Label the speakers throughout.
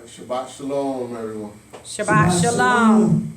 Speaker 1: Shabbat Shalom, everyone.
Speaker 2: Shabbat Shalom.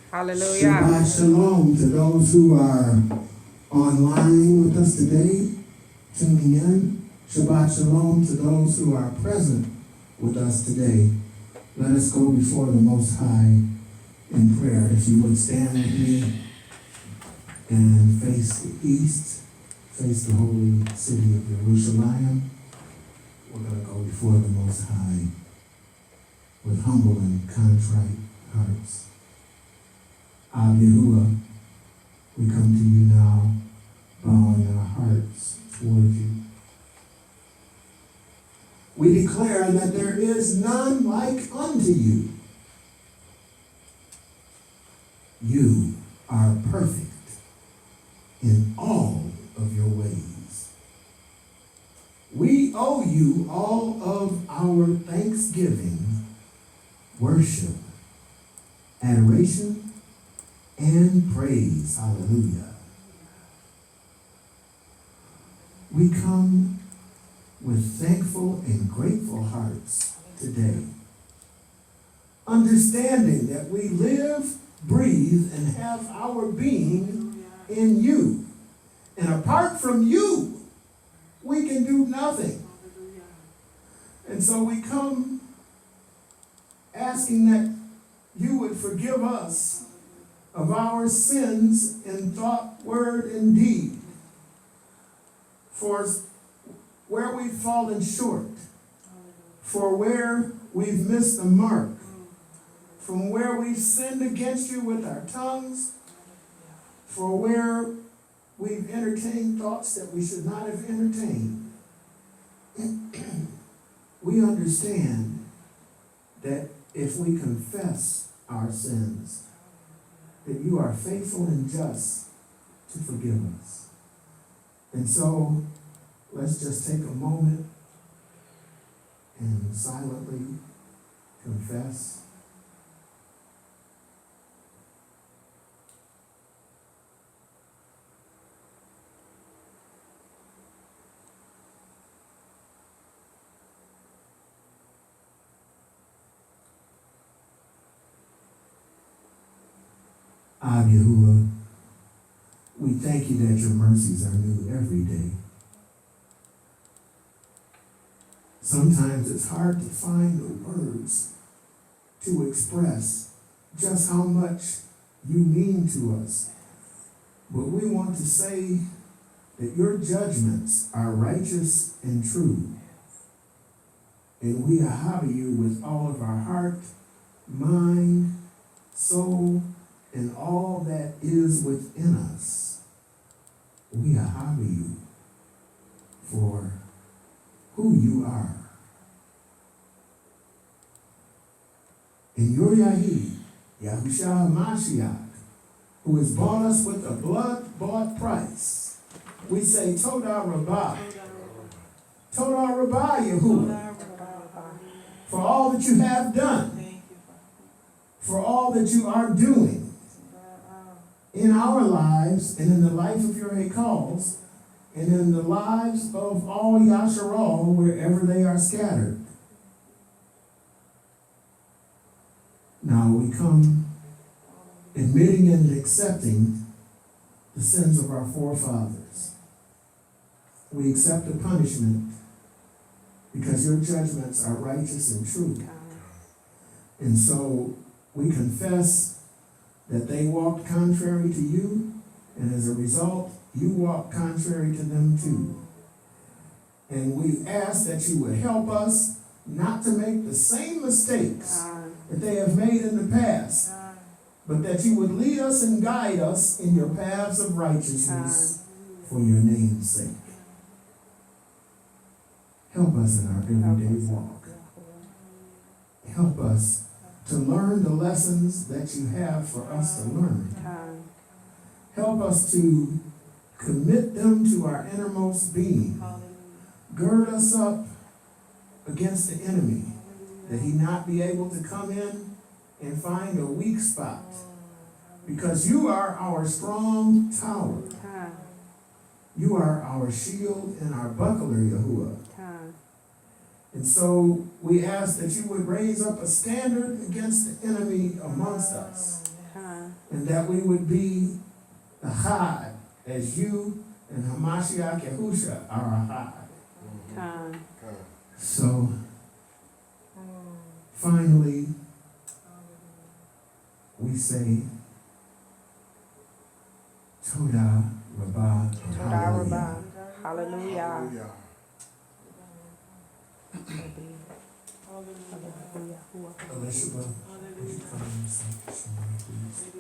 Speaker 2: Hallelujah.
Speaker 3: Shabbat Shalom to those who are online with us today, tuning in. Shabbat Shalom to those who are present with us today. Let us go before the Most High in prayer. If you would stand with me and face the east, face the holy city of Jerusalem. We're going to go before the Most High with humble and contrite hearts. Yahuwah, we come to you now, bowing our hearts toward you. We declare that there is none like unto you. You are perfect in all of your ways. We owe you all of our thanksgiving, worship, adoration, and praise. Hallelujah. We come with thankful and grateful hearts today, understanding that we live, breathe, and have our being in you. And apart from you, we can do nothing. And so we come asking that you would forgive us of our sins in thought, word, and deed, for where we've fallen short, for where we've missed the mark, from where we've sinned against you with our tongues, for where we've entertained thoughts that we should not have entertained. We understand that if we confess our sins, that you are faithful and just to forgive us. And so, let's just take a moment and silently confess. Yahuwah, we thank you that your mercies are new every day. Sometimes it's hard to find the words to express just how much you mean to us. But we want to say that your judgments are righteous and true. And we habit you with all of our heart, mind, soul, and all that is within us. We habit you for who you are. In Yirmeyahu, Yahoshua Mashiach, who has bought us with a blood-bought price, we say, Todah Rabbah. Todah Rabbah, Yahuwah, for all that you have done, for all that you are doing in our lives and in the life of your Hakals, and in the lives of all Yasharal wherever they are scattered. Now we come admitting and accepting the sins of our forefathers. We accept the punishment because your judgments are righteous and true. And so we confess that they walked contrary to you, and as a result, you walked contrary to them too. And we ask that you would help us not to make the same mistakes that they have made in the past, but that you would lead us and guide us in your paths of righteousness for your name's sake. Help us in our everyday walk. Help us to learn the lessons that you have for us to learn. Help us to commit them to our innermost being. Gird us up against the enemy, that he not be able to come in and find a weak spot. Because you are our strong tower. You are our shield and our buckler, Yahuwah. And so we ask that you would raise up a standard against the enemy amongst us. And that we would be ahad, as you and Hamashiach Yahushua are ahad. So, finally, we say, Todah Rabbah.
Speaker 2: Todah Rabbah. Hallelujah.
Speaker 3: Elishua, would you come and say Shemoth, please?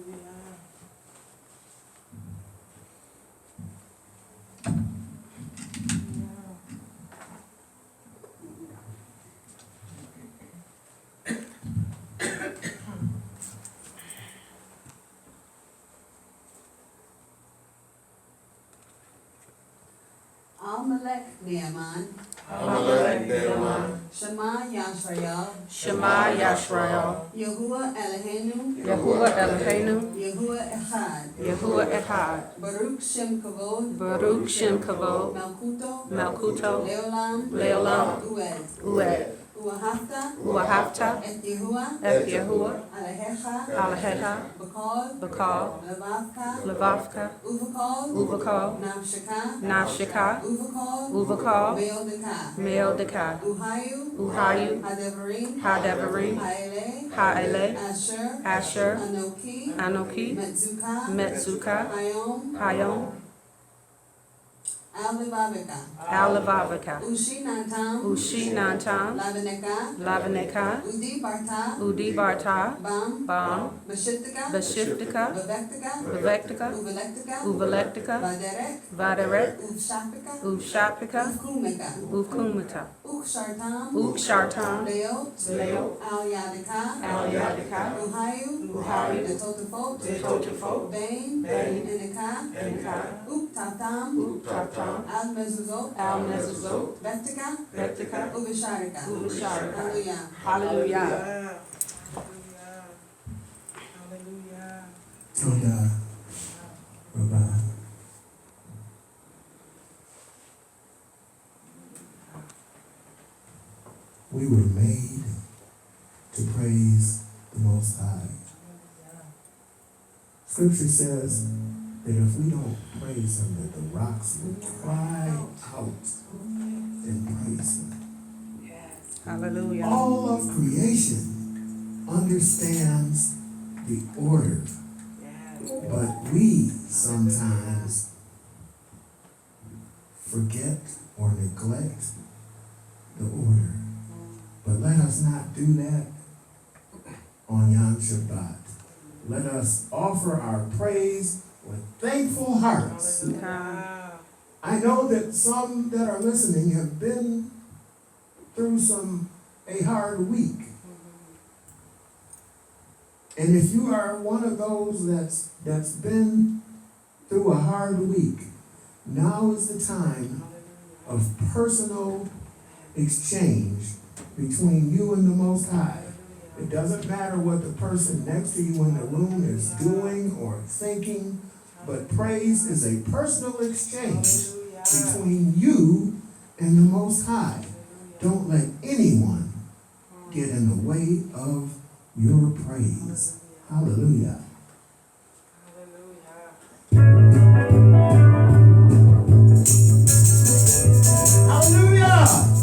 Speaker 1: Amalek Ne'eman.
Speaker 4: Shema Yisrael.
Speaker 2: Shema Yisrael.
Speaker 4: Yahuwah Eloheinu.
Speaker 2: Yahuwah Eloheinu.
Speaker 4: Yahuwah Echad.
Speaker 2: Yahuwah Echad.
Speaker 4: Baruch Shem Kavod.
Speaker 2: Baruch Shem Kavod.
Speaker 4: Malkuto.
Speaker 2: Malkuto.
Speaker 4: Leolam.
Speaker 2: Leolam.
Speaker 4: Ued.
Speaker 2: Ued.
Speaker 4: Uahafta.
Speaker 2: Uahafta.
Speaker 4: Et Yahuwah.
Speaker 2: Et Yahuwah.
Speaker 4: Alehecha.
Speaker 2: Alehecha.
Speaker 4: Bakal.
Speaker 2: Bakal.
Speaker 4: Levavka.
Speaker 2: Levavka.
Speaker 4: Uvakal.
Speaker 2: Uvakal.
Speaker 4: Navshaka.
Speaker 2: Nashika.
Speaker 4: Uvakal.
Speaker 2: Uvakal.
Speaker 4: Meodeka.
Speaker 2: Meodeka.
Speaker 4: Uhayu.
Speaker 2: Uhayu.
Speaker 4: Hadevarim.
Speaker 2: Hadevarim.
Speaker 4: Haele.
Speaker 2: Haele.
Speaker 4: Asher.
Speaker 2: Asher.
Speaker 4: Anoki.
Speaker 2: Anoki.
Speaker 4: Metzuka.
Speaker 2: Metzuka.
Speaker 4: Hayom.
Speaker 2: Hayom.
Speaker 4: Al-Levavika.
Speaker 2: Al-Levavika.
Speaker 4: Ushi Nantam.
Speaker 2: Ushi Nantam.
Speaker 4: Lavaneka.
Speaker 2: Lavaneka.
Speaker 4: Udi Barta.
Speaker 2: Udi Barta.
Speaker 4: Bam.
Speaker 2: Bam.
Speaker 4: Bashiftika.
Speaker 2: Bashiftika.
Speaker 4: Bavektika.
Speaker 2: Bavektika.
Speaker 4: Uvalektika.
Speaker 2: Uvalektika.
Speaker 4: Vaderek.
Speaker 2: Vaderek.
Speaker 4: Uvshapika.
Speaker 2: Ushapika.
Speaker 4: Uvkumika.
Speaker 2: Ukumita.
Speaker 4: Ukshartam.
Speaker 2: Ukshartam.
Speaker 4: Leot.
Speaker 2: Leot.
Speaker 4: Al-Yadika.
Speaker 2: Al-Yadika.
Speaker 4: Uhayu.
Speaker 2: Uhayu.
Speaker 4: Netotafot.
Speaker 2: Netotafot.
Speaker 4: Bain.
Speaker 2: Bain.
Speaker 4: Enika.
Speaker 2: Enika.
Speaker 4: Uktatam.
Speaker 2: Uktatam.
Speaker 4: Al-Mezuzot.
Speaker 2: Al-Mezuzot.
Speaker 4: Vectica.
Speaker 2: Vectica.
Speaker 4: Uvasharika.
Speaker 2: Uvasharika.
Speaker 4: Hallelujah.
Speaker 2: Hallelujah.
Speaker 3: Todah Rabbah. We were made to praise the Most High. Scripture says that if we don't praise Him, that the rocks will cry out and praise Him.
Speaker 2: Hallelujah.
Speaker 3: All of creation understands the order, but we sometimes forget or neglect the order. But let us not do that on Yom Shabbat. Let us offer our praise with thankful hearts. I know that some that are listening have been through a hard week. And if you are one of those that's been through a hard week, now is the time of personal exchange between you and the Most High. It doesn't matter what the person next to you in the room is doing or thinking, but praise is a personal exchange between you and the Most High. Don't let anyone get in the way of your praise. Hallelujah. Hallelujah.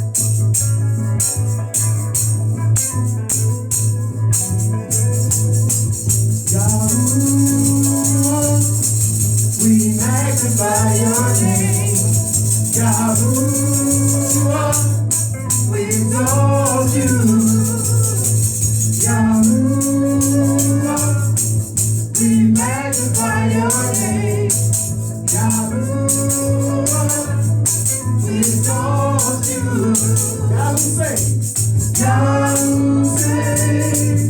Speaker 3: Yahuwah, we magnify your name. Yahuwah, we exalt you. Yahuwah, we magnify your name. Yahuwah, we exalt you. Yahuwah say, Yahuwah say,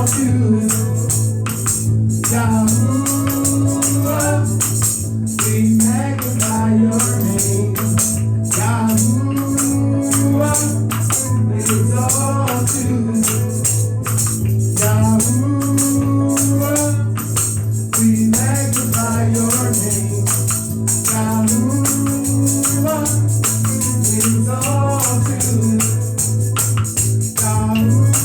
Speaker 3: to Yahuwah. We magnify your name, Yahuwah. We exalt you, Yahuwah. We magnify your name, Yahuwah. We exalt you, Yahuwah.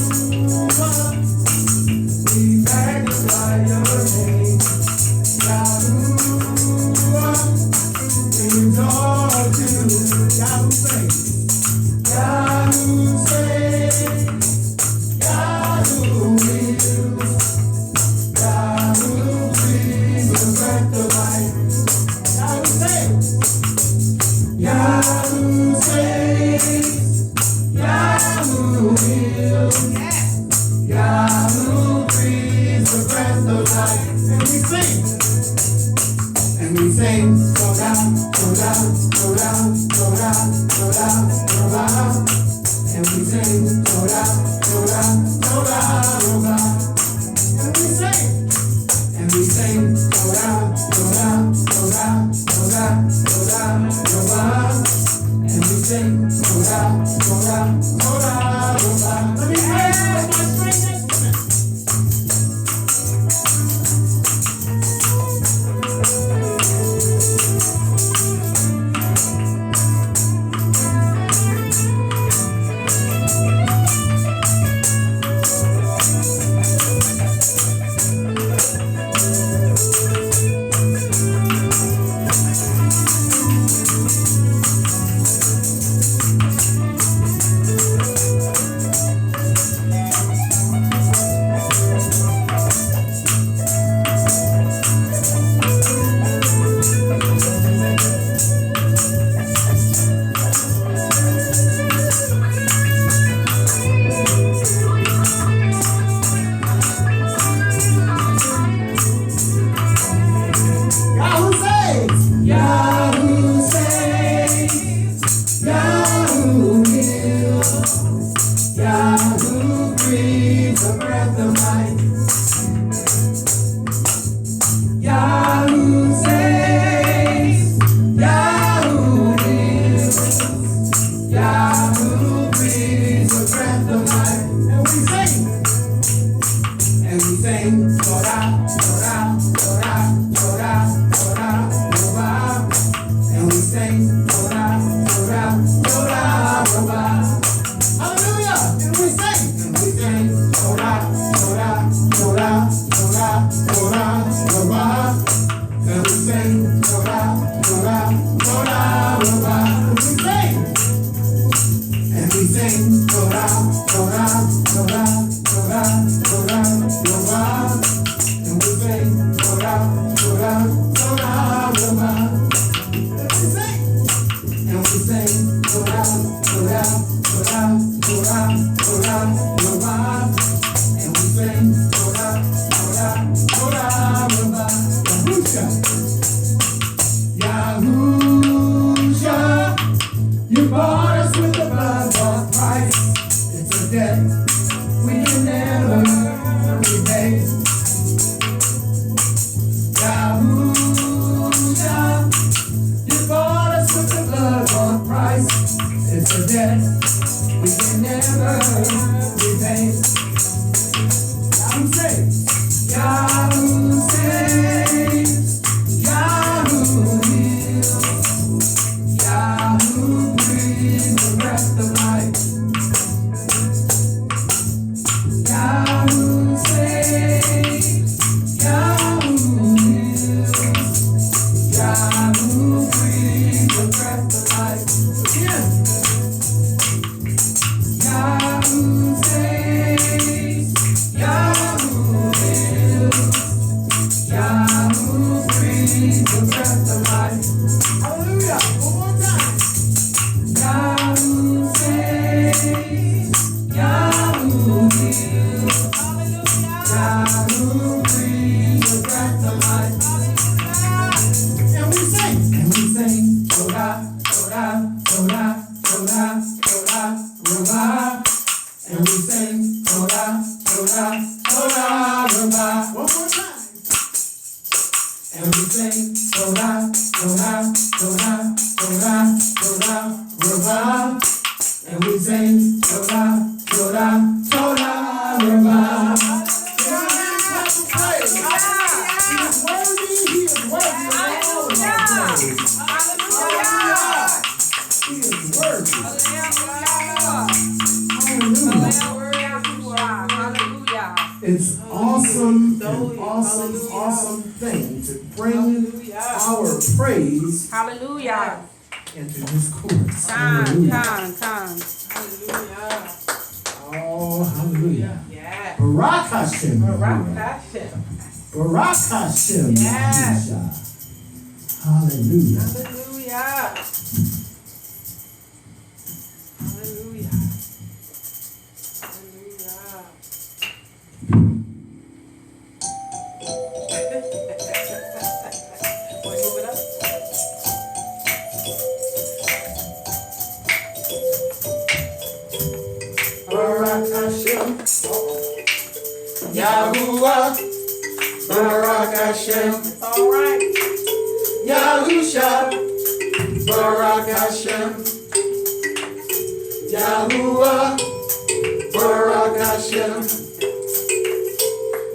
Speaker 3: We magnify your name, Yahuwah. We exalt you, Yahuwah. Yahuwah says, Yahuwah wills, Yahuwah breathes the breath of life. Yahuwah says, Yahuwah says, Yahuwah wills, Yahuwah breathes the breath of life. And we sing, Torah, Torah, Torah, Torah, Torah, Torah. And we sing, Torah, Torah, Torah, Torah. And we sing, Torah, Torah, Torah, Torah, Torah, Torah. And we sing, Torah, Torah, Torah, Torah. Let me praise you with my string instrument. Torah, Ruach. One more time. And we sing Torah, Torah, Torah, Torah, Torah, Ruach. And we sing Torah, Torah, Torah, Ruach. It's awesome, an awesome thing to bring our praise into His courts. Oh, hallelujah. Barak Hashem. Barak Hashem. Hallelujah. Barak Hashem, Yahuwah, Barak Hashem,
Speaker 2: All right.
Speaker 3: Yahushua, Barak Hashem, Yahuwah, Barak Hashem,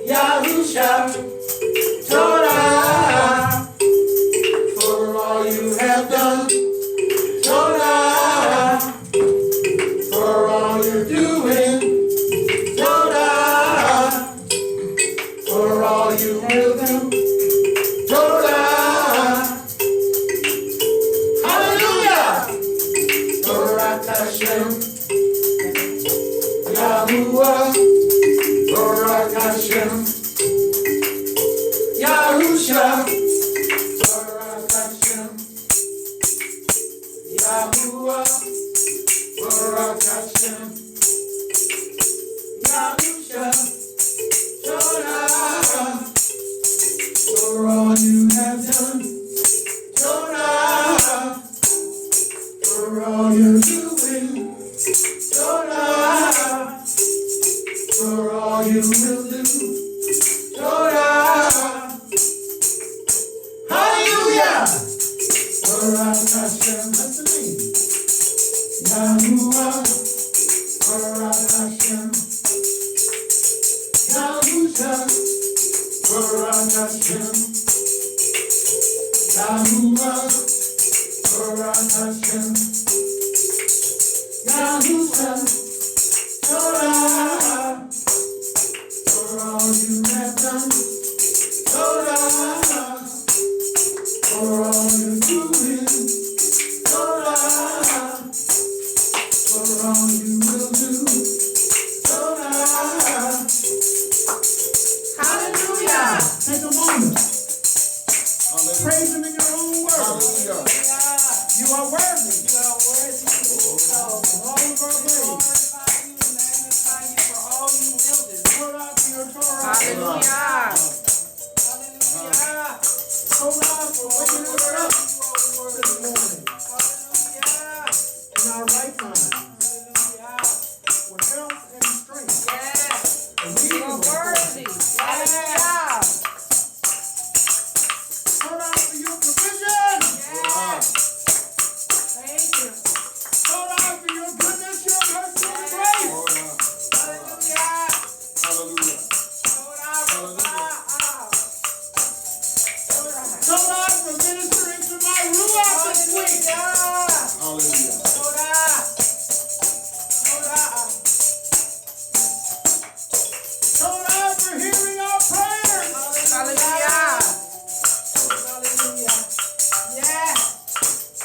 Speaker 3: Yahusha, Torah, for all you have done, Torah, for all you're doing, Torah, for all you will do, Torah, hallelujah, Barak Hashem, Yahuwah, Barak Hashem, Yahusha, Barak Hashem, Yahuwah, Barak Hashem, Yahusha, Torah, for all you have done, Torah, for all you're doing, Torah, for all you will do, Torah, hallelujah, Barak Hashem, that's the name, Yahuwah, Barak Hashem, Yahusha, Barak Hashem, Yahuwah, Barak Hashem, Yahusha, Torah, for all you have done, Torah, for all you're doing, Torah, for all you will do, Torah, hallelujah. Take a moment. Praise Him in your own words. You are worthy. All of our praise. Pour out your Torah.
Speaker 2: Hallelujah.
Speaker 3: Torah for waking us up this morning in our right mind with health and strength. And we are worthy. Torah for your provision.
Speaker 2: Thank you.
Speaker 3: Torah for your goodness, your mercy, and grace.
Speaker 1: Hallelujah.
Speaker 3: Torah for ministering to my Ruach this week.
Speaker 1: Hallelujah.
Speaker 3: Torah for hearing our prayers.
Speaker 2: Hallelujah.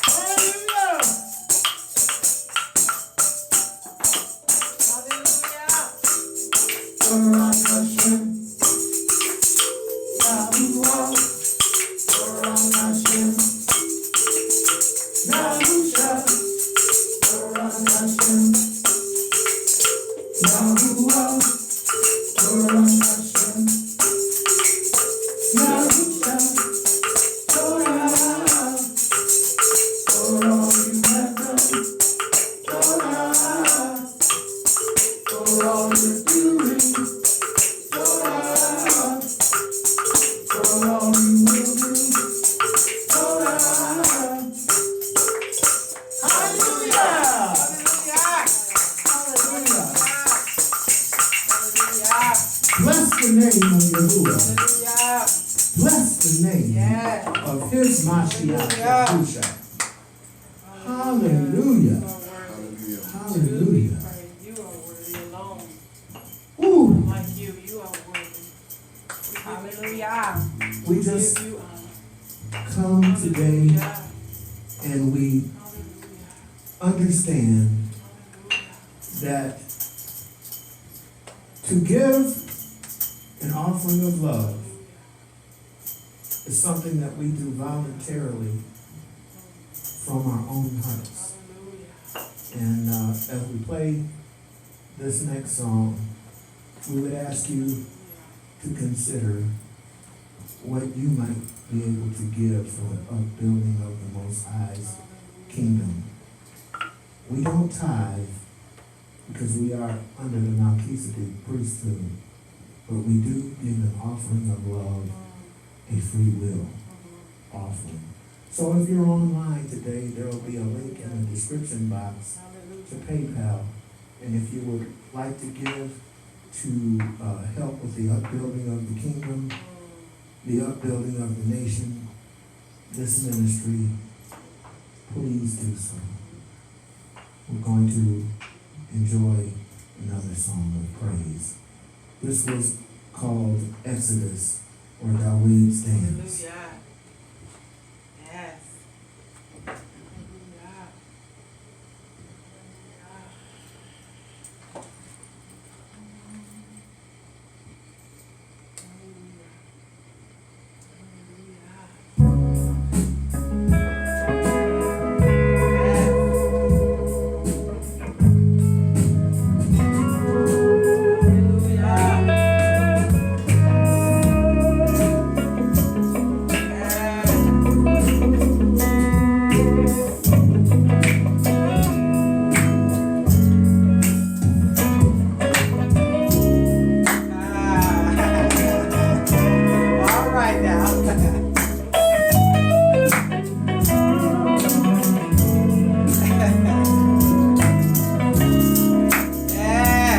Speaker 3: Hallelujah. Barak Hashem, Yahuwah, Barak Hashem, Yahusha, Barak Hashem, Yahuwah, Barak Hashem, Yahusha, Torah, for all you have done, Torah, for all you're doing, Torah. Bless the name of Yahuwah.
Speaker 2: Hallelujah.
Speaker 3: Bless the name
Speaker 2: Yes.
Speaker 3: of his Mashiach,
Speaker 2: Hallelujah.
Speaker 3: Yahushua. Hallelujah.
Speaker 2: You are worthy.
Speaker 3: Hallelujah.
Speaker 2: You are worthy alone.
Speaker 3: Ooh,
Speaker 2: Like you are worthy. Hallelujah.
Speaker 3: we just
Speaker 2: Give you honor.
Speaker 3: come today
Speaker 2: Hallelujah.
Speaker 3: and we
Speaker 2: Hallelujah.
Speaker 3: understand that to give an offering of love is something that we do voluntarily from our own hearts. And as we play this next song, we would ask you to consider what you might be able to give for the upbuilding of the Most High's kingdom. We don't tithe because we are under the Melchizedek priesthood, but we do give an offering of love, a free will offering. So if you're online today, there will be a link in the description box to PayPal. And if you would like to give to help with the upbuilding of the kingdom, the upbuilding of the nation, this ministry, please do so. We're going to enjoy another song of praise. This was called Exodus, or David stands.
Speaker 2: Hallelujah. Yes. Hallelujah. All right now. Yeah.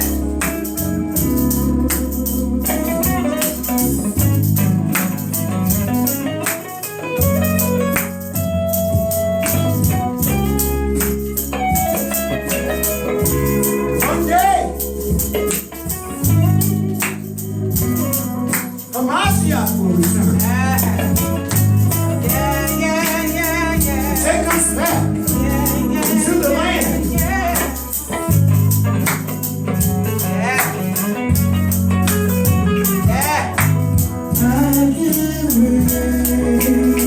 Speaker 3: One day, the Mashiach will return. Take us back to the land. I can't wait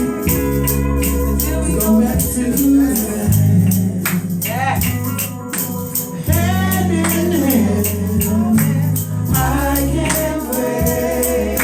Speaker 3: to go back to the land. Hand in hand, I can't wait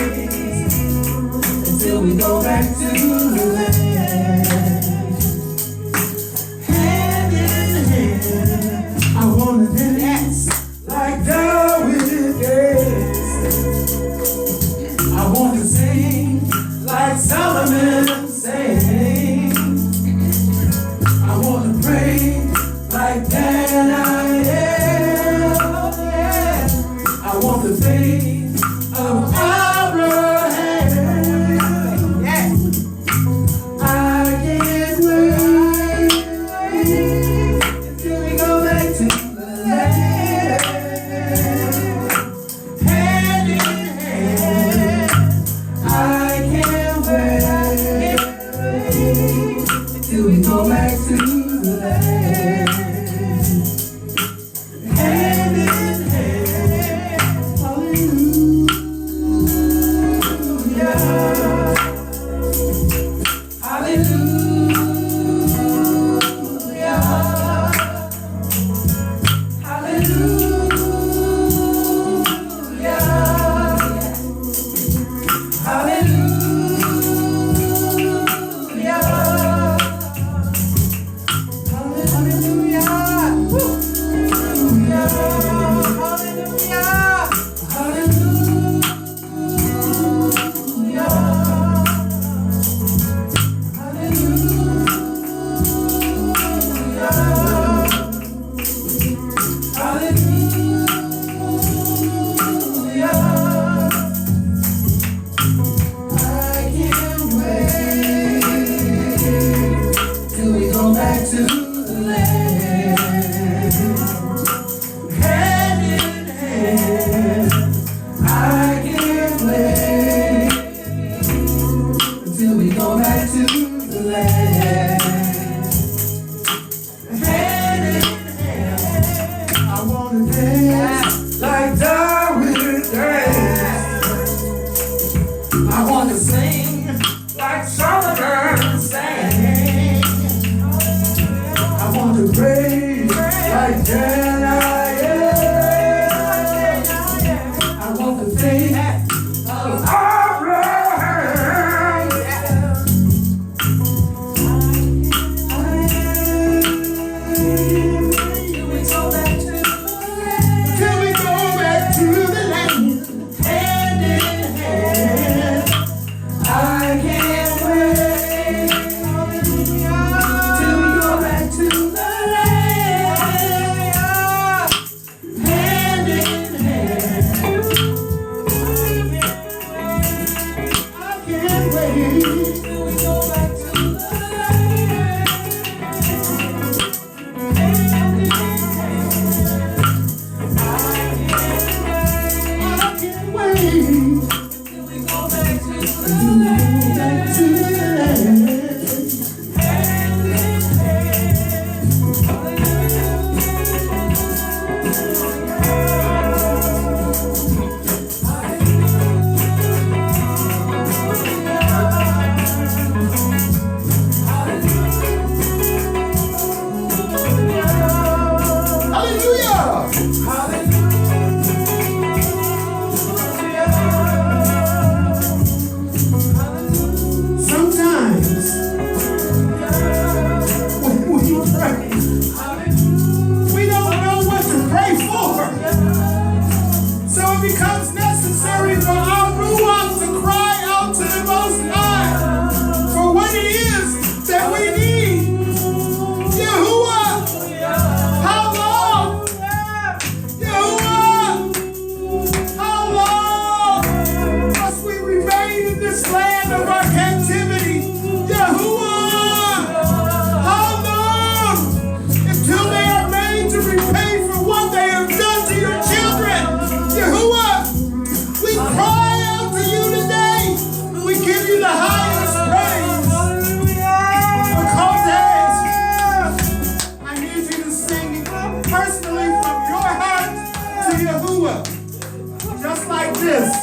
Speaker 3: this.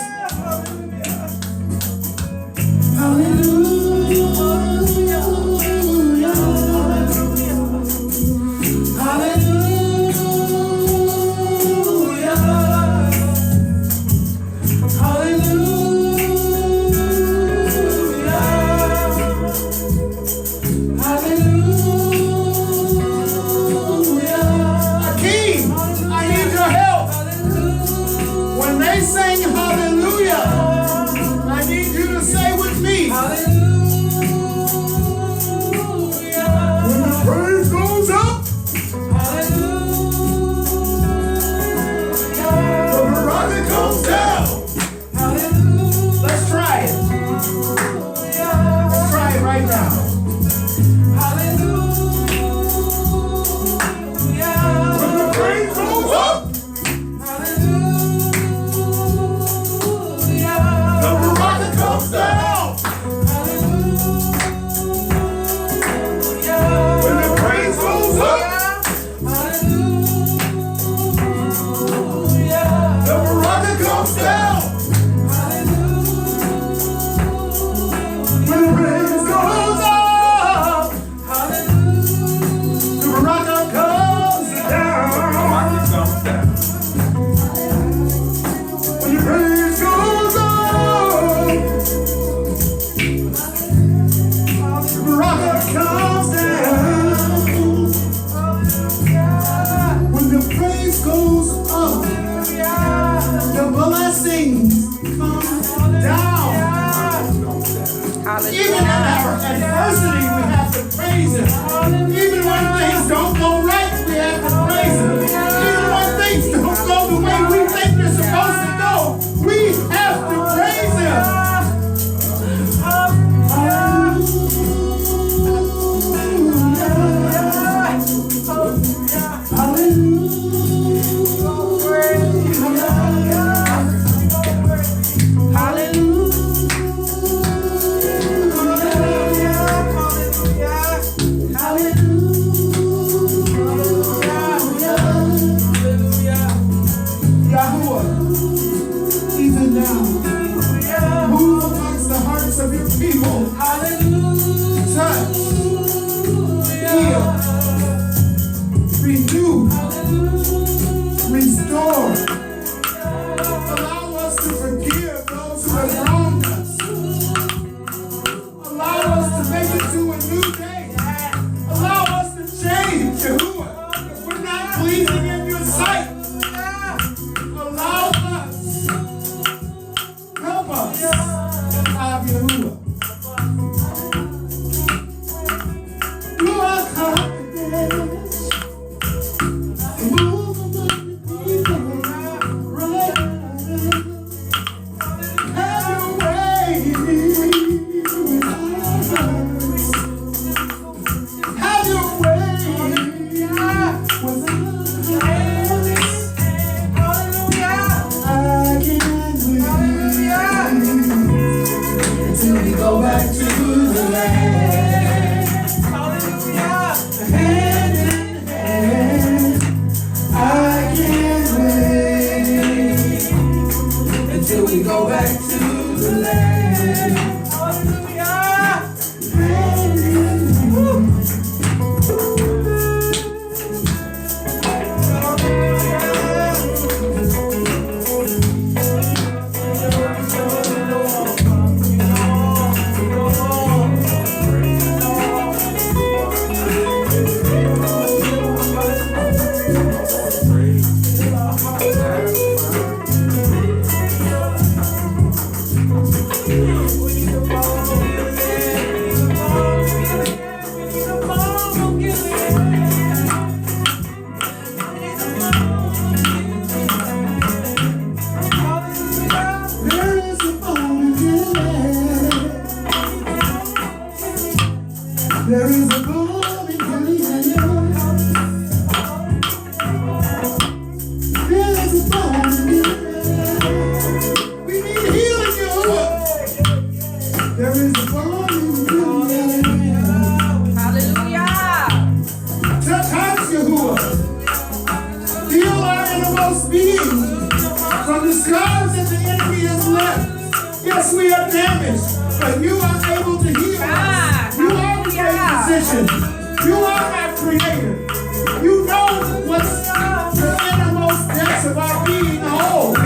Speaker 3: blemish, but you are able to heal us. You are the great physician. You are our creator. You know what's the innermost depths of our being holds.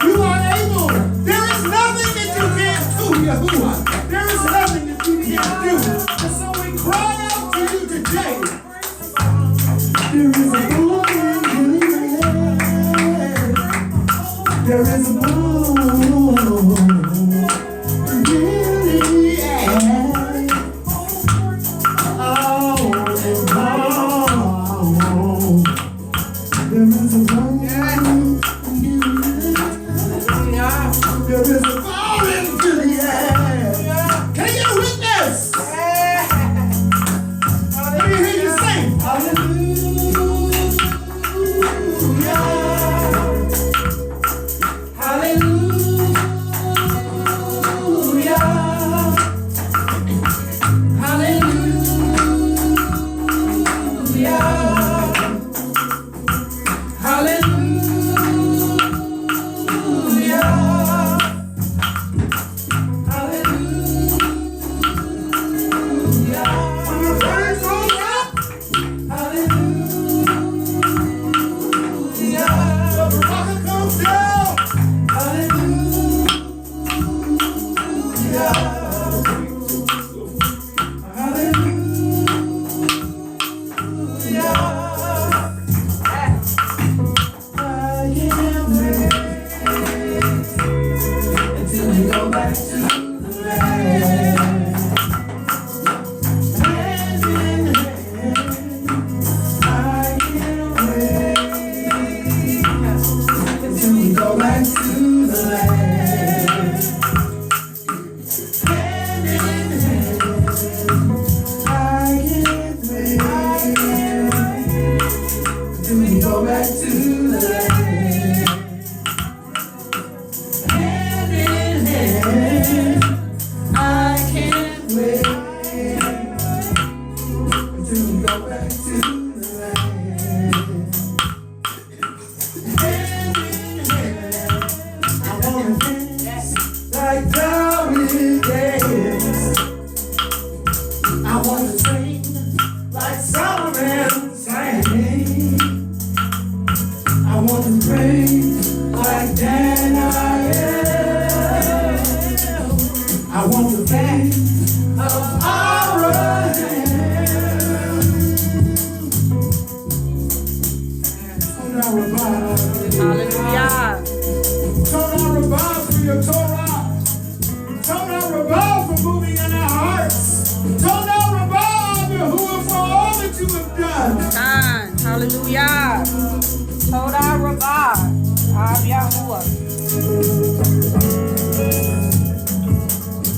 Speaker 3: You are able. There is nothing that you can't do, Yahuwah. There is nothing that you can't do. And so we cry out to you today. There is a boom in the air. There is a boom in the air. Oh, there is a boom in the air. There is a boom into the air. Can I get a witness? Let me hear you sing. Hallelujah. Hallelujah. Hallelujah. Hallelujah. Hallelujah. When your praise goes up, hallelujah. The rocket comes down, hallelujah. Hallelujah. I am ready until we go back to the land. Hand in hand, I am ready until we go back to the land. Hand in hand, I am ready until we go back to the land. Hand in hand, I can't wait until we go back to the land. Hand in hand, I wanna dance like David danced. I wanna sing like Solomon sang. I want to pray like Daniel. I want the faith of Abraham. Torah Rabbah.
Speaker 4: Hallelujah.
Speaker 3: Torah Rabbah for your Torah. Torah Rabbah for moving in our hearts. Torah Rabbah, Yahuwah, for all that you have done.
Speaker 4: Anan. Hallelujah. Torah Rabah. Yahoshua.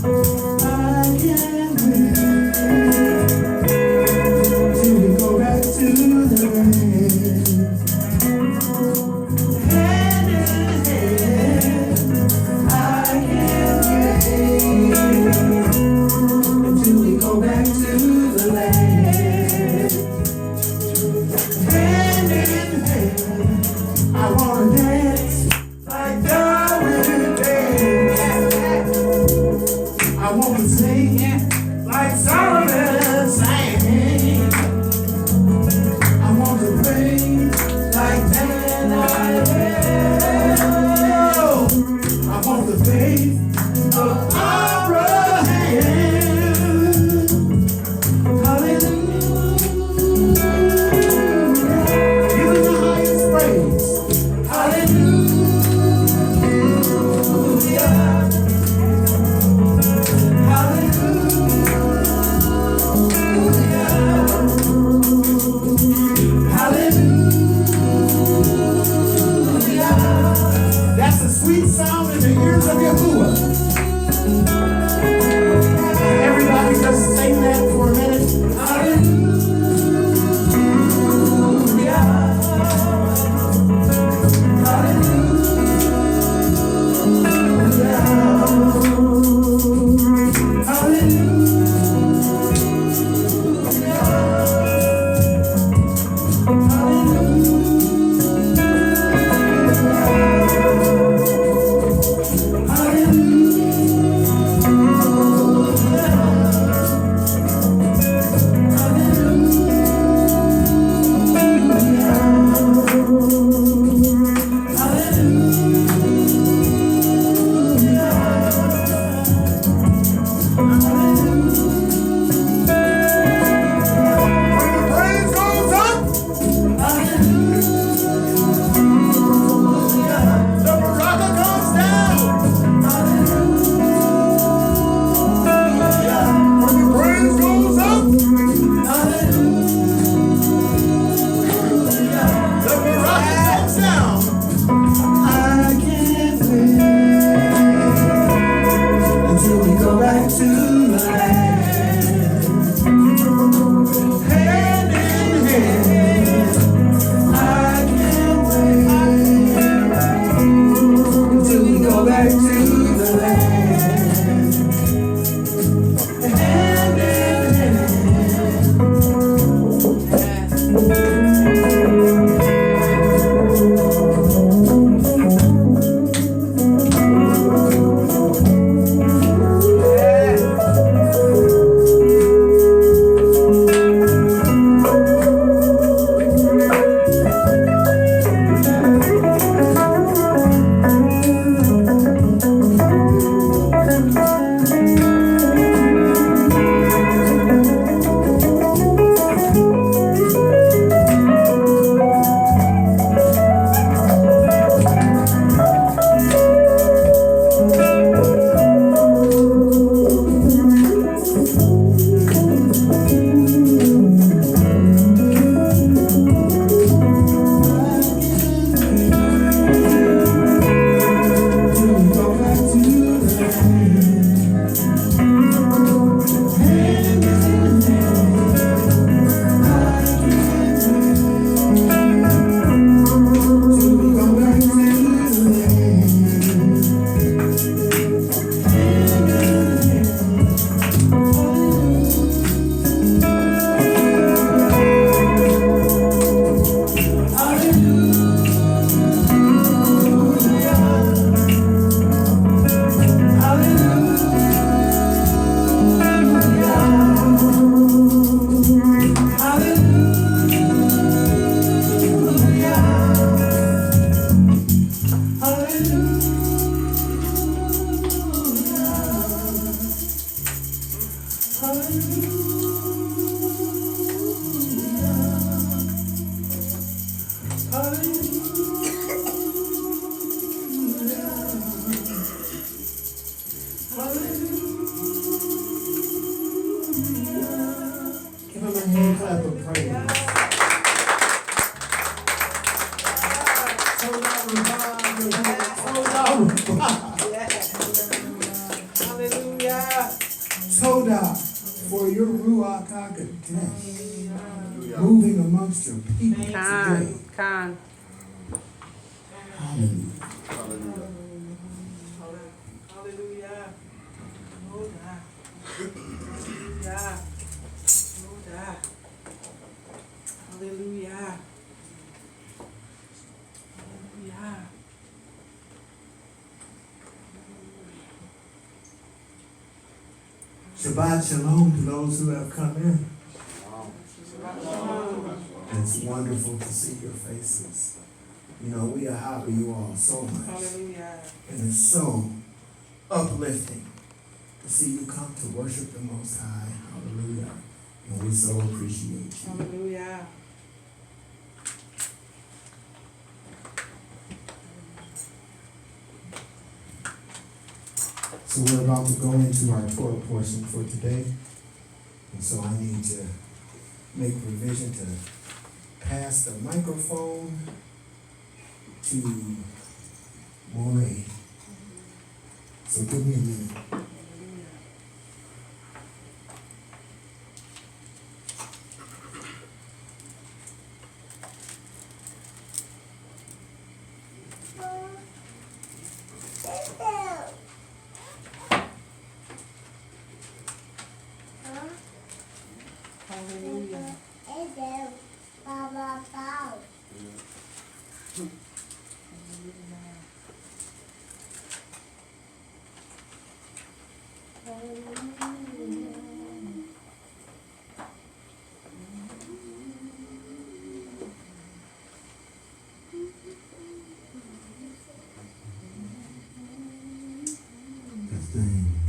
Speaker 3: I can't wait till we go back to the land. Hand in hand, I can't wait until we go back to the land. Hand in hand, I wanna dance like David danced. I wanna sing like Solomon sang. I want to pray like Daniel. I want the faith of Abraham. Hallelujah. Give him the highest praise. Hallelujah. Hallelujah. That's a sweet sound in the ears of Yahuwah. Everybody just sing that for a minute. Hallelujah. Hallelujah. back to the land. Hand in hand, I can't wait until we go back to the land. Hand in hand. Give him a hand clap of praise.
Speaker 2: Hallelujah.
Speaker 3: Todah for your Ruach HaKodesh moving amongst your people today.
Speaker 4: Khan.
Speaker 3: Hallelujah.
Speaker 1: Hallelujah.
Speaker 2: Hallelujah. Todah. Hallelujah. Todah. Hallelujah. Hallelujah.
Speaker 3: Shabbat Shalom to those who have come in. It's wonderful to see your faces. You know, we are happy you all so much.
Speaker 2: Hallelujah.
Speaker 3: And it's so uplifting to see you come to worship the Most High. Hallelujah. And we so appreciate you.
Speaker 2: Hallelujah.
Speaker 3: So we're about to go into our Torah portion for today. And so I need to make provision to pass the microphone to Moshe. So give me a minute.
Speaker 2: Hallelujah.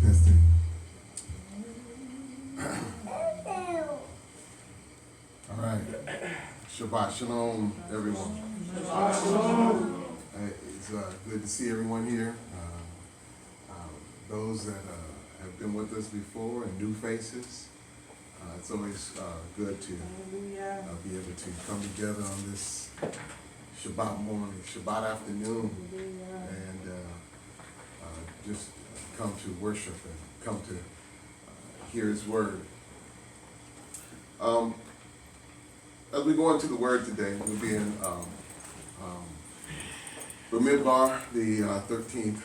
Speaker 3: Testing.
Speaker 1: All right. Shabbat Shalom, everyone. It's good to see everyone here. Those that have been with us before and new faces. It's always good to
Speaker 2: Hallelujah.
Speaker 1: be able to come together on this Shabbat morning, Shabbat afternoon, and just come to worship and come to hear his word. As we go into the word today, we'll be in Bemid, the 13th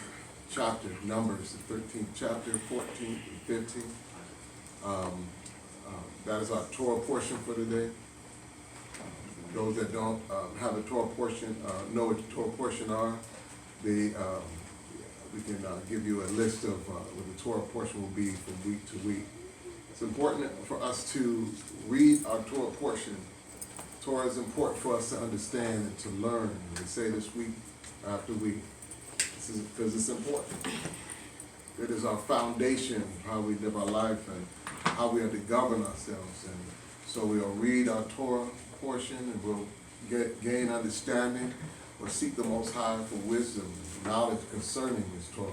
Speaker 1: chapter, Numbers, the 13th chapter, 14th and 15th. That is our Torah portion for today. Those that don't have a Torah portion, know what the Torah portion are. We can give you a list of what the Torah portion will be from week to week. It's important for us to read our Torah portion. Torah is important for us to understand and to learn. We say this week after week. This is because it's important. It is our foundation, how we live our life and how we are to govern ourselves. And so we'll read our Torah portion and we'll gain understanding or seek the Most High for wisdom and knowledge concerning His Torah.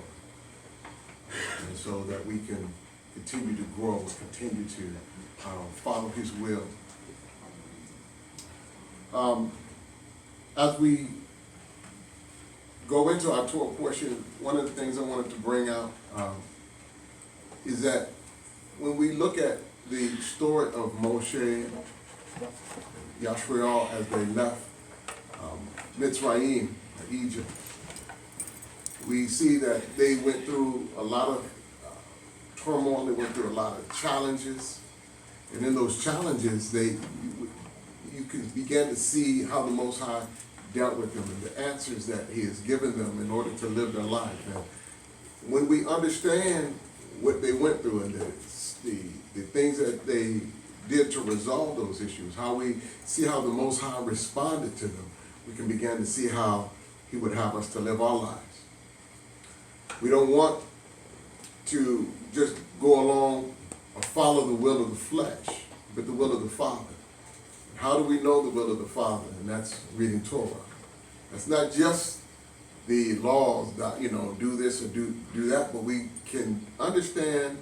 Speaker 1: And so that we can continue to grow, continue to follow His will. As we go into our Torah portion, one of the things I wanted to bring out is that when we look at the story of Moshe, Yahoshua, as they left Mitzrayim, Egypt, we see that they went through a lot of turmoil, they went through a lot of challenges, and in those challenges, you can begin to see how the Most High dealt with them and the answers that He has given them in order to live their life. And when we understand what they went through and the things that they did to resolve those issues, how we see how the Most High responded to them, we can begin to see how He would have us to live our lives. We don't want to just go along or follow the will of the flesh, but the will of the Father. How do we know the will of the Father? And that's reading Torah. That's not just the laws that, do this or do that, but we can understand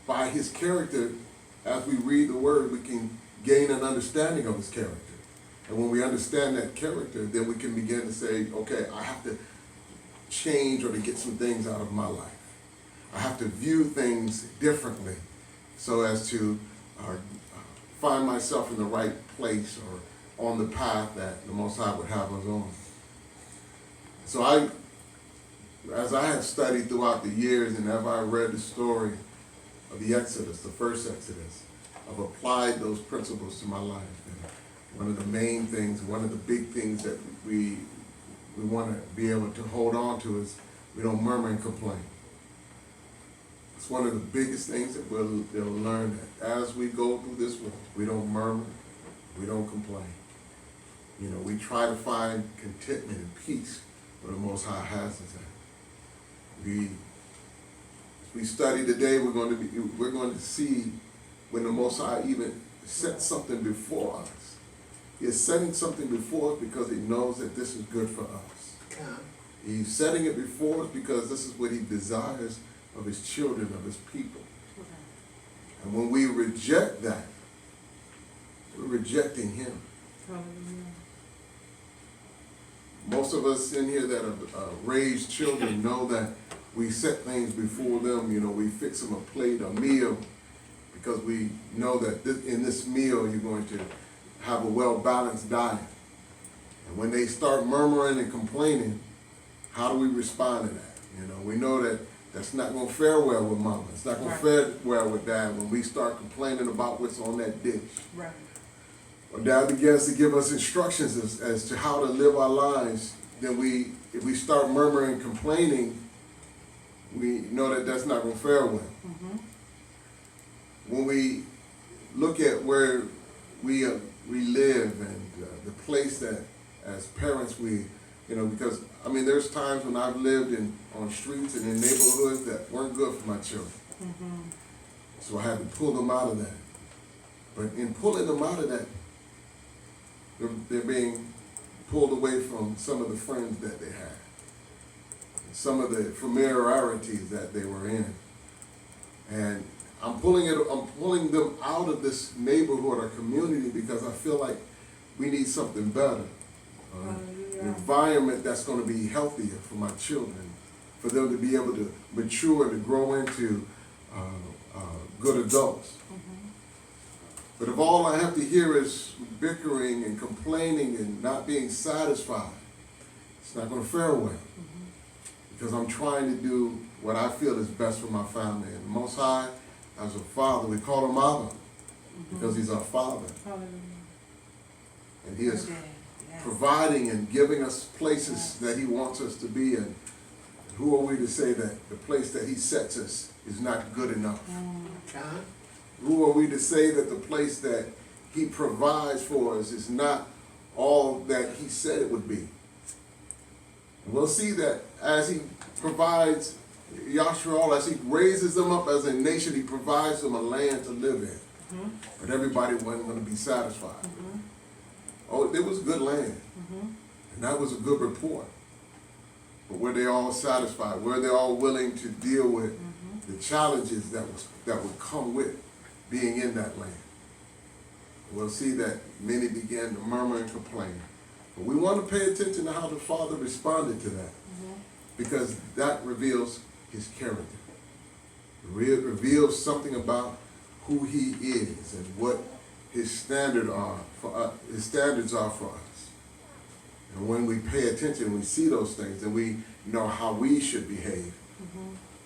Speaker 1: by His character. As we read the word, we can gain an understanding of His character. And when we understand that character, then we can begin to say, okay, I have to change or to get some things out of my life. I have to view things differently so as to find myself in the right place or on the path that the Most High would have us on. So as I have studied throughout the years and as I read the story of the Exodus, the first Exodus, I've applied those principles to my life. And one of the main things, one of the big things that we want to be able to hold on to is we don't murmur and complain. It's one of the biggest things that they'll learn, that as we go through this world, we don't murmur, we don't complain. We try to find contentment and peace where the Most High has us at. We study today, we're going to see when the Most High even sets something before us. He is setting something before us because He knows that this is good for us. He's setting it before us because this is what He desires of His children, of His people. And when we reject that, we're rejecting Him. Most of us in here that have raised children know that we set things before them. We fix them a plate, a meal, because we know that in this meal you're going to have a well-balanced diet. And when they start murmuring and complaining, how do we respond to that? We know that that's not going to fare well with Mama. It's not going to fare well with Dad when we start complaining about what's on that dish.
Speaker 2: Right.
Speaker 1: Or Dad begins to give us instructions as to how to live our lives. Then if we start murmuring and complaining, we know that that's not going to fare well.
Speaker 2: Mm-hmm.
Speaker 1: When we look at where we live and the place that as parents because there's times when I've lived on streets and in neighborhoods that weren't good for my children.
Speaker 2: Mm-hmm.
Speaker 1: So I had to pull them out of that. But in pulling them out of that, they're being pulled away from some of the friends that they had, some of the familiarities that they were in. And I'm pulling them out of this neighborhood or community because I feel like we need something better. An environment that's going to be healthier for my children, for them to be able to mature, to grow into good adults. But if all I have to hear is bickering and complaining and not being satisfied, it's not going to fare well. Because I'm trying to do what I feel is best for my family. And the Most High, as a father, we call him Abba, because he's our father.
Speaker 2: Hallelujah.
Speaker 1: And he is
Speaker 2: Yes.
Speaker 1: providing and giving us places that he wants us to be in. Who are we to say that the place that he sets us is not good enough? Who are we to say that the place that he provides for us is not all that he said it would be? And we'll see that as he provides Yahushua, as he raises them up as a nation, he provides them a land to live in. But everybody wasn't going to be satisfied. Oh, there was good land. And that was a good report. But were they all satisfied? Were they all willing to deal with the challenges that would come with being in that land? We'll see that many began to murmur and complain. But we want to pay attention to how the Father responded to that, because that reveals his character. It reveals something about who he is and what his standards are for us. And when we pay attention, we see those things, and we know how we should behave.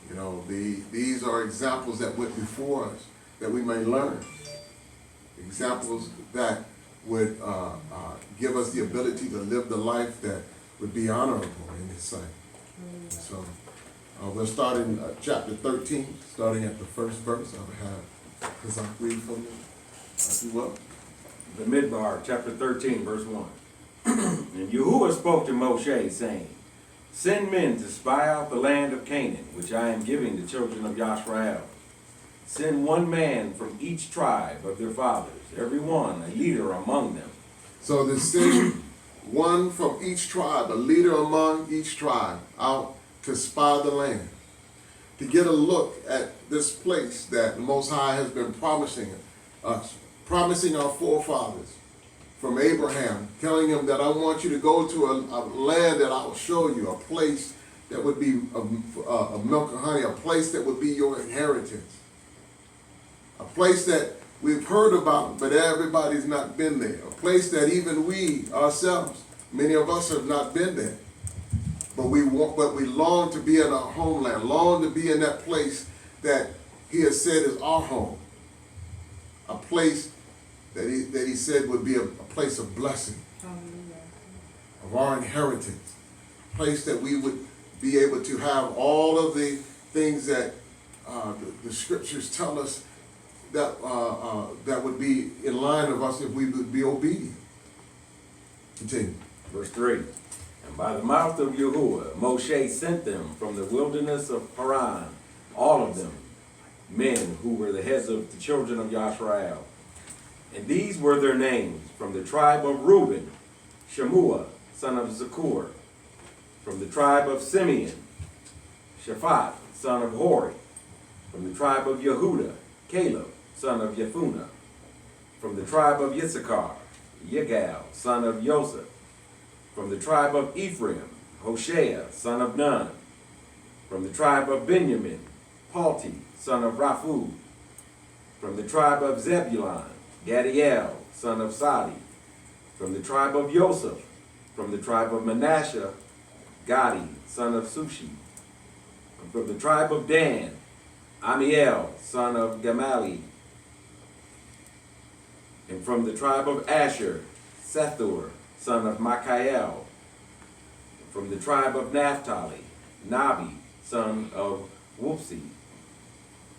Speaker 1: You know, these are examples that went before us that we may learn. Examples that would give us the ability to live the life that would be honorable in his sight. So we'll start in chapter 13, starting at the first verse. I'll have Kazak read from you. If you will.
Speaker 5: Bemid, chapter 13, verse 1. And Yahuwah spoke to Moshe, saying, Send men to spy out the land of Canaan, which I am giving the children of Yisrael. Send one man from each tribe of their fathers, every one a leader among them.
Speaker 1: So they send one from each tribe, a leader among each tribe, out to spy the land, to get a look at this place that the Most High has been promising us, promising our forefathers from Abraham, telling him that I want you to go to a land that I will show you, a place that would be of milk and honey, a place that would be your inheritance, a place that we've heard about, but everybody's not been there, a place that even we ourselves, many of us have not been there, but we long to be in our homeland, long to be in that place that he has said is our home, a place that he said would be a place of blessing, of our inheritance, a place that we would be able to have all of the things that the scriptures tell us that would be in line of us if we would be obedient. Continue.
Speaker 5: Verse 3. And by the mouth of Yahuwah, Moshe sent them from the wilderness of Haran, all of them, men who were the heads of the children of Yisrael. And these were their names: from the tribe of Reuben, Shemuah, son of Zakur; from the tribe of Simeon, Shaphat, son of Hori; from the tribe of Yehuda, Caleb, son of Yefunah; from the tribe of Issachar, Yigal, son of Joseph; from the tribe of Ephraim, Hoshea, son of Nun; from the tribe of Benjamin, Palti, son of Raphu; from the tribe of Zebulun, Gadiel, son of Sadi; from the tribe of Joseph; from the tribe of Manasseh, Gadi, son of Sushi; and from the tribe of Dan, Amiel, son of Gamali; and from the tribe of Asher, Sethur, son of Makael; and from the tribe of Naphtali, Nabi, son of Wupsi;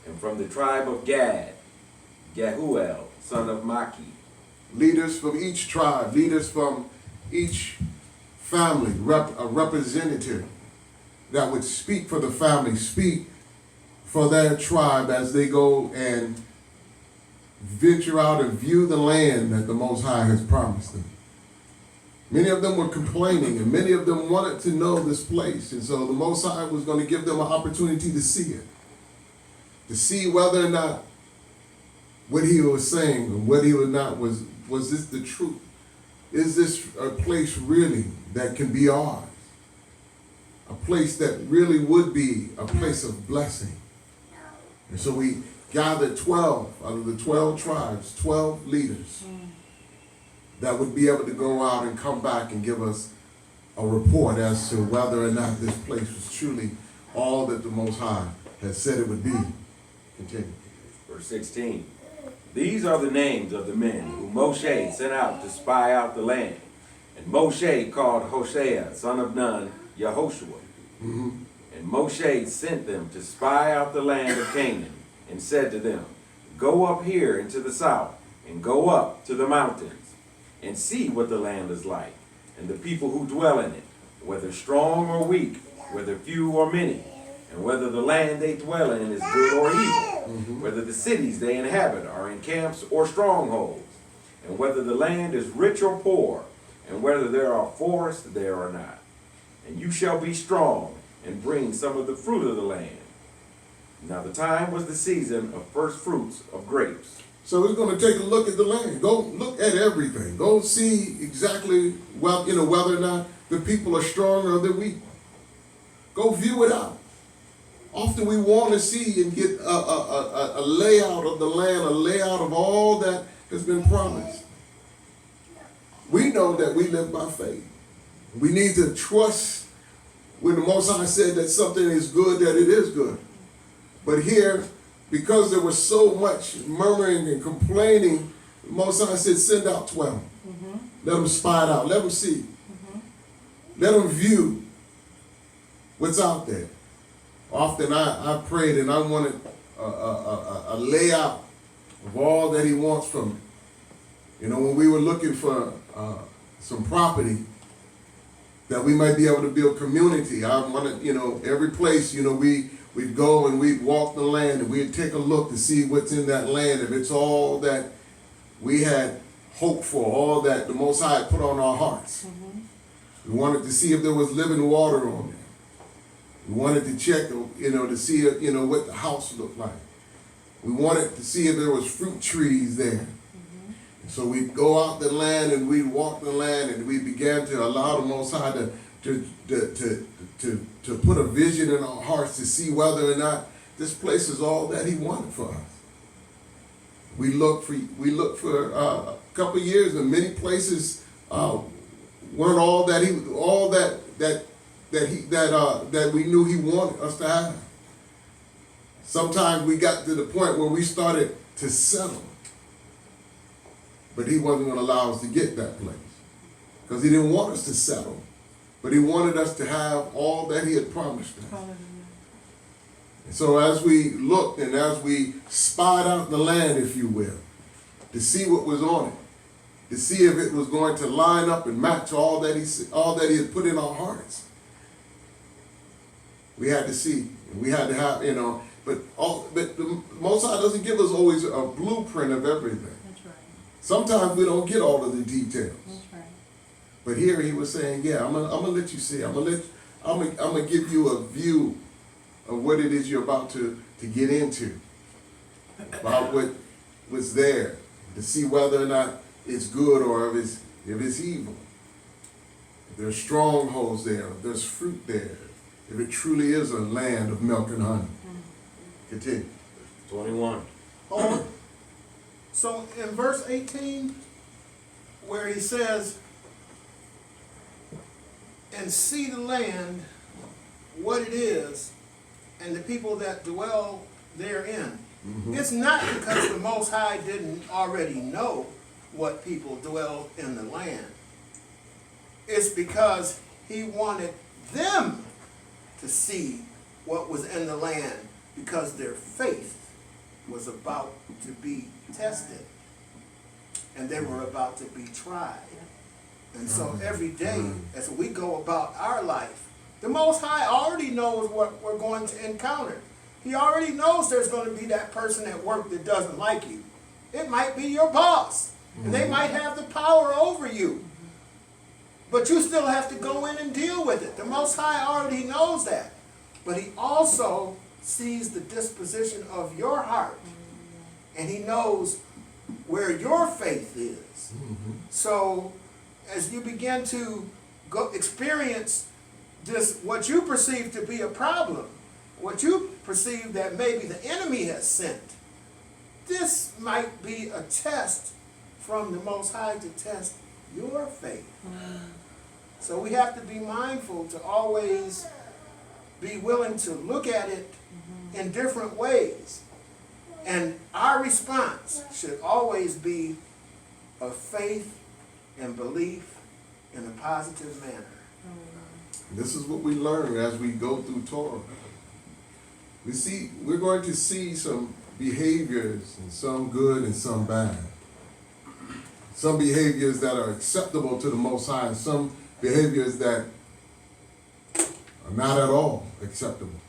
Speaker 5: and from the tribe of Gad, Gehuel, son of Maki.
Speaker 1: Leaders from each tribe, leaders from each family, a representative that would speak for the family, speak for their tribe as they go and venture out and view the land that the Most High has promised them. Many of them were complaining, and many of them wanted to know this place, and so the Most High was going to give them an opportunity to see it, to see whether or not what he was saying and what he was not was this the truth? Is this a place really that can be ours? A place that really would be a place of blessing. And so we gathered 12 out of the 12 tribes, 12 leaders that would be able to go out and come back and give us a report as to whether or not this place was truly all that the Most High had said it would be. Continue.
Speaker 5: Verse 16. These are the names of the men whom Moshe sent out to spy out the land. And Moshe called Hosea, son of Nun, Yahoshua. And Moshe sent them to spy out the land of Canaan, and said to them, go up here into the south, and go up to the mountains, and see what the land is like, and the people who dwell in it, whether strong or weak, whether few or many, and whether the land they dwell in is good or evil, whether the cities they inhabit are in camps or strongholds, and whether the land is rich or poor, and whether there are forests there or not. And you shall be strong, and bring some of the fruit of the land. Now the time was the season of first fruits of grapes.
Speaker 1: So we're going to take a look at the land. Go look at everything. Go see exactly whether or not the people are strong or they're weak. Go view it out. Often we want to see and get a layout of the land, a layout of all that has been promised. We know that we live by faith. We need to trust when the Most High said that something is good, that it is good. But here, because there was so much murmuring and complaining, the Most High said, send out 12. Let them spy it out. Let them see. Let them view what's out there. Often I prayed and I wanted a layout of all that he wants from me. You know, when we were looking for some property that we might be able to build community, I wanted, every place, we'd go and we'd walk the land and we'd take a look to see what's in that land, if it's all that we had hoped for, all that the Most High put on our hearts. We wanted to see if there was living water on there. We wanted to check, to see if, what the house looked like. We wanted to see if there was fruit trees there. So we'd go out the land and we'd walk the land and we began to allow the Most High to put a vision in our hearts to see whether or not this place is all that he wanted for us. We looked for a couple of years, and many places weren't all that we knew he wanted us to have. Sometimes we got to the point where we started to settle. But he wasn't going to allow us to get that place, because he didn't want us to settle, but he wanted us to have all that he had promised us. And so as we looked and as we spied out the land, if you will, to see what was on it, to see if it was going to line up and match all that he had put in our hearts, we had to see, and we had to have, but the Most High doesn't give us always a blueprint of everything. Sometimes we don't get all of the details.
Speaker 2: That's right.
Speaker 1: But here he was saying, yeah, I'm gonna let you see. I'm gonna give you a view of what it is you're about to get into, about what's there, to see whether or not it's good or if it's evil. If there's strongholds there, if there's fruit there, if it truly is a land of milk and honey. Continue.
Speaker 5: 21.
Speaker 6: So in verse 18, where he says, and see the land, what it is, and the people that dwell therein. It's not because the Most High didn't already know what people dwell in the land. It's because he wanted them to see what was in the land, because their faith was about to be tested, and they were about to be tried. And so every day as we go about our life, the Most High already knows what we're going to encounter. He already knows there's going to be that person at work that doesn't like you. It might be your boss, and they might have the power over you, but you still have to go in and deal with it. The Most High already knows that, but he also sees the disposition of your heart, and he knows where your faith is. So as you begin to go experience this, what you perceive to be a problem, what you perceive that maybe the enemy has sent, this might be a test from the Most High to test your faith. So we have to be mindful to always be willing to look at it in different ways. And our response should always be of faith and belief in a positive manner.
Speaker 1: This is what we learn as we go through Torah. We're going to see some behaviors, and some good and some bad. Some behaviors that are acceptable to the Most High, and some behaviors that are not at all acceptable.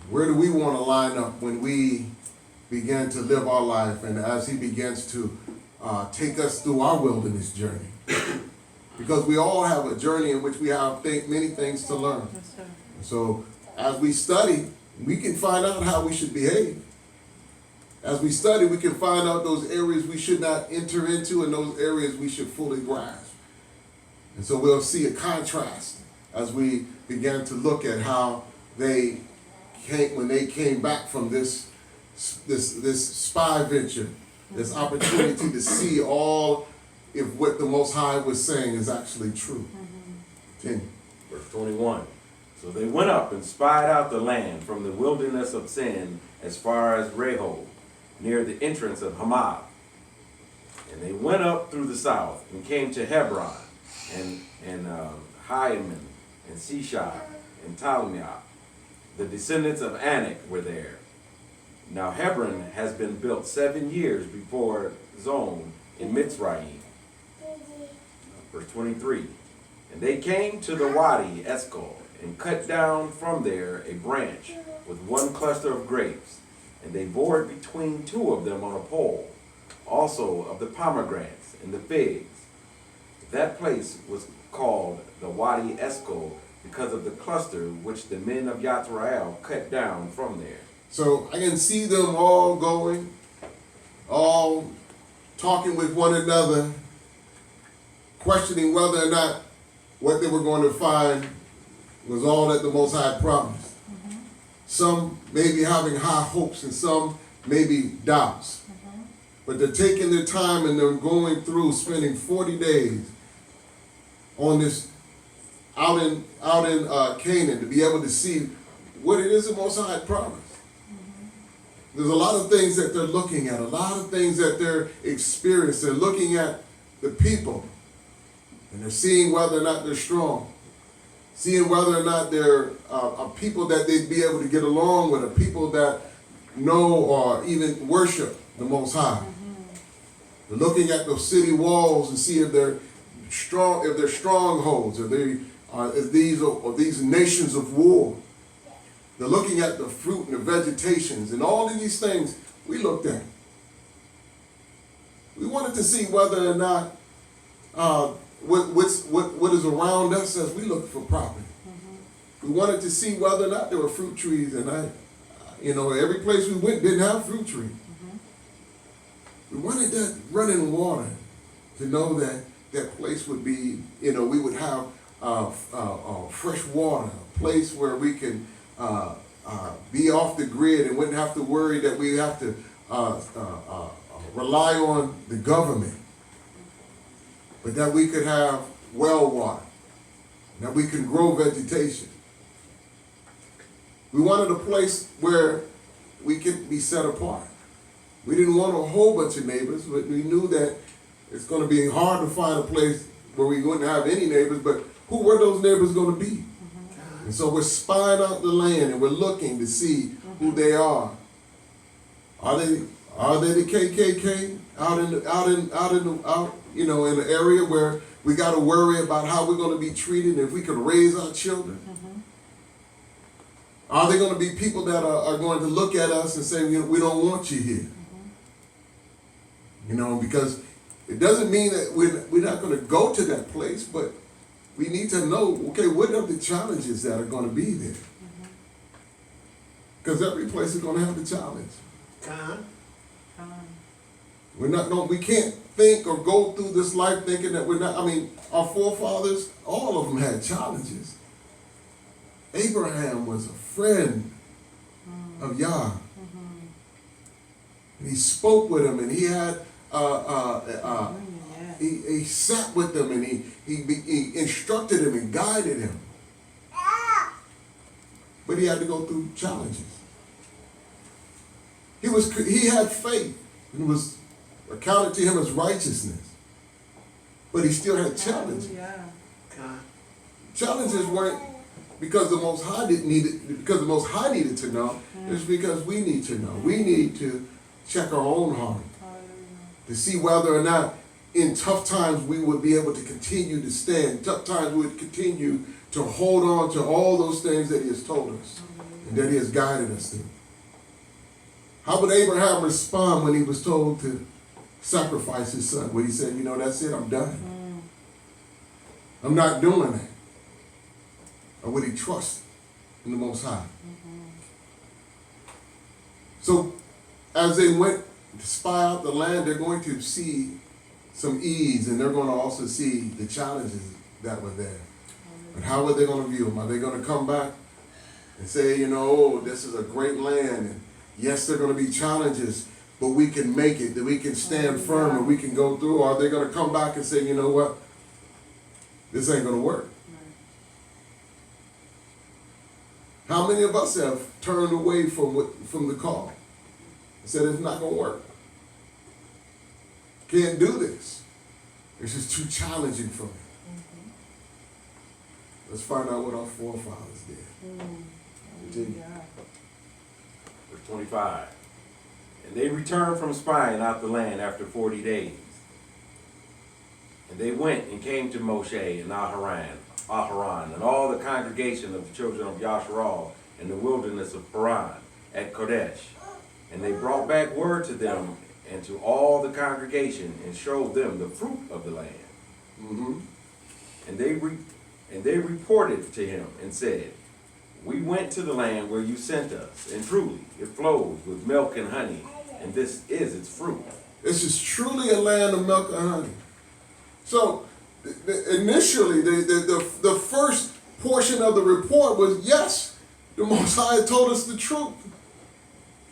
Speaker 1: Where do we want to line up when we begin to live our life, and as He begins to take us through our wilderness journey? Because we all have a journey in which we have many things to learn.
Speaker 2: Yes, sir.
Speaker 1: So as we study, we can find out how we should behave. As we study, we can find out those areas we should not enter into and those areas we should fully grasp. And so we'll see a contrast as we begin to look at how they came, when they came back from this spy venture, this opportunity to see all if what the Most High was saying is actually true. Continue.
Speaker 5: Verse 21. So they went up and spied out the land from the wilderness of Sin as far as Rehob, near the entrance of Hamath. And they went up through the south and came to Hebron and Hyman and Seshai and Talmiah. The descendants of Anak were there. Now Hebron has been built 7 years before Zon in Mitzrayim. Verse 23. And they came to the Wadi S.A.L.T and cut down from there a branch with one cluster of grapes, and they bore it between two of them on a pole, also of the pomegranates and the figs. That place was called the Wadi S.A.L.T because of the cluster which the men of Yisrael cut down from there.
Speaker 1: So I can see them all going, all talking with one another, questioning whether or not what they were going to find was all that the Most High promised. Some maybe having high hopes and some maybe doubts. But they're taking their time and they're going through, spending 40 days on this out in Canaan to be able to see what it is the Most High promised. There's a lot of things that they're looking at, a lot of things that they're experiencing. They're looking at the people and they're seeing whether or not they're strong. Seeing whether or not they're a people that they'd be able to get along with, a people that know or even worship the Most High. They're looking at those city walls and see if they're strong, if they're strongholds, if these nations of war. They're looking at the fruit and the vegetations and all of these things we looked at. We wanted to see whether or not what is around us as we look for property. We wanted to see whether or not there were fruit trees, and every place we went didn't have fruit trees. We wanted that running water to know that that place would be, we would have fresh water, a place where we can be off the grid and wouldn't have to worry that we have to rely on the government. But that we could have well water, that we can grow vegetation. We wanted a place where we could be set apart. We didn't want a whole bunch of neighbors, but we knew that it's going to be hard to find a place where we wouldn't have any neighbors, but who were those neighbors going to be? And so we're spying out the land and we're looking to see who they are. Are they the KKK out in the area where we got to worry about how we're going to be treated and if we can raise our children? Are they going to be people that are going to look at us and say, we don't want you here? Because it doesn't mean that we're not going to go to that place, but we need to know, okay, what are the challenges that are going to be there? Because every place is going to have a challenge. We can't think or go through this life thinking that we're not. Our forefathers, all of them had challenges. Abraham was a friend of Yah. And he spoke with them, and he had
Speaker 2: Yeah.
Speaker 1: he sat with them, and he instructed him and guided him. But he had to go through challenges. He had faith, and it was accounted to him as righteousness. But he still had challenges.
Speaker 2: Hallelujah.
Speaker 1: Challenges weren't because the Most High needed to know. It's because we need to know. We need to check our own heart to see whether or not in tough times we would be able to continue to stand. Tough times we would continue to hold on to all those things that he has told us and that he has guided us through. How would Abraham respond when he was told to sacrifice his son? Would he say, you know, that's it, I'm done. I'm not doing that. Or would he trust in the Most High? So as they went to spy out the land, they're going to see some ease, and they're going to also see the challenges that were there. But how are they going to view them? Are they going to come back and say, you know, oh, this is a great land, and yes, there are going to be challenges, but we can make it, that we can stand firm, and we can go through? Or are they going to come back and say, you know what, this ain't going to work? How many of us have turned away from the call and said it's not going to work? Can't do this. It's just too challenging for me. Let's find out what our forefathers did. Continue.
Speaker 5: Verse 25. And they returned from spying out the land after 40 days. And they went and came to Moshe and Aharon, and all the congregation of the children of Yasharal in the wilderness of Paran at Kodesh. And they brought back word to them and to all the congregation, and showed them the fruit of the land. And they reported to him and said, we went to the land where you sent us, and truly it flows with milk and honey, and this is its fruit.
Speaker 1: This is truly a land of milk and honey. So initially, the first portion of the report was, yes, the Most High told us the truth.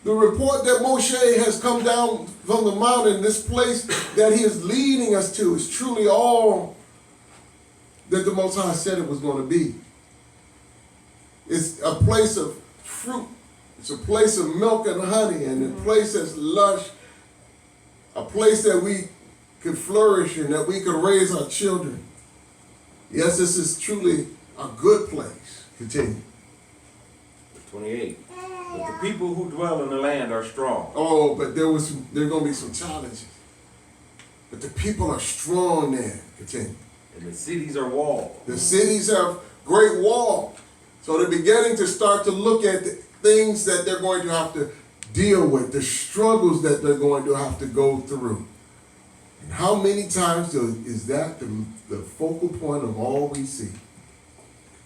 Speaker 1: The report that Moshe has come down from the mountain, this place that he is leading us to, is truly all that the Most High said it was going to be. It's a place of fruit. It's a place of milk and honey, and a place that's lush, a place that we could flourish in, that we could raise our children. Yes, this is truly a good place. Continue.
Speaker 5: 28. But the people who dwell in the land are strong.
Speaker 1: Oh, but there are going to be some challenges. But the people are strong there. Continue.
Speaker 5: And the cities are walled.
Speaker 1: The cities have great walls. So they're beginning to start to look at the things that they're going to have to deal with, the struggles that they're going to have to go through. And how many times is that the focal point of all we see?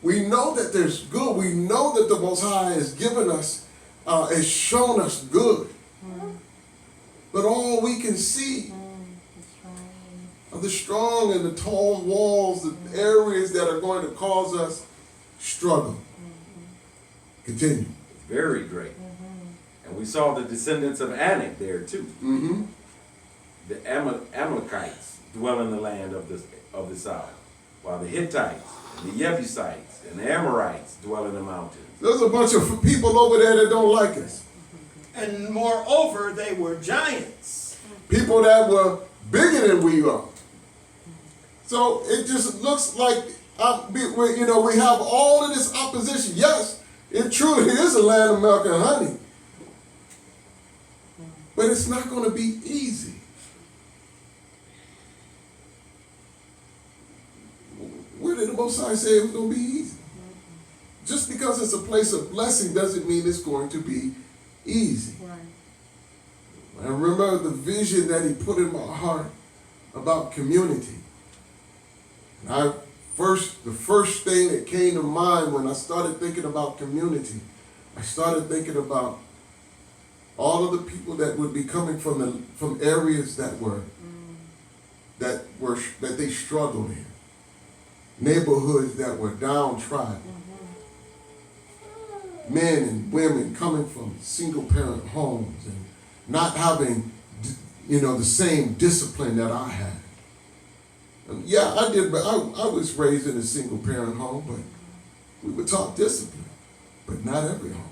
Speaker 1: We know that there's good. We know that the Most High has given us, has shown us good. But all we can see are the strong and the tall walls, the areas that are going to cause us struggle. Continue.
Speaker 5: Very great. And we saw the descendants of Anak there too. The Amalekites dwell in the land of the south, while the Hittites and the Jebusites and the Amorites dwell in the mountains.
Speaker 1: There's a bunch of people over there that don't like us.
Speaker 6: And moreover, they were giants.
Speaker 1: People that were bigger than we are. So it just looks like, we have all of this opposition. Yes, it truly is a land of milk and honey. But it's not going to be easy. Where did the Most High say it was going to be easy? Just because it's a place of blessing doesn't mean it's going to be easy. I remember the vision that he put in my heart about community. And the first thing that came to mind when I started thinking about community, I started thinking about all of the people that would be coming from areas that they struggled in, neighborhoods that were downtrodden, men and women coming from single parent homes, and not having, the same discipline that I had. And yeah, I did, but I was raised in a single parent home, but we were taught discipline, but not every home.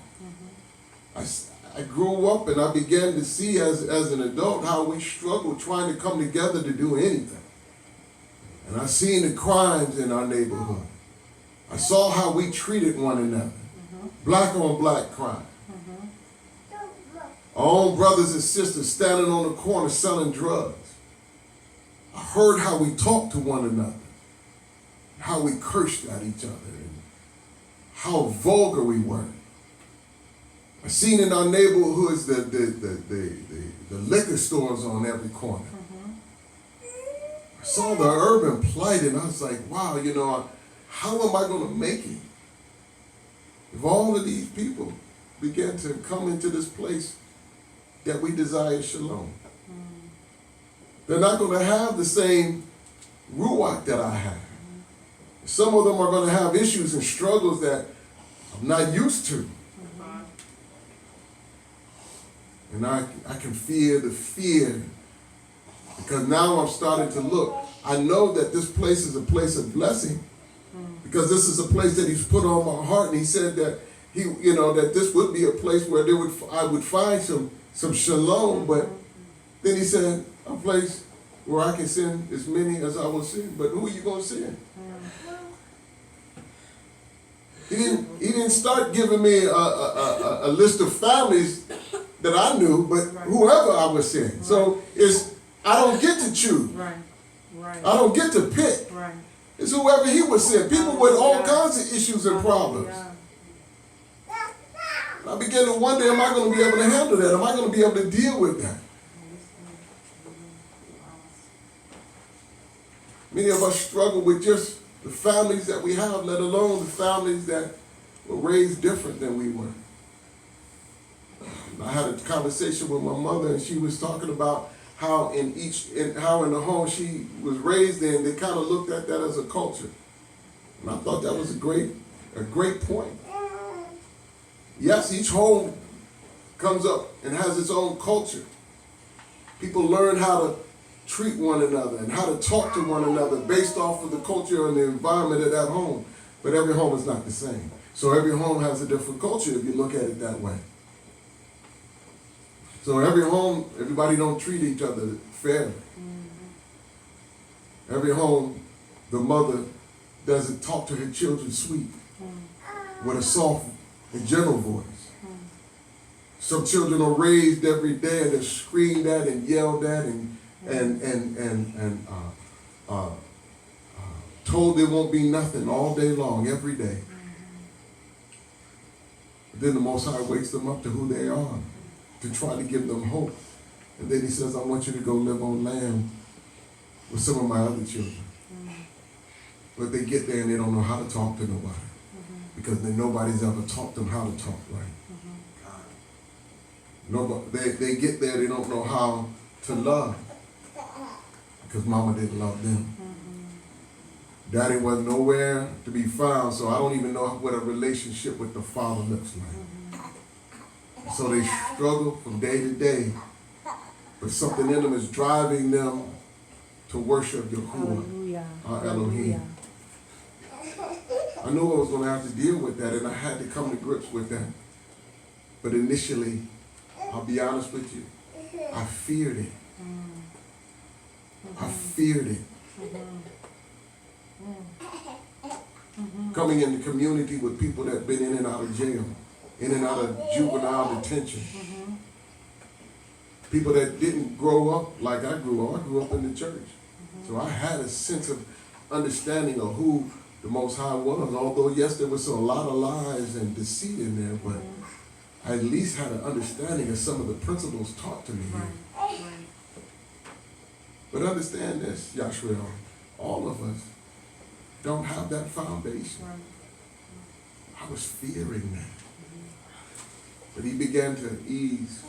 Speaker 1: I grew up and I began to see as an adult how we struggled trying to come together to do anything. And I seen the crimes in our neighborhood. I saw how we treated one another. Black on black crime. Our own brothers and sisters standing on the corner selling drugs. I heard how we talked to one another, how we cursed at each other, and how vulgar we were. I seen in our neighborhoods the liquor stores on every corner. I saw the urban plight and I was like, wow, how am I going to make it? If all of these people begin to come into this place that we desire shalom, they're not going to have the same Ruach that I have. Some of them are going to have issues and struggles that I'm not used to. And I can feel the fear, because now I'm starting to look. I know that this place is a place of blessing, because this is a place that he's put on my heart, and he said that that this would be a place where I would find some shalom. But then he said a place where I can send as many as I will send. But who are you going to send? He didn't start giving me a list of families that I knew, but whoever I was send. So I don't get to choose. I don't get to pick. It's whoever he would send. People with all kinds of issues and problems. I began to wonder, am I going to be able to handle that? Am I going to be able to deal with that? Many of us struggle with just the families that we have, let alone the families that were raised different than we were. I had a conversation with my mother, and she was talking about how in the home she was raised in, they kind of looked at that as a culture. And I thought that was a great point. Yes, each home comes up and has its own culture. People learn how to treat one another and how to talk to one another based off of the culture and the environment of that home. But every home is not the same. So every home has a different culture if you look at it that way. So every home, everybody don't treat each other fairly. Every home, the mother doesn't talk to her children sweet, with a soft and gentle voice. Some children are raised every day and they're screamed at and yelled at and told there won't be nothing all day long, every day. But then the Most High wakes them up to who they are, to try to give them hope. And then he says, I want you to go live on land with some of my other children. But they get there and they don't know how to talk to nobody, because nobody's ever taught them how to talk right. They get there, they don't know how to love, because mama didn't love them. Daddy was nowhere to be found, so I don't even know what a relationship with the Father looks like. So they struggle from day to day, but something in them is driving them to worship Yahuwah, our Elohim. I knew I was going to have to deal with that, and I had to come to grips with that. But initially, I'll be honest with you, I feared it. I feared it. Coming in the community with people that have been in and out of jail, in and out of juvenile detention. People that didn't grow up like I grew up. I grew up in the church. So I had a sense of understanding of who the Most High was. Although, yes, there was a lot of lies and deceit in there, but I at least had an understanding of some of the principles taught to me here. But understand this, Yahushua, all of us don't have that foundation. I was fearing that. But he began to ease,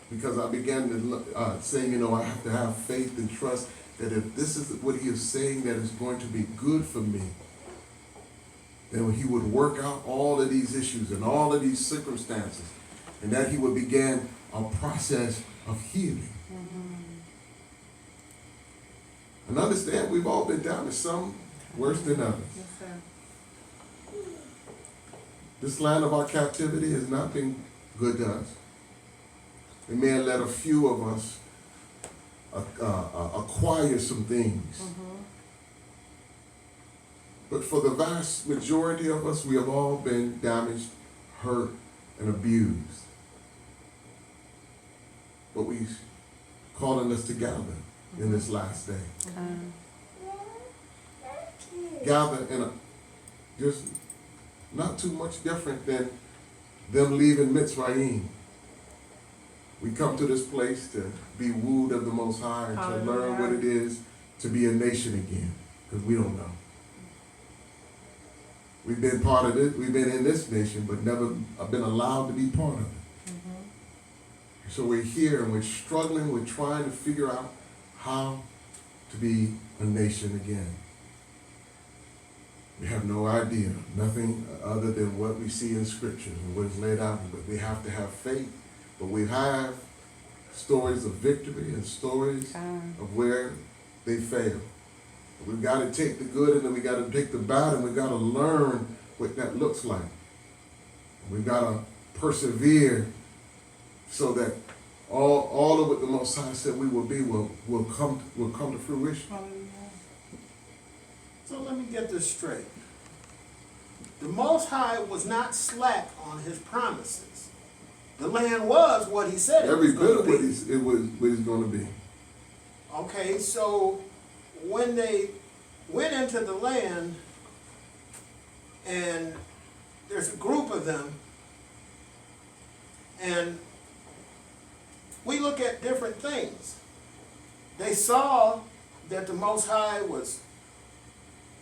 Speaker 1: because I began to say, I have to have faith and trust that if this is what he is saying that is going to be good for me, then he would work out all of these issues and all of these circumstances, and that he would begin a process of healing. And understand, we've all been damaged, some worse than others. This land of our captivity has not been good to us. It may have let a few of us acquire some things. But for the vast majority of us, we have all been damaged, hurt, and abused. But He's calling us to gather in this last day. Gather in a just not too much different than them leaving Mitzrayim. We come to this place to be wooed of the Most High and to learn what it is to be a nation again, because we don't know. We've been part of it, we've been in this nation, but never been allowed to be part of it. So we're here and we're struggling, we're trying to figure out how to be a nation again. We have no idea, nothing other than what we see in scriptures and what is laid out, but we have to have faith. But we have stories of victory and stories of where they failed. We've got to take the good and then we got to take the bad and we've got to learn what that looks like. We've got to persevere so that all of what the Most High said we will be will come to fruition.
Speaker 6: So let me get this straight. The Most High was not slack on His promises. The land was what He said it was
Speaker 1: Every bit of
Speaker 6: going
Speaker 1: what
Speaker 6: to be.
Speaker 1: what it's going to be.
Speaker 6: Okay, so when they went into the land, and there's a group of them, and we look at different things. They saw that the Most High was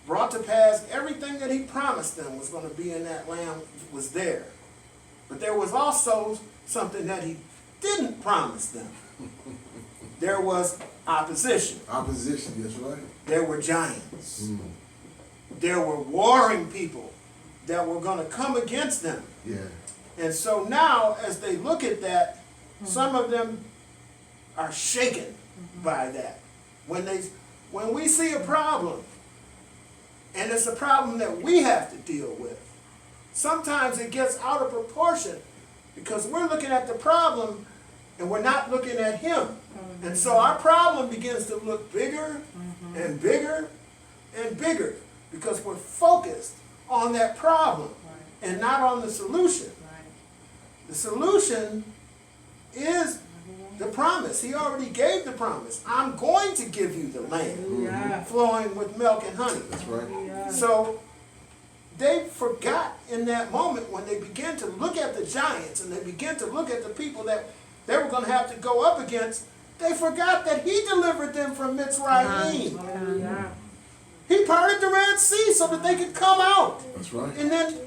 Speaker 6: brought to pass. Everything that He promised them was going to be in that land was there. But there was also something that He didn't promise them. There was opposition.
Speaker 1: Opposition, that's right.
Speaker 6: There were giants. There were warring people that were going to come against them.
Speaker 1: Yeah.
Speaker 6: And so now, as they look at that, some of them are shaken by that. When we see a problem, and it's a problem that we have to deal with, sometimes it gets out of proportion because we're looking at the problem and we're not looking at Him. And so our problem begins to look bigger and bigger and bigger because we're focused on that problem and not on the solution. The solution is the promise. He already gave the promise. I'm going to give you the land flowing with milk and honey.
Speaker 1: That's right.
Speaker 6: So they forgot in that moment when they began to look at the giants and they began to look at the people that they were going to have to go up against. They forgot that He delivered them from Mitzrayim. He parted the Red Sea so that they could come out.
Speaker 1: That's right.
Speaker 6: And then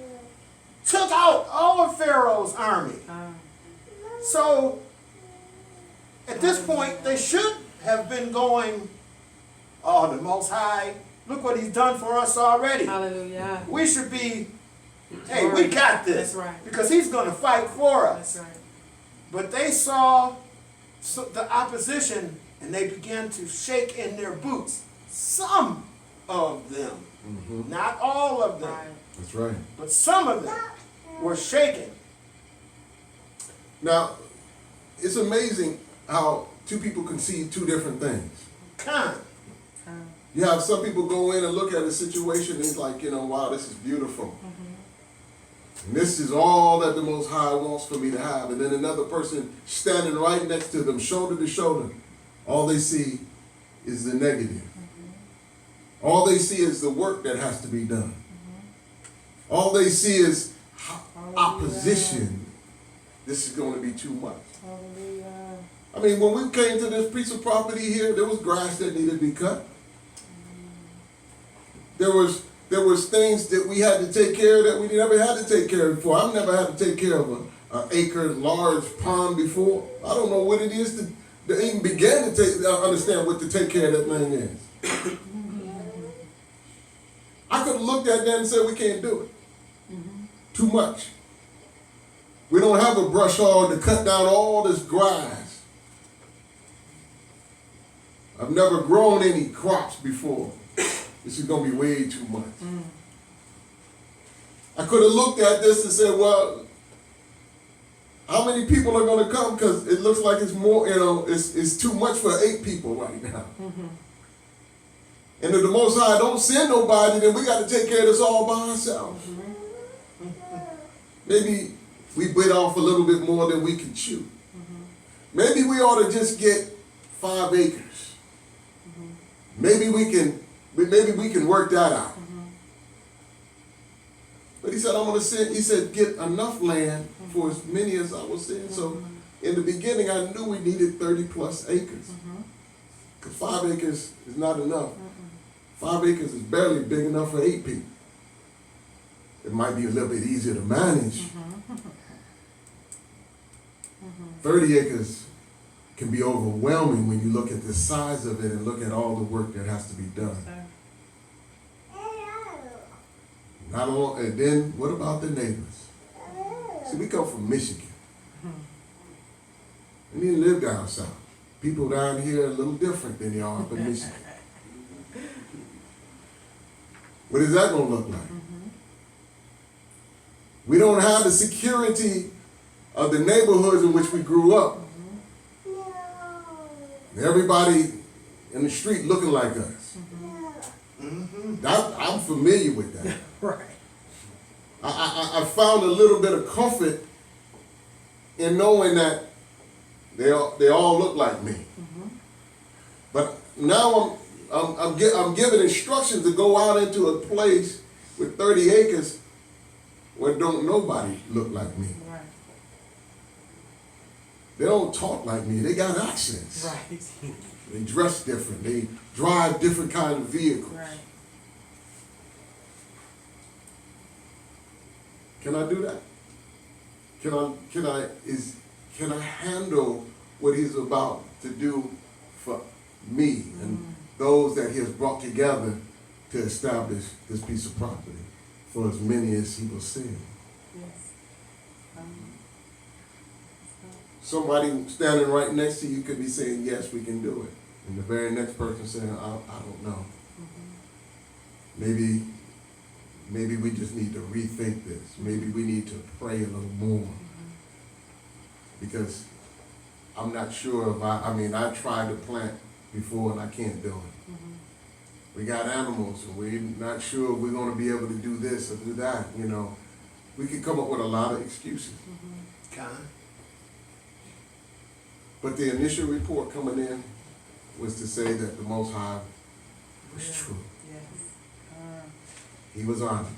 Speaker 6: took out all of Pharaoh's army. So at this point, they should have been going, oh, the Most High, look what He's done for us already.
Speaker 4: Hallelujah.
Speaker 6: We should be, hey, we got this.
Speaker 4: That's right.
Speaker 6: Because He's going to fight for us.
Speaker 4: That's right.
Speaker 6: But they saw the opposition and they began to shake in their boots. Some of them, not all of them,
Speaker 1: That's right.
Speaker 6: but some of them were shaken.
Speaker 1: Now, it's amazing how two people can see two different things. You have some people go in and look at a situation and it's like, wow, this is beautiful. And this is all that the Most High wants for me to have. And then another person standing right next to them, shoulder to shoulder. All they see is the negative. All they see is the work that has to be done. All they see is opposition. This is going to be too much. I mean, when we came to this piece of property here, there was grass that needed to be cut. There was things that we had to take care of that we never had to take care of before. I've never had to take care of an acre large pond before. I don't know what it is to even begin to understand what to take care of that thing is. I could have looked at that and said, we can't do it. Too much. We don't have a brush hog to cut down all this grass. I've never grown any crops before. This is going to be way too much. I could have looked at this and said, well, how many people are going to come? Because it looks like it's more, it's too much for 8 people right now. And if the Most High don't send nobody, then we got to take care of this all by ourselves. Maybe we bit off a little bit more than we can chew. Maybe we ought to just get 5 acres. Maybe we can work that out. But he said, I'm going to send, he said, get enough land for as many as I was sending. So in the beginning, I knew we needed 30 plus acres. Because 5 acres is not enough. 5 acres is barely big enough for 8 people. It might be a little bit easier to manage. 30 acres can be overwhelming when you look at the size of it and look at all the work that has to be done. Not all, and then what about the neighbors? See, we come from Michigan. We need to live down south. People down here are a little different than they are up in Michigan. What is that going to look like? We don't have the security of the neighborhoods in which we grew up. Everybody in the street looking like us. I'm familiar with that.
Speaker 4: Right.
Speaker 1: I found a little bit of comfort in knowing that they all look like me. But now I'm given instructions to go out into a place with 30 acres where don't nobody look like me.
Speaker 4: Right.
Speaker 1: They don't talk like me. They got accents.
Speaker 4: Right.
Speaker 1: They dress different. They drive different kind of vehicles.
Speaker 4: Right.
Speaker 1: Can I do that? Can I handle what he's about to do for me and those that he has brought together to establish this piece of property for as many as he will send?
Speaker 4: Yes.
Speaker 1: Somebody standing right next to you could be saying, yes, we can do it. And the very next person saying, I don't know. Maybe we just need to rethink this. Maybe we need to pray a little more. Because I'm not sure if I tried to plant before and I can't do it. We got animals and we're not sure if we're going to be able to do this or do that. We could come up with a lot of excuses. But the initial report coming in was to say that the Most High was true.
Speaker 4: Yes.
Speaker 1: He was honest.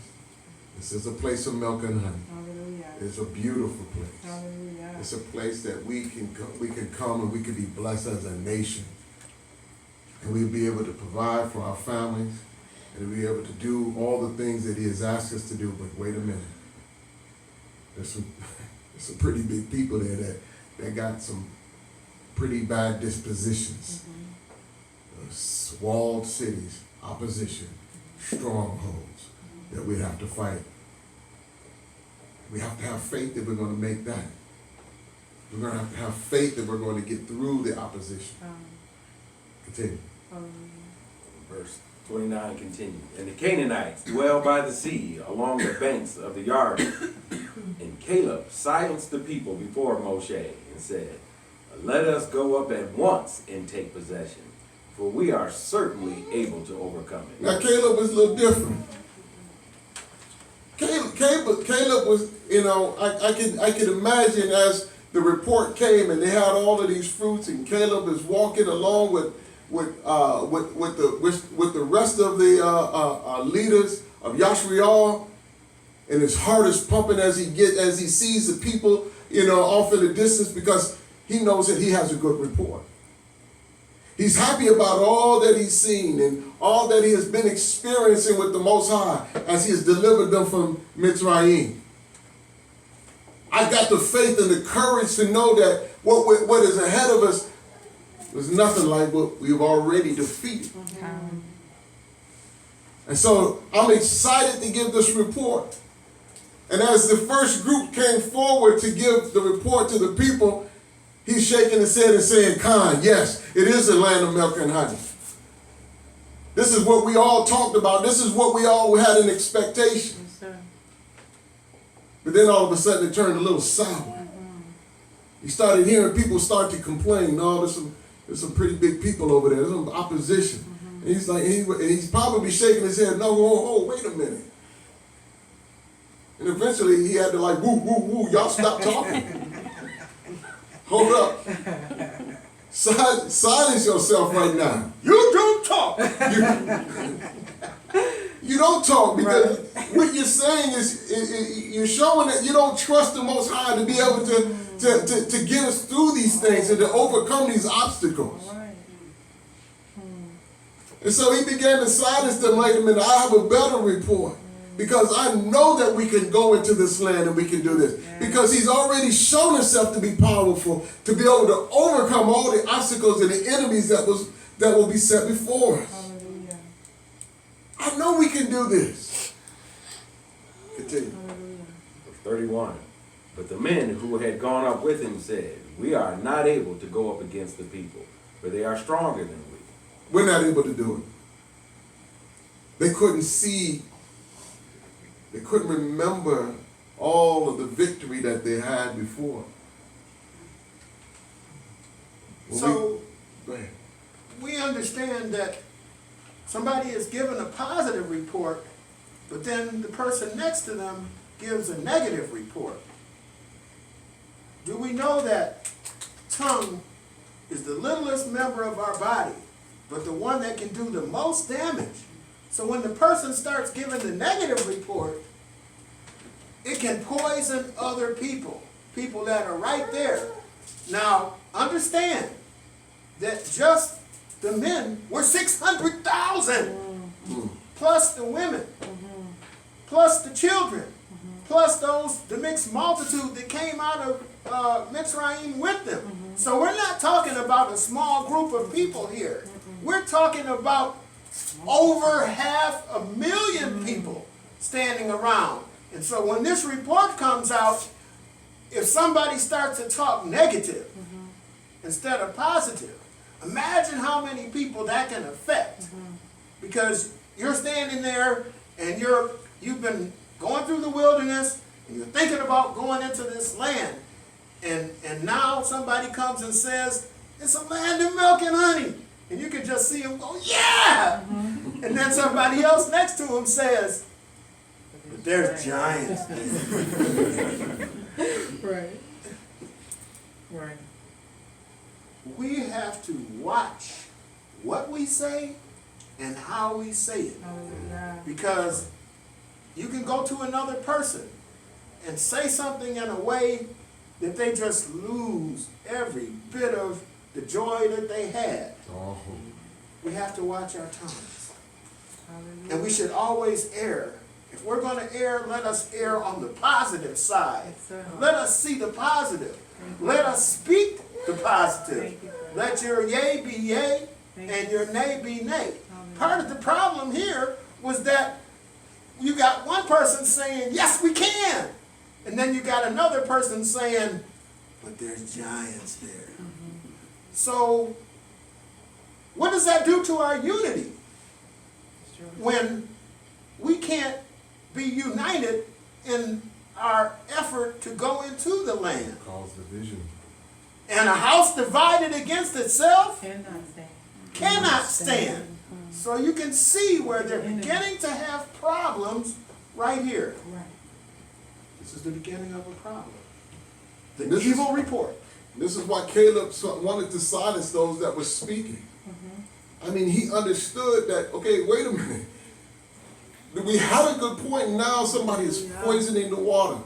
Speaker 1: This is a place of milk and honey.
Speaker 4: Hallelujah.
Speaker 1: It's a beautiful place.
Speaker 4: Hallelujah.
Speaker 1: It's a place that we can come and we can be blessed as a nation. And we'll be able to provide for our families and we'll be able to do all the things that he has asked us to do. But wait a minute. There's some pretty big people there that got some pretty bad dispositions. Walled cities, opposition, strongholds that we have to fight. We have to have faith that we're going to make that. We're going to have faith that we're going to get through the opposition. Continue.
Speaker 5: Verse 29 continues. And the Canaanites dwell by the sea along the banks of the Jordan. And Caleb silenced the people before Moshe and said, let us go up at once and take possession, for we are certainly able to overcome it.
Speaker 1: Now Caleb was a little different. Caleb was, I can imagine as the report came and they had all of these fruits and Caleb is walking along with the rest of the leaders of Yasharal, and his heart is pumping as he sees the people, off in the distance because he knows that he has a good report. He's happy about all that he's seen and all that he has been experiencing with the Most High as he has delivered them from Mitzrayim. I got the faith and the courage to know that what is ahead of us was nothing like what we've already defeated. And so I'm excited to give this report. And as the first group came forward to give the report to the people, he's shaking his head and saying, Khan, yes, it is a land of milk and honey. This is what we all talked about. This is what we all had an expectation.
Speaker 4: Yes, sir.
Speaker 1: But then all of a sudden it turned a little sour. He started hearing people start to complain. No, there's some pretty big people over there. There's some opposition. And he's like, and he's probably shaking his head. No, whoa, wait a minute. And eventually he had to like, woo, woo, woo, y'all stop talking. Hold up. Silence yourself right now.
Speaker 6: You don't talk.
Speaker 1: You don't talk because what you're saying is you're showing that you don't trust the Most High to be able to get us through these things and to overcome these obstacles. And so he began to silence them. Wait a minute, I have a better report. Because I know that we can go into this land and we can do this. Because he's already shown himself to be powerful, to be able to overcome all the obstacles and the enemies that will be set before us.
Speaker 4: Hallelujah.
Speaker 1: I know we can do this. Continue.
Speaker 4: Hallelujah.
Speaker 5: Verse 31. But the men who had gone up with him said, we are not able to go up against the people, for they are stronger than we.
Speaker 1: We're not able to do it. They couldn't see. They couldn't remember all of the victory that they had before.
Speaker 6: So
Speaker 1: Go ahead.
Speaker 6: we understand that somebody is given a positive report, but then the person next to them gives a negative report. Do we know that tongue is the littlest member of our body, but the one that can do the most damage? So when the person starts giving the negative report, it can poison other people, people that are right there. Now, understand that just the men were 600,000, plus the women, plus the children, plus the mixed multitude that came out of Mitzrayim with them. So we're not talking about a small group of people here. We're talking about over 500,000 people standing around. And so when this report comes out, if somebody starts to talk negative instead of positive, imagine how many people that can affect. Because you're standing there and you've been going through the wilderness and you're thinking about going into this land. And now somebody comes and says, it's a land of milk and honey. And you can just see him go, yeah! And then somebody else next to him says, but there's giants there.
Speaker 4: Right. Right.
Speaker 6: We have to watch what we say and how we say it.
Speaker 4: Hallelujah.
Speaker 6: Because you can go to another person and say something in a way that they just lose every bit of the joy that they had.
Speaker 1: Oh.
Speaker 6: We have to watch our tongues.
Speaker 4: Hallelujah.
Speaker 6: And we should always err. If we're going to err, let us err on the positive side.
Speaker 4: Yes, sir.
Speaker 6: Let us see the positive. Let us speak the positive.
Speaker 4: Thank you, sir.
Speaker 6: Let your yea be yea and your nay be nay. Part of the problem here was that you got one person saying, yes, we can. And then you got another person saying, but there's giants there. So what does that do to our unity when we can't be united in our effort to go into the land?
Speaker 1: Cause division.
Speaker 6: And a house divided against itself
Speaker 4: Cannot stand.
Speaker 6: cannot stand. So you can see where they're beginning to have problems right here.
Speaker 4: Right.
Speaker 6: This is the beginning of a problem. The
Speaker 1: This is-
Speaker 6: evil report.
Speaker 1: This is why Caleb wanted to silence those that were speaking. I mean, he understood that, okay, wait a minute. We had a good point, now somebody is poisoning the water.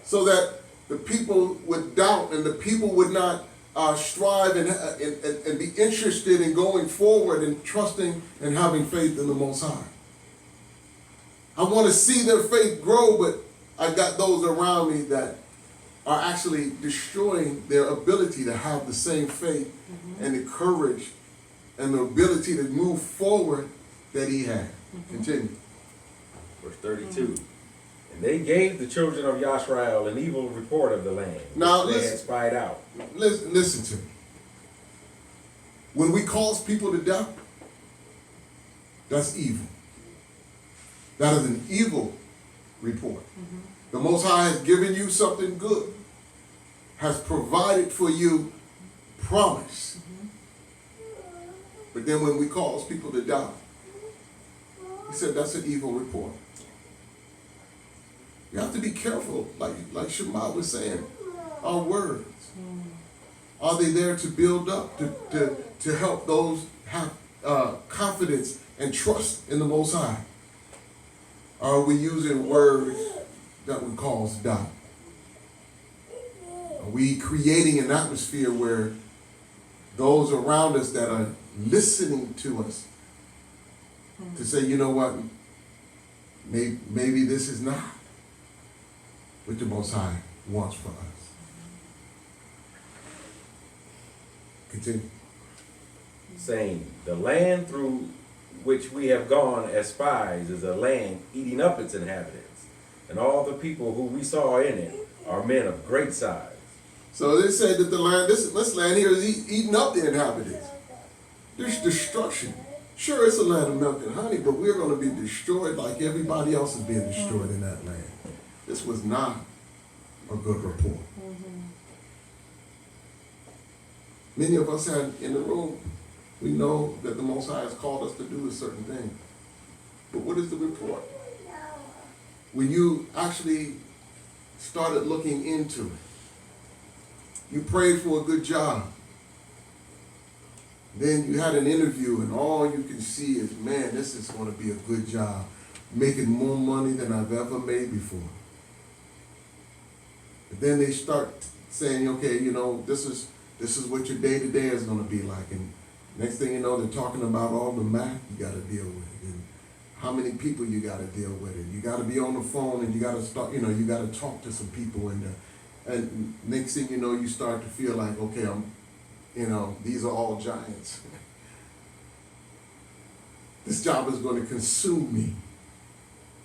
Speaker 1: So that the people would doubt and the people would not strive and be interested in going forward and trusting and having faith in the Most High. I want to see their faith grow, but I got those around me that are actually destroying their ability to have the same faith and the courage and the ability to move forward that he had. Continue.
Speaker 5: Verse 32. And they gave the children of Yashrael an evil report of the land,
Speaker 1: Now,
Speaker 5: which they
Speaker 1: listen.
Speaker 5: had spied out.
Speaker 1: Listen to me. When we cause people to doubt, that's evil. That is an evil report. The Most High has given you something good, has provided for you promise. But then when we cause people to doubt, he said that's an evil report. You have to be careful, like Shemoth was saying, our words. Are they there to build up, to help those have confidence and trust in the Most High? Are we using words that would cause doubt? Are we creating an atmosphere where those around us that are listening to us to say, you know what, maybe this is not what the Most High wants for us? Continue.
Speaker 5: Saying, the land through which we have gone as spies is a land eating up its inhabitants, and all the people who we saw in it are men of great size.
Speaker 1: So they said that the land, this land here is eating up the inhabitants. There's destruction. Sure, it's a land of milk and honey, but we're going to be destroyed like everybody else is being destroyed in that land. This was not a good report. Many of us in the room, we know that the Most High has called us to do a certain thing. But what is the report? When you actually started looking into it, you prayed for a good job. Then you had an interview and all you can see is, man, this is going to be a good job. Making more money than I've ever made before. But then they start saying, okay, you know, this is what your day-to-day is going to be like. And next thing you know, they're talking about all the math you got to deal with and how many people you got to deal with. And you got to be on the phone and you got to start, you know, you got to talk to some people. And next thing you know, you start to feel like, okay, these are all giants. This job is going to consume me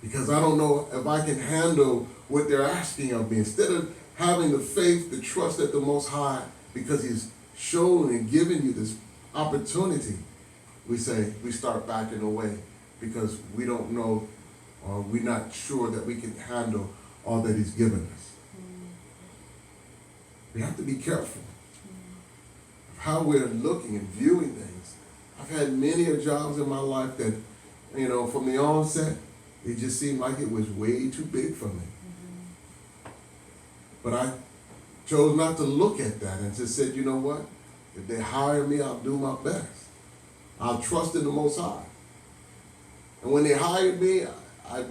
Speaker 1: because I don't know if I can handle what they're asking of me. Instead of having the faith, the trust that the Most High, because He's shown and given you this opportunity, we start backing away because we don't know or we're not sure that we can handle all that He's given us. We have to be careful of how we're looking and viewing things. I've had many jobs in my life that, from the onset, it just seemed like it was way too big for me. But I chose not to look at that and just said, you know what? If they hire me, I'll do my best. I'll trust in the Most High. And when they hired me, I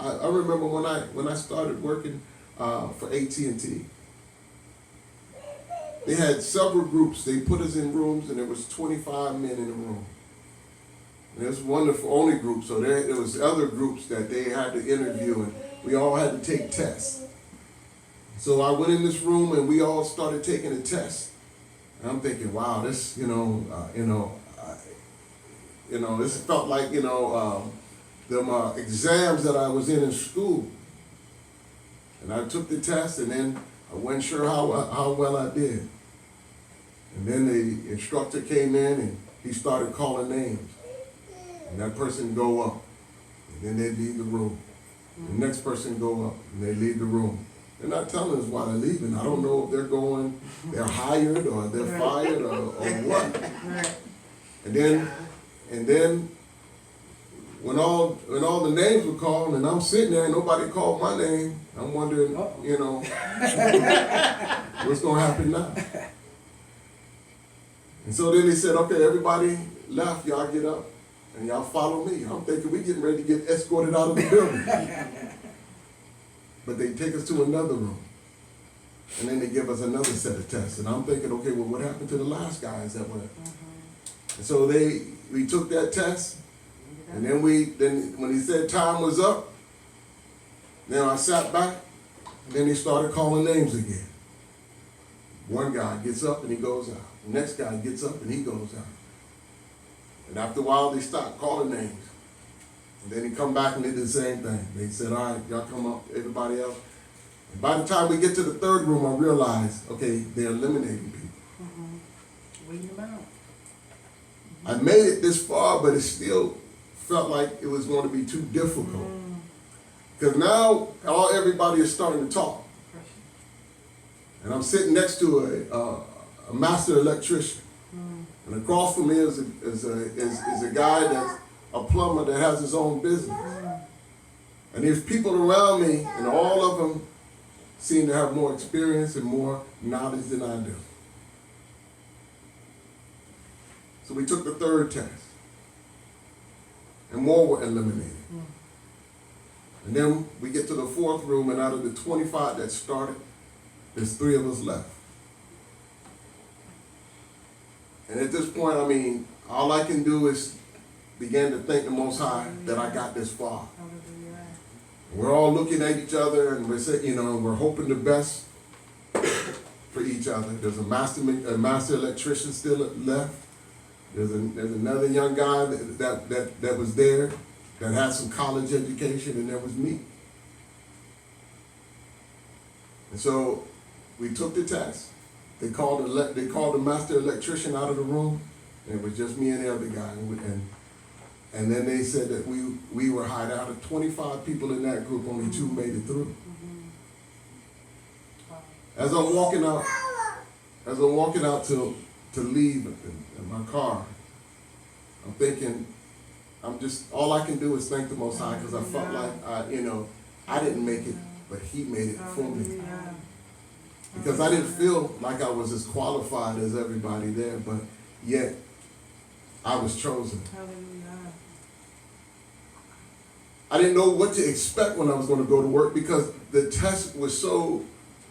Speaker 1: remember when I started working for AT&T. They had several groups. They put us in rooms, and there was 25 men in the room. And it was one of the only group, so there was other groups that they had to interview, and we all had to take tests. So I went in this room, and we all started taking a test. And I'm thinking, wow, this, this felt like, them exams that I was in school. And I took the test, and then I wasn't sure how well I did. And then the instructor came in, and he started calling names. And that person go up, and then they leave the room. The next person go up, and they leave the room. They're not telling us why they're leaving. I don't know if they're hired or they're fired or what. And then when all the names were called and I'm sitting there and nobody called my name, I'm wondering, what's gonna happen now? And so then they said, okay, everybody left, y'all get up and y'all follow me. I'm thinking we getting ready to get escorted out of the building. But they take us to another room. And then they give us another set of tests. And I'm thinking, okay, well, what happened to the last guys that went? And so we took that test. And then when he said time was up, then I sat back. And then they started calling names again. One guy gets up and he goes out. The next guy gets up and he goes out. And after a while, they stopped calling names. And then he come back and they did the same thing. They said, all right, y'all come up, everybody else. And by the time we get to the third room, I realized, okay, they're eliminating people.
Speaker 4: Weeding them out.
Speaker 1: I made it this far, but it still felt like it was going to be too difficult. Because now everybody is starting to talk. And I'm sitting next to a master electrician. And across from me is a guy that's a plumber that has his own business. And there's people around me, and all of them seem to have more experience and more knowledge than I do. So we took the third test. And more were eliminated. And then we get to the fourth room, and out of the 25 that started, there's 3 of us left. And at this point, I mean, all I can do is begin to thank the Most High that I got this far. We're all looking at each other, and we're saying, we're hoping the best for each other. There's a master electrician still left. There's another young guy that was there that had some college education, and there was me. And so we took the test. They called the master electrician out of the room, and it was just me and the other guy. And then they said that we were hired out of 25 people in that group, only 2 made it through. As I'm walking out to leave in my car, I'm thinking, all I can do is thank the Most High, because I felt like I didn't make it, but He made it for me. Because I didn't feel like I was as qualified as everybody there, but yet I was chosen. I didn't know what to expect when I was going to go to work, because the test was so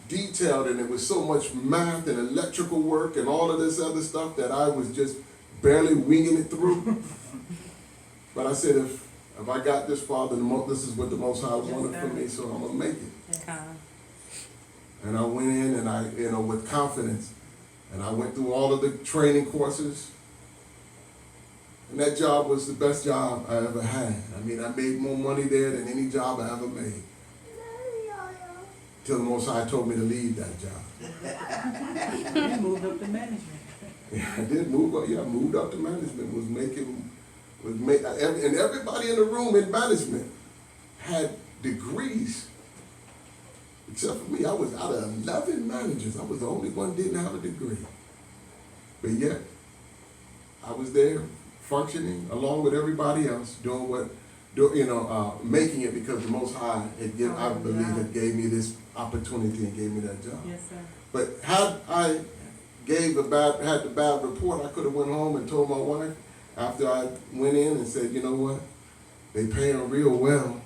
Speaker 1: detailed and it was so much math and electrical work and all of this other stuff that I was just barely winging it through. But I said, if I got this far, then this is what the Most High wanted for me, so I'm going to make it. And I went in and I, with confidence, and I went through all of the training courses. And that job was the best job I ever had. I mean, I made more money there than any job I ever made. Till the Most High told me to leave that job.
Speaker 4: You moved up to management.
Speaker 1: Yeah, I did move up. Yeah, I moved up to management. And everybody in the room in management had degrees. Except for me, I was out of 11 managers. I was the only one who didn't have a degree. But yet, I was there functioning along with everybody else, making it, because the Most High I believe, had gave me this opportunity and gave me that job.
Speaker 4: Yes, sir.
Speaker 1: But had I had the bad report, I could have went home and told my wife after I went in and said, you know what, they paying real well.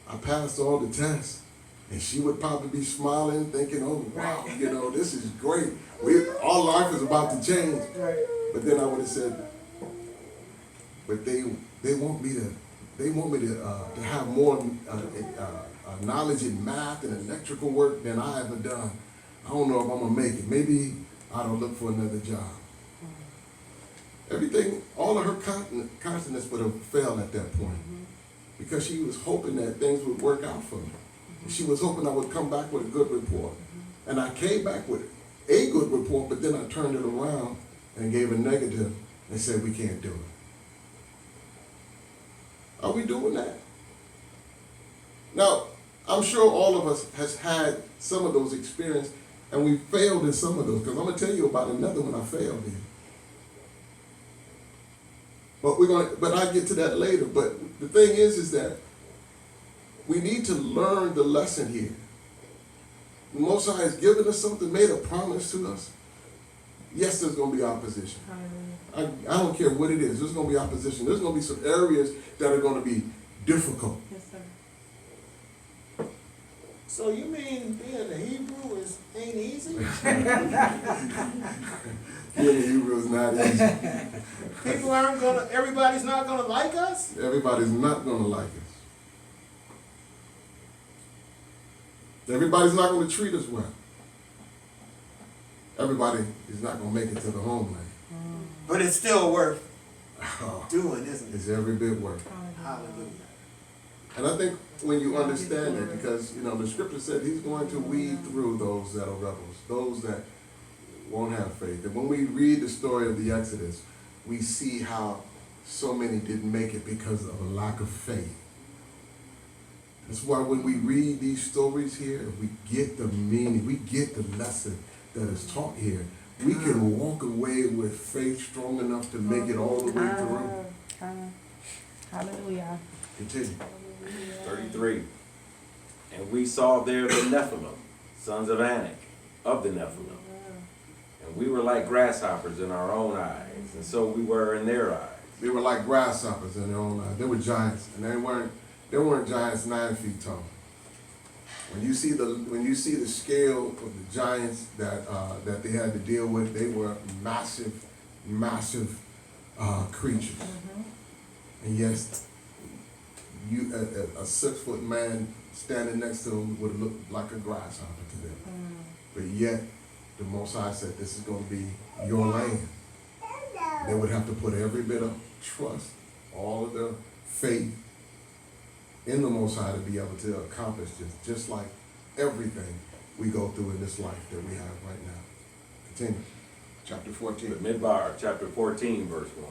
Speaker 1: I passed all the tests. And she would probably be smiling, thinking, oh, wow, this is great. Our life is about to change.
Speaker 4: Right.
Speaker 1: But then I would have said, but they want me to have more knowledge in math and electrical work than I ever done. I don't know if I'm going to make it. Maybe I don't look for another job. Everything, all of her consciousness would have failed at that point, because she was hoping that things would work out for me. She was hoping I would come back with a good report. And I came back with a good report, but then I turned it around and gave a negative and said, we can't do it. Are we doing that? Now, I'm sure all of us has had some of those experiences, and we failed in some of those, because I'm going to tell you about another one I failed in. But I'll get to that later. But the thing is that we need to learn the lesson here. The Most High has given us something, made a promise to us. Yes, there's going to be opposition. I don't care what it is. There's going to be opposition. There's going to be some areas that are going to be difficult.
Speaker 4: Yes, sir.
Speaker 6: So you mean being a Hebrew ain't easy?
Speaker 1: Being a Hebrew is not easy.
Speaker 6: Everybody's not gonna like us?
Speaker 1: Everybody's not going to like us. Everybody's not going to treat us well. Everybody is not going to make it to the homeland.
Speaker 6: But it's still worth
Speaker 1: Oh,
Speaker 6: doing, isn't it?
Speaker 1: it's every bit worth.
Speaker 6: Hallelujah.
Speaker 1: And I think when you understand that, because, you know, the scripture said he's going to weed through those that are rebels, those that won't have faith. And when we read the story of the Exodus, we see how so many didn't make it because of a lack of faith. That's why when we read these stories here, we get the meaning, we get the lesson that is taught here. We can walk away with faith strong enough to make it all the way through.
Speaker 7: Hallelujah.
Speaker 1: Continue.
Speaker 5: 33. And we saw there the Nephilim, sons of Anak, of the Nephilim. And we were like grasshoppers in our own eyes, and so we were in their eyes.
Speaker 1: They were like grasshoppers in their own lives. They were giants, and they weren't giants 9 feet tall. When you see the scale of the giants that they had to deal with, they were massive creatures. And yes, a 6 foot man standing next to them would look like a grasshopper to them. But yet, the Most High said, this is going to be your land. They would have to put every bit of trust, all of their faith in the Most High to be able to accomplish this, just like everything we go through in this life that we have right now. Continue. Chapter 14.
Speaker 5: Midbar, chapter 14, verse 1.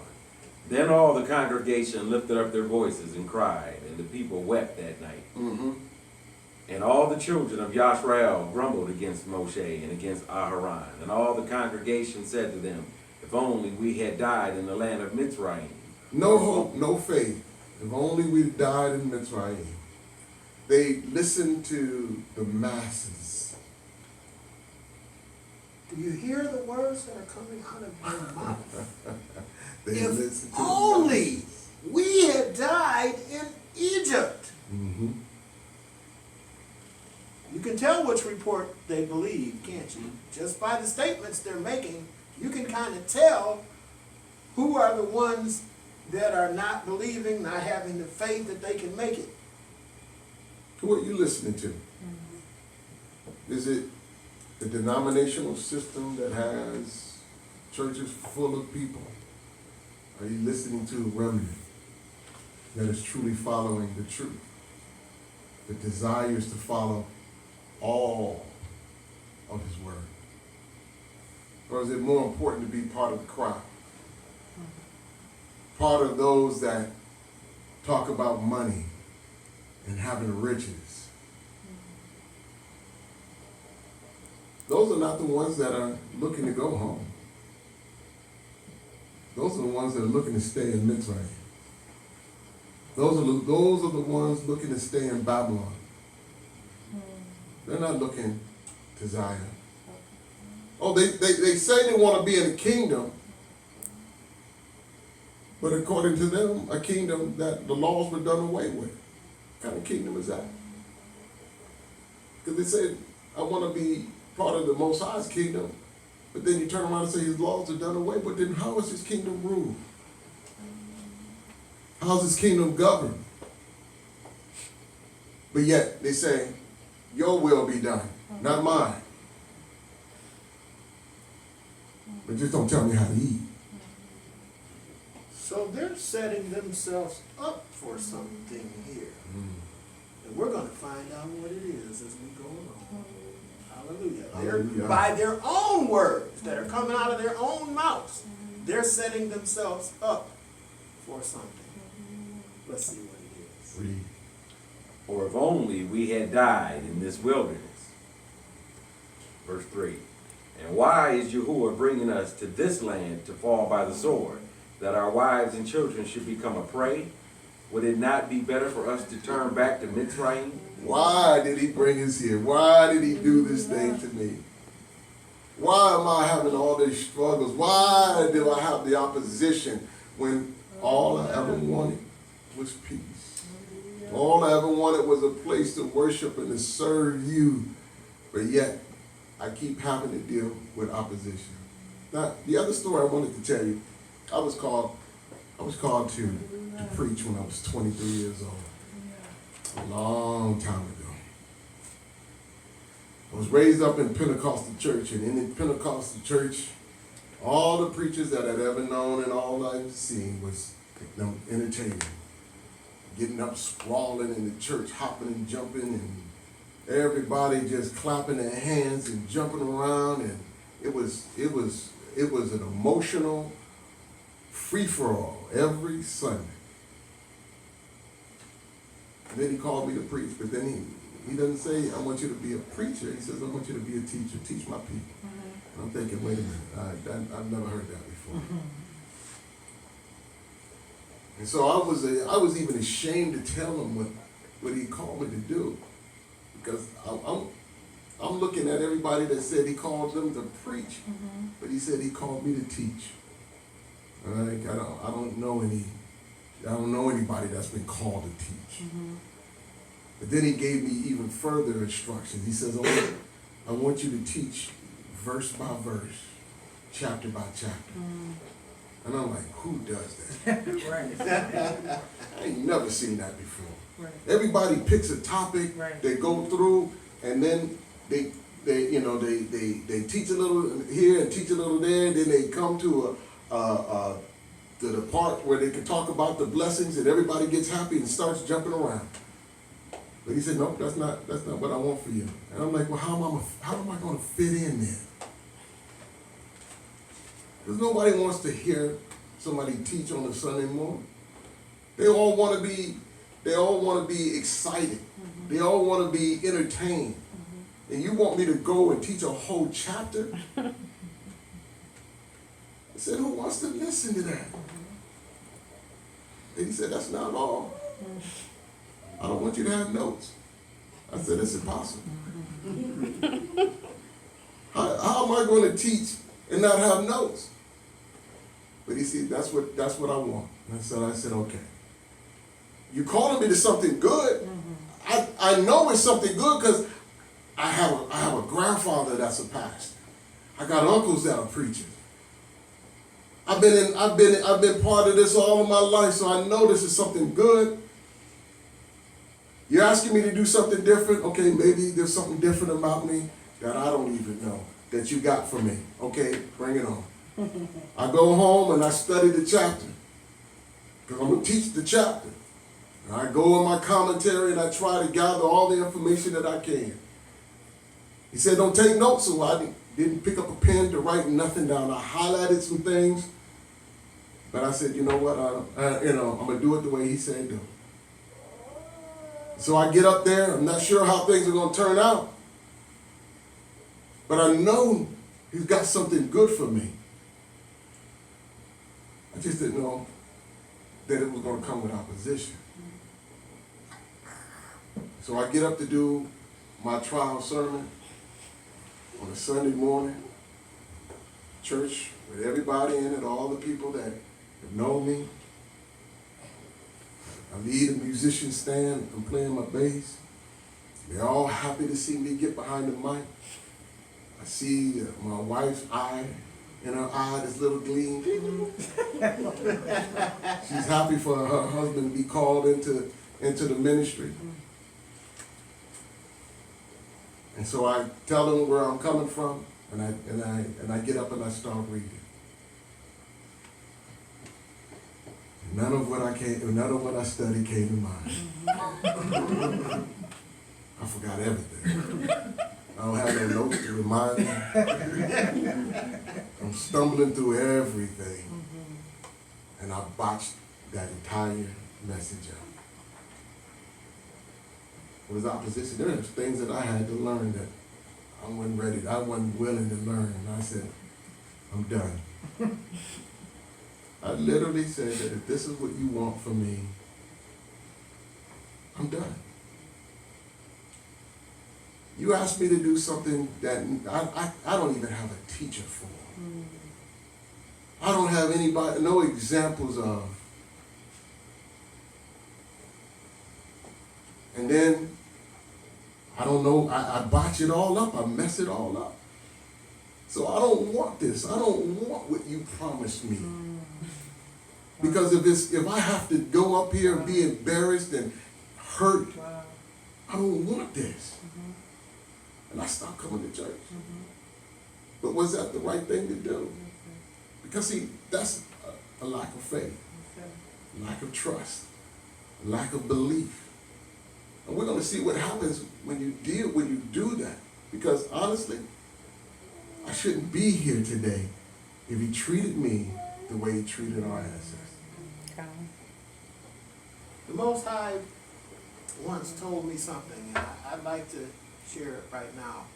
Speaker 5: Then all the congregation lifted up their voices and cried, and the people wept that night. And all the children of Yisrael grumbled against Moshe and against Aharon. And all the congregation said to them, if only we had died in the land of Mitzrayim.
Speaker 1: No hope, no faith. If only we died in Mitzrayim. They listened to the masses.
Speaker 6: Do you hear the words that are coming out of your mouth?
Speaker 1: They
Speaker 6: If
Speaker 1: listened to
Speaker 6: only we had died in Egypt. You can tell which report they believe, can't you? Just by the statements they're making, you can kind of tell who are the ones that are not believing, not having the faith that they can make it.
Speaker 1: Who are you listening to? Is it the denominational system that has churches full of people? Are you listening to a remnant that is truly following the truth, that desires to follow all of his word? Or is it more important to be part of the crowd? Part of those that talk about money and having riches. Those are not the ones that are looking to go home. Those are the ones that are looking to stay in Mitzrayim. Those are the ones looking to stay in Babylon. They're not looking to Zion. Oh, they say they want to be in a kingdom, but according to them, a kingdom that the laws were done away with. What kind of kingdom is that? Because they say, I want to be part of the Most High's kingdom, but then you turn around and say his laws are done away, but then how is his kingdom ruled? How's his kingdom governed? But yet they say, your will be done, not mine. But just don't tell me how to eat.
Speaker 6: So they're setting themselves up for something here. And we're going to find out what it is as we go along. Hallelujah.
Speaker 1: Hallelujah.
Speaker 6: By their own words that are coming out of their own mouths, they're setting themselves up for something. Let's see what it is.
Speaker 1: Read.
Speaker 5: Or if only we had died in this wilderness. Verse 3. And why is Yahuwah bringing us to this land to fall by the sword, that our wives and children should become a prey? Would it not be better for us to turn back to Mitzrayim?
Speaker 1: Why did he bring us here? Why did he do this thing to me? Why am I having all these struggles? Why do I have the opposition when all I ever wanted was peace? All I ever wanted was a place to worship and to serve you. But yet, I keep having to deal with opposition. Now, the other story I wanted to tell you, I was called to preach when I was 23 years old. A long time ago. I was raised up in Pentecostal church, and in the Pentecostal church, all the preachers that I'd ever known and all I've seen was entertaining. getting up, sprawling in the church, hopping and jumping, and everybody just clapping their hands and jumping around, and it was an emotional free-for-all every Sunday. And then he called me to preach, but then he doesn't say, I want you to be a preacher. He says, I want you to be a teacher. Teach my people. And I'm thinking, wait a minute, I've never heard that before. And so I was even ashamed to tell him what he called me to do, because I'm looking at everybody that said he called them to preach, but he said he called me to teach. All right, I don't know anybody that's been called to teach. But then he gave me even further instructions. He says, I want you to teach verse by verse, chapter by chapter. And I'm like, who does that?
Speaker 4: Right.
Speaker 1: I ain't never seen that before.
Speaker 4: Right.
Speaker 1: Everybody picks a topic,
Speaker 4: Right.
Speaker 1: they go through, and then they teach a little here and teach a little there, and then they come to the part where they can talk about the blessings, and everybody gets happy and starts jumping around. But he said, nope, that's not what I want for you. And I'm like, well, how am I going to fit in there? Because nobody wants to hear somebody teach on a Sunday morning. They all want to be excited. They all want to be entertained. And you want me to go and teach a whole chapter? I said, who wants to listen to that? And he said, that's not all. I don't want you to have notes. I said, it's impossible. How am I going to teach and not have notes? But you see, that's what I want. And so I said, okay. You calling me to something good. I know it's something good because I have a grandfather that's a pastor. I got uncles that are preachers. I've been part of this all of my life, so I know this is something good. You're asking me to do something different. Okay, maybe there's something different about me that I don't even know that you got for me. Okay, bring it on. I go home and I study the chapter because I'm going to teach the chapter. And I go in my commentary and I try to gather all the information that I can. He said, don't take notes, so I didn't pick up a pen to write nothing down. I highlighted some things, but I said, you know what, I'm going to do it the way he said do. So I get up there, I'm not sure how things are going to turn out, but I know he's got something good for me. I just didn't know that it was going to come with opposition. So I get up to do my trial sermon on a Sunday morning, church with everybody in it, all the people that have known me. I lead a musician stand, I'm playing my bass. They're all happy to see me get behind the mic. I see my wife's eye, in her eye, this little gleam. She's happy for her husband to be called into the ministry. And so I tell them where I'm coming from, and I get up and I start reading. None of what I studied came to mind. I forgot everything. I don't have no notes to remind me. I'm stumbling through everything. And I botched that entire message up. It was opposition. There was things that I had to learn that I wasn't willing to learn. And I said, I'm done. I literally said that if this is what you want from me, I'm done. You asked me to do something that I don't even have a teacher for. I don't have anybody, no examples of. And then, I don't know, I botch it all up, I mess it all up. So I don't want this. I don't want what you promised me. Because if I have to go up here and be embarrassed and hurt, I don't want this. And I stopped coming to church. But was that the right thing to do? Because see, that's a lack of faith, lack of trust. lack of belief. And we're going to see what happens when you do that. Because honestly, I shouldn't be here today if he treated me the way he treated our ancestors.
Speaker 6: The Most High once told me something, and I'd like to share it right now.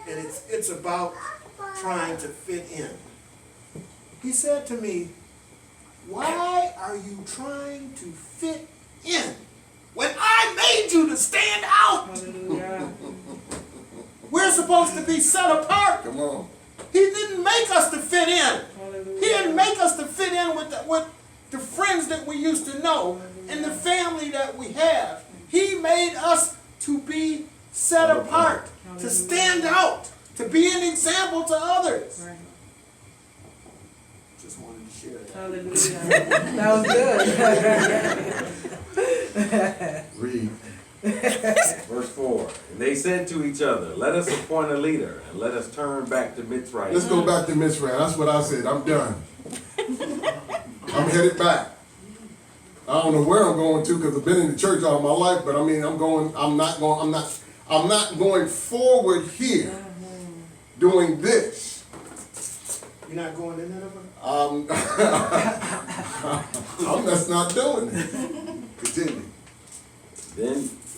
Speaker 6: And it's about trying to fit in. He said to me, "Why are you trying to fit in when I made you to stand out?
Speaker 4: Hallelujah.
Speaker 6: We're supposed to be set apart.
Speaker 1: Come on.
Speaker 6: He didn't make us to fit in.
Speaker 4: Hallelujah.
Speaker 6: He didn't make us to fit in with the friends that we used to know and the family that we have. He made us to be set apart, to stand out, to be an example to others."
Speaker 4: Right.
Speaker 6: Just wanted to share that.
Speaker 4: Hallelujah. That was good.
Speaker 1: Read.
Speaker 5: Verse 4, and they said to each other, let us appoint a leader, and let us turn back to Mitzrayim.
Speaker 1: Let's go back to Mitzrayim. That's what I said. I'm done. I'm headed back. I don't know where I'm going to because I've been in the church all my life, but I mean, I'm not going forward here doing this.
Speaker 6: You're not going to Nineveh?
Speaker 1: I'm just not doing it. Continue.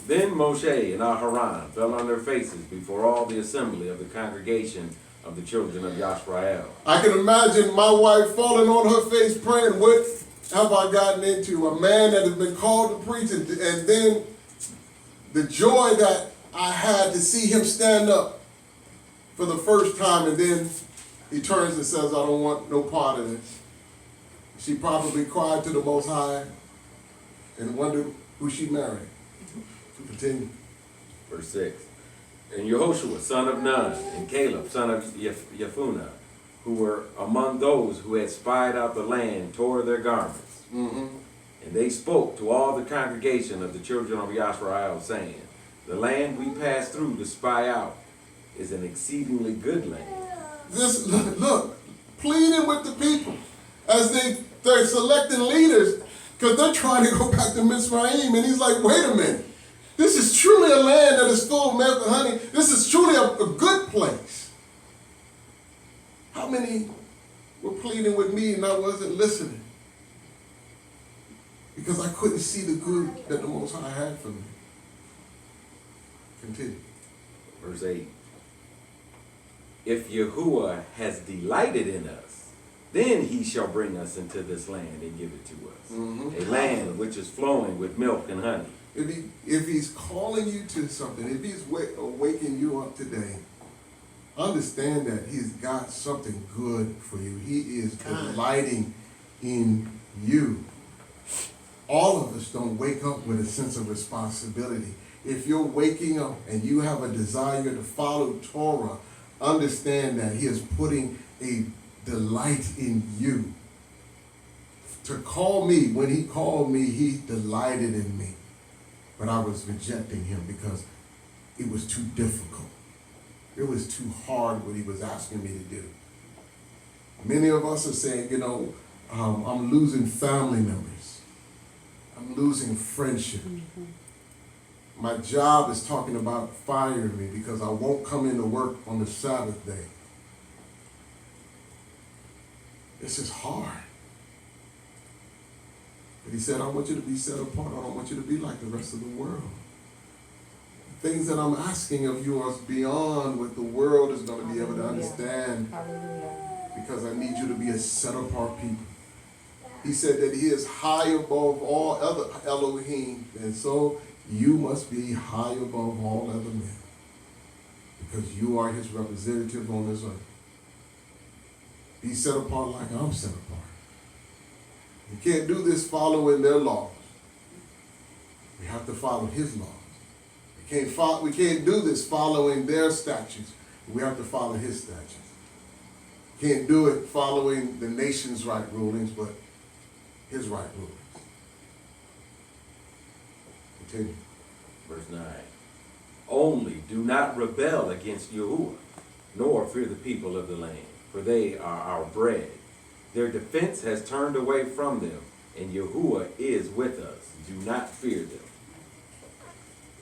Speaker 5: Then Moshe and Aharon fell on their faces before all the assembly of the congregation of the children of Yisrael.
Speaker 1: I can imagine my wife falling on her face praying, what have I gotten into? A man that has been called to preach, and then the joy that I had to see him stand up for the first time, and then he turns and says, I don't want no part of this. She probably cried to the Most High and wondered who she married. Continue.
Speaker 5: Verse 6. And Yahoshua, son of Nun, and Caleb, son of Yefuneh, who were among those who had spied out the land, tore their garments.
Speaker 1: Mm-hmm.
Speaker 5: And they spoke to all the congregation of the children of Yisrael, saying, the land we passed through to spy out is an exceedingly good land.
Speaker 1: This, look, pleading with the people as they're selecting leaders because they're trying to go back to Mitzrayim, and he's like, wait a minute. This is truly a land that is full of milk and honey. This is truly a good place. How many were pleading with me and I wasn't listening? Because I couldn't see the good that the Most High had for me. Continue.
Speaker 5: Verse 8. If Yahuwah has delighted in us, then he shall bring us into this land and give it to us.
Speaker 1: Mm-hmm.
Speaker 5: A land which is flowing with milk and honey.
Speaker 1: If he's calling you to something, if he's waking you up today, understand that he's got something good for you. He is delighting in you. All of us don't wake up with a sense of responsibility. If you're waking up and you have a desire to follow Torah, understand that he is putting a delight in you. To call me, when he called me, he delighted in me. But I was rejecting him because it was too difficult. It was too hard what he was asking me to do. Many of us are saying, I'm losing family members. I'm losing friendship.
Speaker 4: Mm-hmm.
Speaker 1: My job is talking about firing me because I won't come into work on the Sabbath day. This is hard. But he said, I want you to be set apart. I don't want you to be like the rest of the world. The things that I'm asking of you are beyond what the world is going to be able to understand. Because I need you to be a set apart people. He said that he is high above all other Elohim. And so you must be high above all other men. Because you are his representative on this earth. Be set apart like I'm set apart. You can't do this following their laws. We have to follow his laws. We can't do this following their statutes. We have to follow his statutes. Can't do it following the nation's right rulings, but his right rulings. Continue.
Speaker 5: Verse 9. Only do not rebel against Yahuwah, nor fear the people of the land, for they are our bread. Their defense has turned away from them, and Yahuwah is with us. Do not fear them.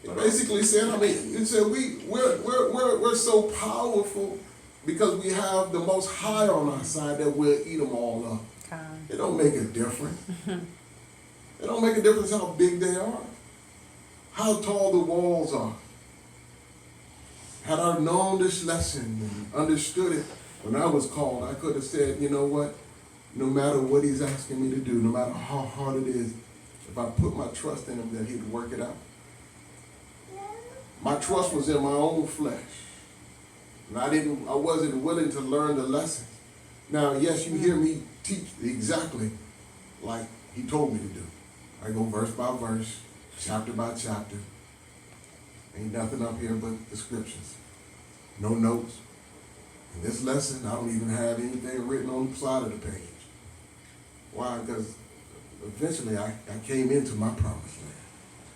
Speaker 1: It basically said, I mean, it said we're so powerful because we have the Most High on our side that we'll eat them all up. It don't make a difference. It don't make a difference how big they are, how tall the walls are. Had I known this lesson and understood it when I was called, I could have said, you know what? No matter what he's asking me to do, no matter how hard it is, if I put my trust in him, then he'd work it out. My trust was in my own flesh. And I wasn't willing to learn the lesson. Now, yes, you hear me teach exactly like he told me to do. I go verse by verse, chapter by chapter. Ain't nothing up here but the scriptures. No notes. In this lesson, I don't even have anything written on the side of the page. Why? Because eventually I came into my promised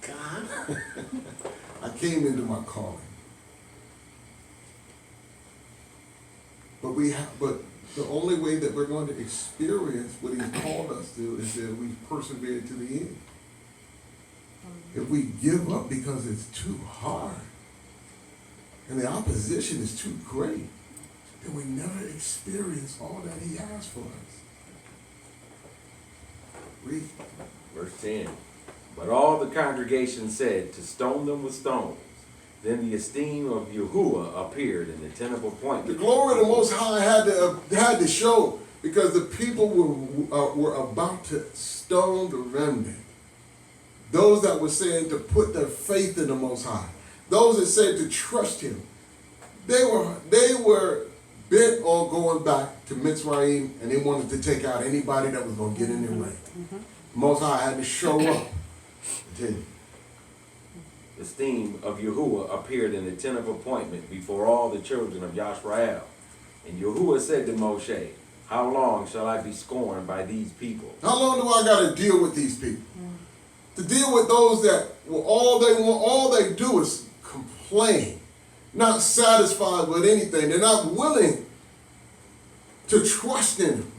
Speaker 1: land.
Speaker 6: God.
Speaker 1: I came into my calling. But the only way that we're going to experience what he's called us to is that we persevere to the end. If we give up because it's too hard and the opposition is too great, then we never experience all that he has for us. Read.
Speaker 5: Verse 10. But all the congregation said to stone them with stones. Then the esteem of Yahuwah appeared in the tent of
Speaker 1: The
Speaker 5: appointment.
Speaker 1: glory of the Most High had to show because the people were about to stone the remnant. Those that were saying to put their faith in the Most High. Those that said to trust him. They were bent on going back to Mitzrayim, and they wanted to take out anybody that was going to get in their way. Most High had to show up. Continue.
Speaker 5: The esteem of Yahuwah appeared in the tent of appointment before all the children of Yisrael. And Yahuwah said to Moshe, how long shall I be scorned by these people?
Speaker 1: How long do I got to deal with these people? To deal with those that all they do is complain, not satisfied with anything. They're not willing to trust in him.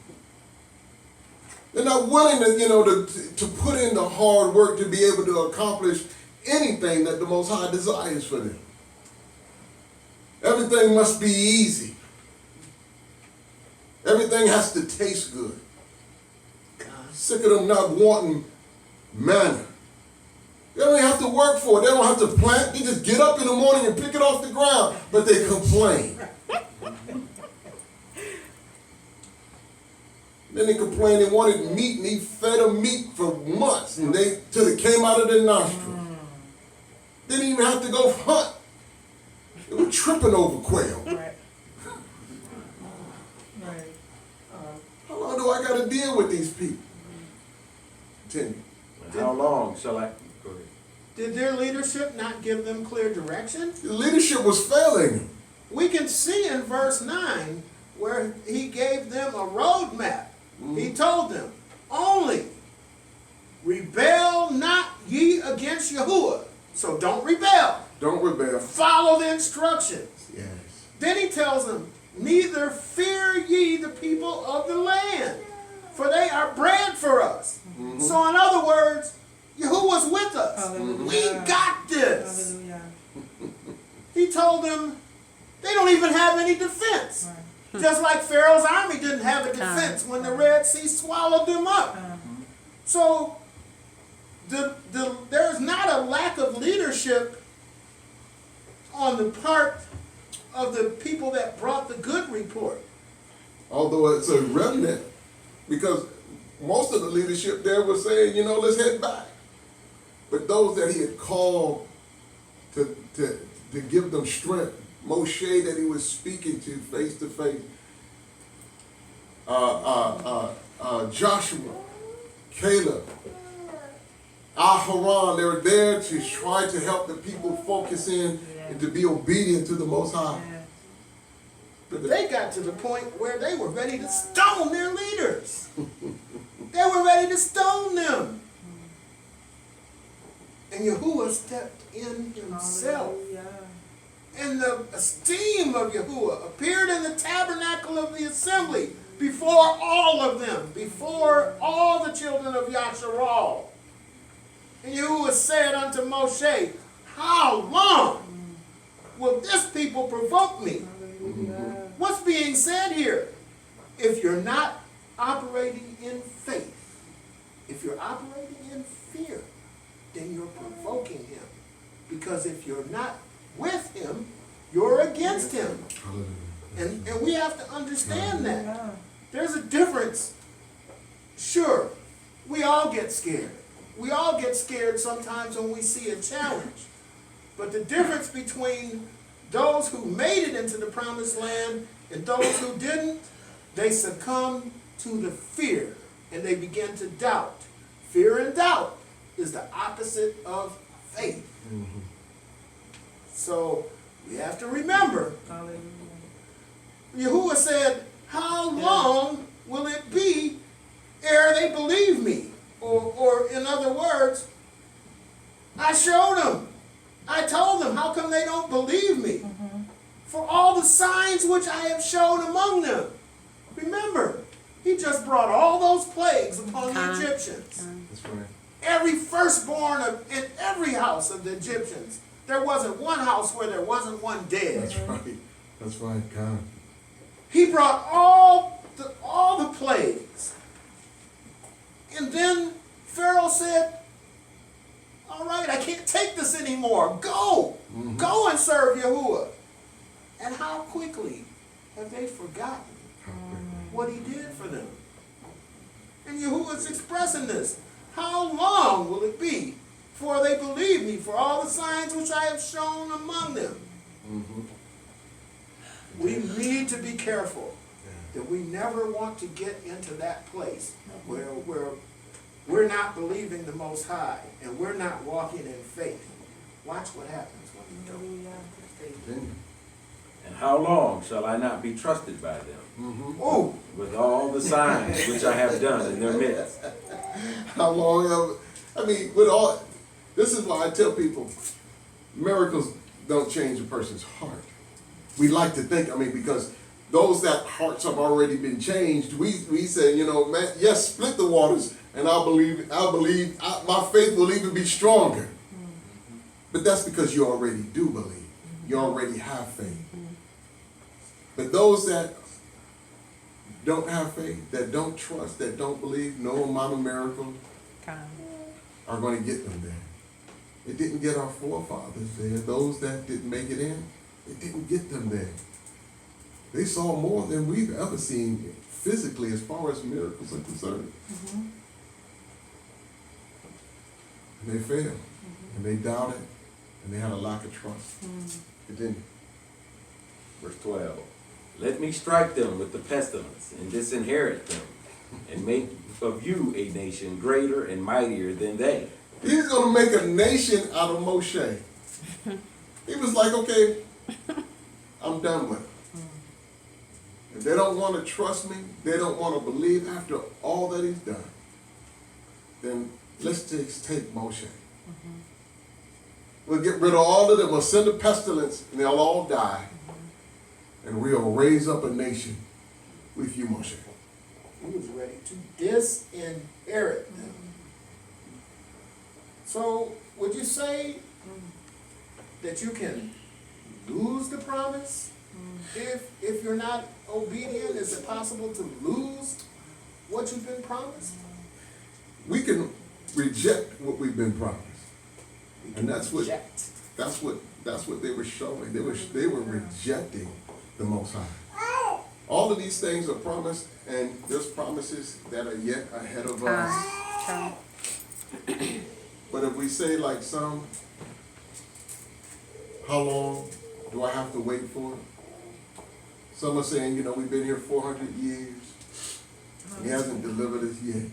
Speaker 1: They're not willing to put in the hard work to be able to accomplish anything that the Most High desires for them. Everything must be easy. Everything has to taste good. Sick of them not wanting manna. They don't have to work for it. They don't have to plant. They just get up in the morning and pick it off the ground, but they complain. Then they complained they wanted meat, and he fed them meat for months, and till it came out of their nostrils. They didn't even have to go hunt. They were tripping over quail.
Speaker 4: Right. Right.
Speaker 1: How long do I got to deal with these people? Continue.
Speaker 5: And how long shall I... Go ahead.
Speaker 6: Did their leadership not give them clear direction?
Speaker 1: The leadership was failing them.
Speaker 6: We can see in verse 9 where he gave them a roadmap. He told them, only rebel not ye against Yahuwah. So don't rebel.
Speaker 1: Don't rebel.
Speaker 6: Follow the instructions.
Speaker 1: Yes.
Speaker 6: Then he tells them, neither fear ye the people of the land, for they are bread for us. So in other words, Yahuwah's with us.
Speaker 4: Hallelujah.
Speaker 6: We got this.
Speaker 4: Hallelujah.
Speaker 6: He told them they don't even have any defense.
Speaker 4: Right.
Speaker 6: Just like Pharaoh's army didn't have a defense when the Red Sea swallowed them up. So there's not a lack of leadership on the part of the people that brought the good report.
Speaker 1: Although it's a remnant, because most of the leadership there was saying, let's head back. But those that he had called to give them strength, Moshe that he was speaking to face, Joshua, Caleb, Aharon, they were there to try to help the people focus in and to be obedient to the Most High.
Speaker 6: But they got to the point where they were ready to stone their leaders. They were ready to stone them. And Yahuwah stepped in himself.
Speaker 4: Hallelujah.
Speaker 6: And the esteem of Yahuwah appeared in the tabernacle of the assembly before all of them, before all the children of Yasharal. And Yahuwah said unto Moshe, how long will this people provoke me? What's being said here? If you're not operating in faith, if you're operating in fear, then you're provoking him. Because if you're not with him, you're against him. And we have to understand that. There's a difference. Sure, we all get scared. We all get scared sometimes when we see a challenge. But the difference between those who made it into the promised land and those who didn't, they succumb to the fear and they begin to doubt. Fear and doubt is the opposite of faith. So we have to remember, Yahuwah said, how long will it be ere they believe me? Or in other words, I showed them. I told them, how come they don't believe me? For all the signs which I have shown among them. Remember, he just brought all those plagues upon the Egyptians.
Speaker 1: That's right.
Speaker 6: Every firstborn in every house of the Egyptians. There wasn't one house where there wasn't one dead.
Speaker 1: That's right. That's right, God.
Speaker 6: He brought all the plagues. And then Pharaoh said, all right, I can't take this anymore. Go. Go and serve Yahuwah. And how quickly have they forgotten what he did for them? And Yahuwah's expressing this. How long will it be before they believe me for all the signs which I have shown among them? We need to be careful that we never want to get into that place where we're not believing the Most High and we're not walking in faith. Watch what happens when we don't.
Speaker 5: And how long shall I not be trusted by them?
Speaker 6: Oh,
Speaker 5: With all the signs which I have done in their midst.
Speaker 1: How long this is why I tell people, miracles don't change a person's heart. We like to think, because those that hearts have already been changed, we say, man, yes, split the waters, and I'll believe, my faith will even be stronger. But that's because you already do believe. You already have faith. But those that don't have faith, that don't trust, that don't believe, no amount of miracle are going to get them there. It didn't get our forefathers there. Those that didn't make it in, it didn't get them there. They saw more than we've ever seen physically as far as miracles are concerned. And they failed. And they doubted. And they had a lack of trust. Continue.
Speaker 5: Verse 12. Let me strike them with the pestilence and disinherit them and make of you a nation greater and mightier than they.
Speaker 1: He's going to make a nation out of Moshe. He was like, okay, I'm done with it. If they don't want to trust me, they don't want to believe after all that he's done, then let's just take Moshe. We'll get rid of all of them. We'll send a pestilence and they'll all die. And we'll raise up a nation with you, Moshe.
Speaker 6: he was ready to disinherit them. So, would you say that you can lose the promise if you're not obedient? Is it possible to lose what you've been promised?
Speaker 1: We can reject what we've been promised. And that's what they were showing. They were rejecting the Most High. All of these things are promised, and there's promises that are yet ahead of us. But if we say like some, how long do I have to wait for it? Some are saying, we've been here 400 years. He hasn't delivered us yet.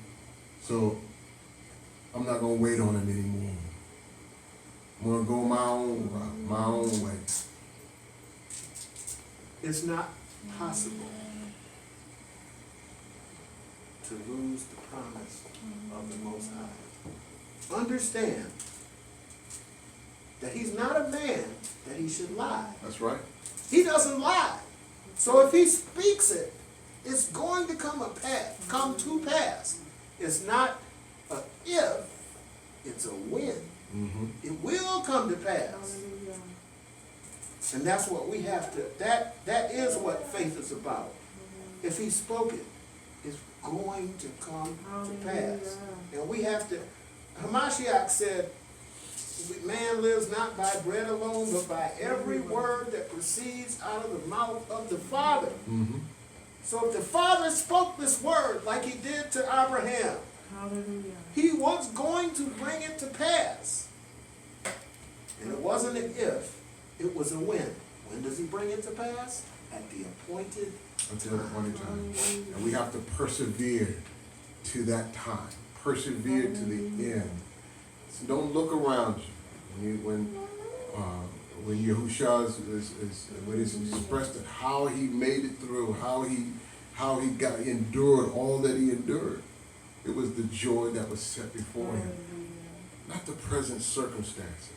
Speaker 1: So I'm not going to wait on him anymore. I'm going to go my own route, my own way.
Speaker 6: It's not possible to lose the promise of the Most High. Understand that he's not a man that he should lie.
Speaker 1: That's right.
Speaker 6: He doesn't lie. So if he speaks it, It's going to come to pass. It's not a if, it's a when. It will come to pass. And that's what we have to, that is what faith is about. If he spoke it, it's going to come to pass. And we have to, Hamashiach said, man lives not by bread alone, but by every word that proceeds out of the mouth of the Father. So if the Father spoke this word like he did to Abraham, he was going to bring it to pass. And it wasn't an if, it was a when. When does he bring it to pass? At the appointed
Speaker 1: Until the appointed time. And we have to persevere to that time. Persevere to the end. So don't look around you. When Yahushua when it's expressed that how he made it through, how he endured all that he endured. It was the joy that was set before him. Not the present circumstances,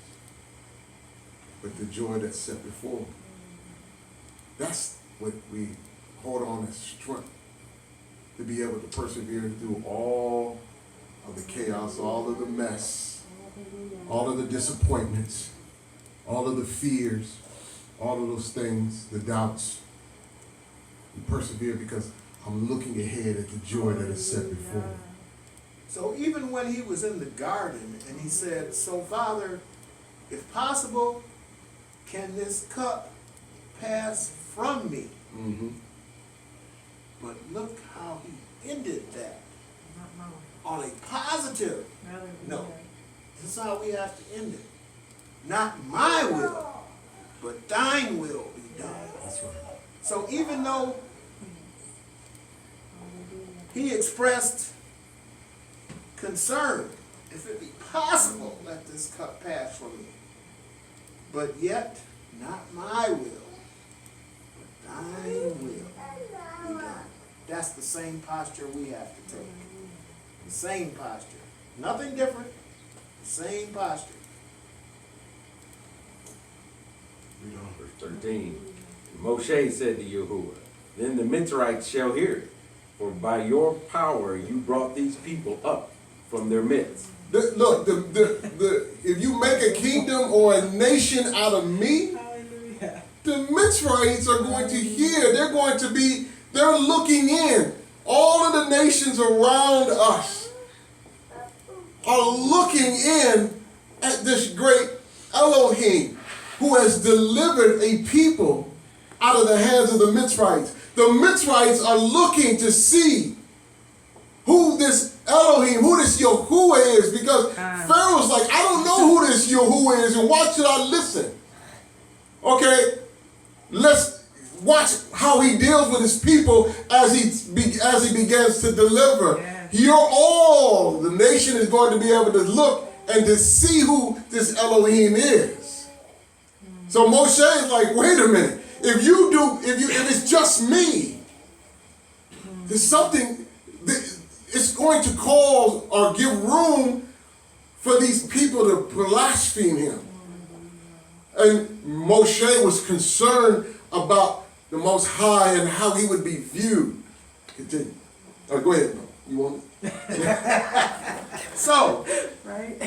Speaker 1: but the joy that's set before him. That's what we hold on as strength, to be able to persevere through all of the chaos, all of the mess, all of the disappointments, all of the fears, all of those things, the doubts. We persevere because I'm looking ahead at the joy that is set before me.
Speaker 6: So even when he was in the garden and he said, so Father, if possible, can this cup pass from me? But look how he ended that. On a positive note. This is how we have to end it. Not my will, but thine will be done.
Speaker 1: That's right.
Speaker 6: So even though he expressed concern, if it be possible, let this cup pass from me. But yet, not my will, but thine will be done. That's the same posture we have to take. The same posture. Nothing different. The same posture.
Speaker 5: Verse 13. Moshe said to Yahuwah, then the Mitzrites shall hear it, for by your power you brought these people up from their midst.
Speaker 1: Look, if you make a kingdom or a nation out of me, the Mitzrites are going to hear. They're looking in. All of the nations around us are looking in at this great Elohim who has delivered a people out of the hands of the Mitzrites. The Mitzrites are looking to see who this Elohim, who this Yahuwah is, because Pharaoh's like, I don't know who this Yahuwah is, and why should I listen? Okay, let's watch how he deals with his people as he begins to deliver. The nation is going to be able to look and to see who this Elohim is. So Moshe is like, wait a minute, if it's just me, there's something, it's going to cause or give room for these people to blaspheme him. And Moshe was concerned about the Most High and how he would be viewed. Continue. Go ahead. You want it?
Speaker 6: So,
Speaker 4: Right?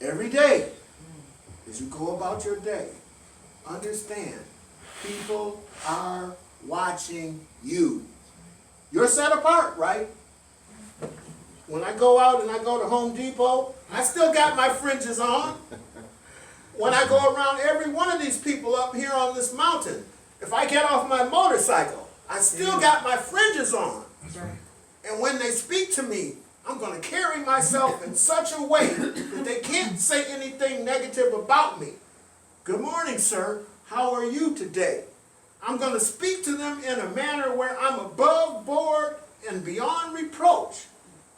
Speaker 6: every day, as you go about your day, understand, people are watching you. You're set apart, right? When I go out and I go to Home Depot, I still got my fringes on. When I go around every one of these people up here on this mountain, if I get off my motorcycle, I still got my fringes on. And when they speak to me, I'm going to carry myself in such a way that they can't say anything negative about me. Good morning, sir. How are you today? I'm going to speak to them in a manner where I'm above board and beyond reproach.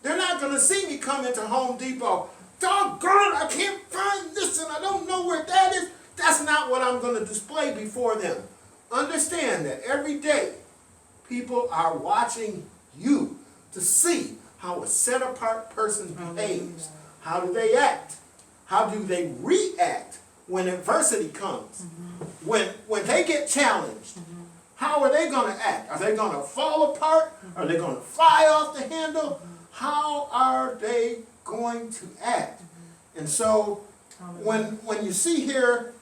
Speaker 6: They're not going to see me come into Home Depot. Doggone it, I can't find this and I don't know where that is. That's not what I'm going to display before them. Understand that every day, people are watching you to see how a set-apart person behaves. How do they act? How do they react when adversity comes? When they get challenged, How are they gonna act? Are they gonna fall apart? Are they gonna fly off the handle? How are they going to act? And so, when you see here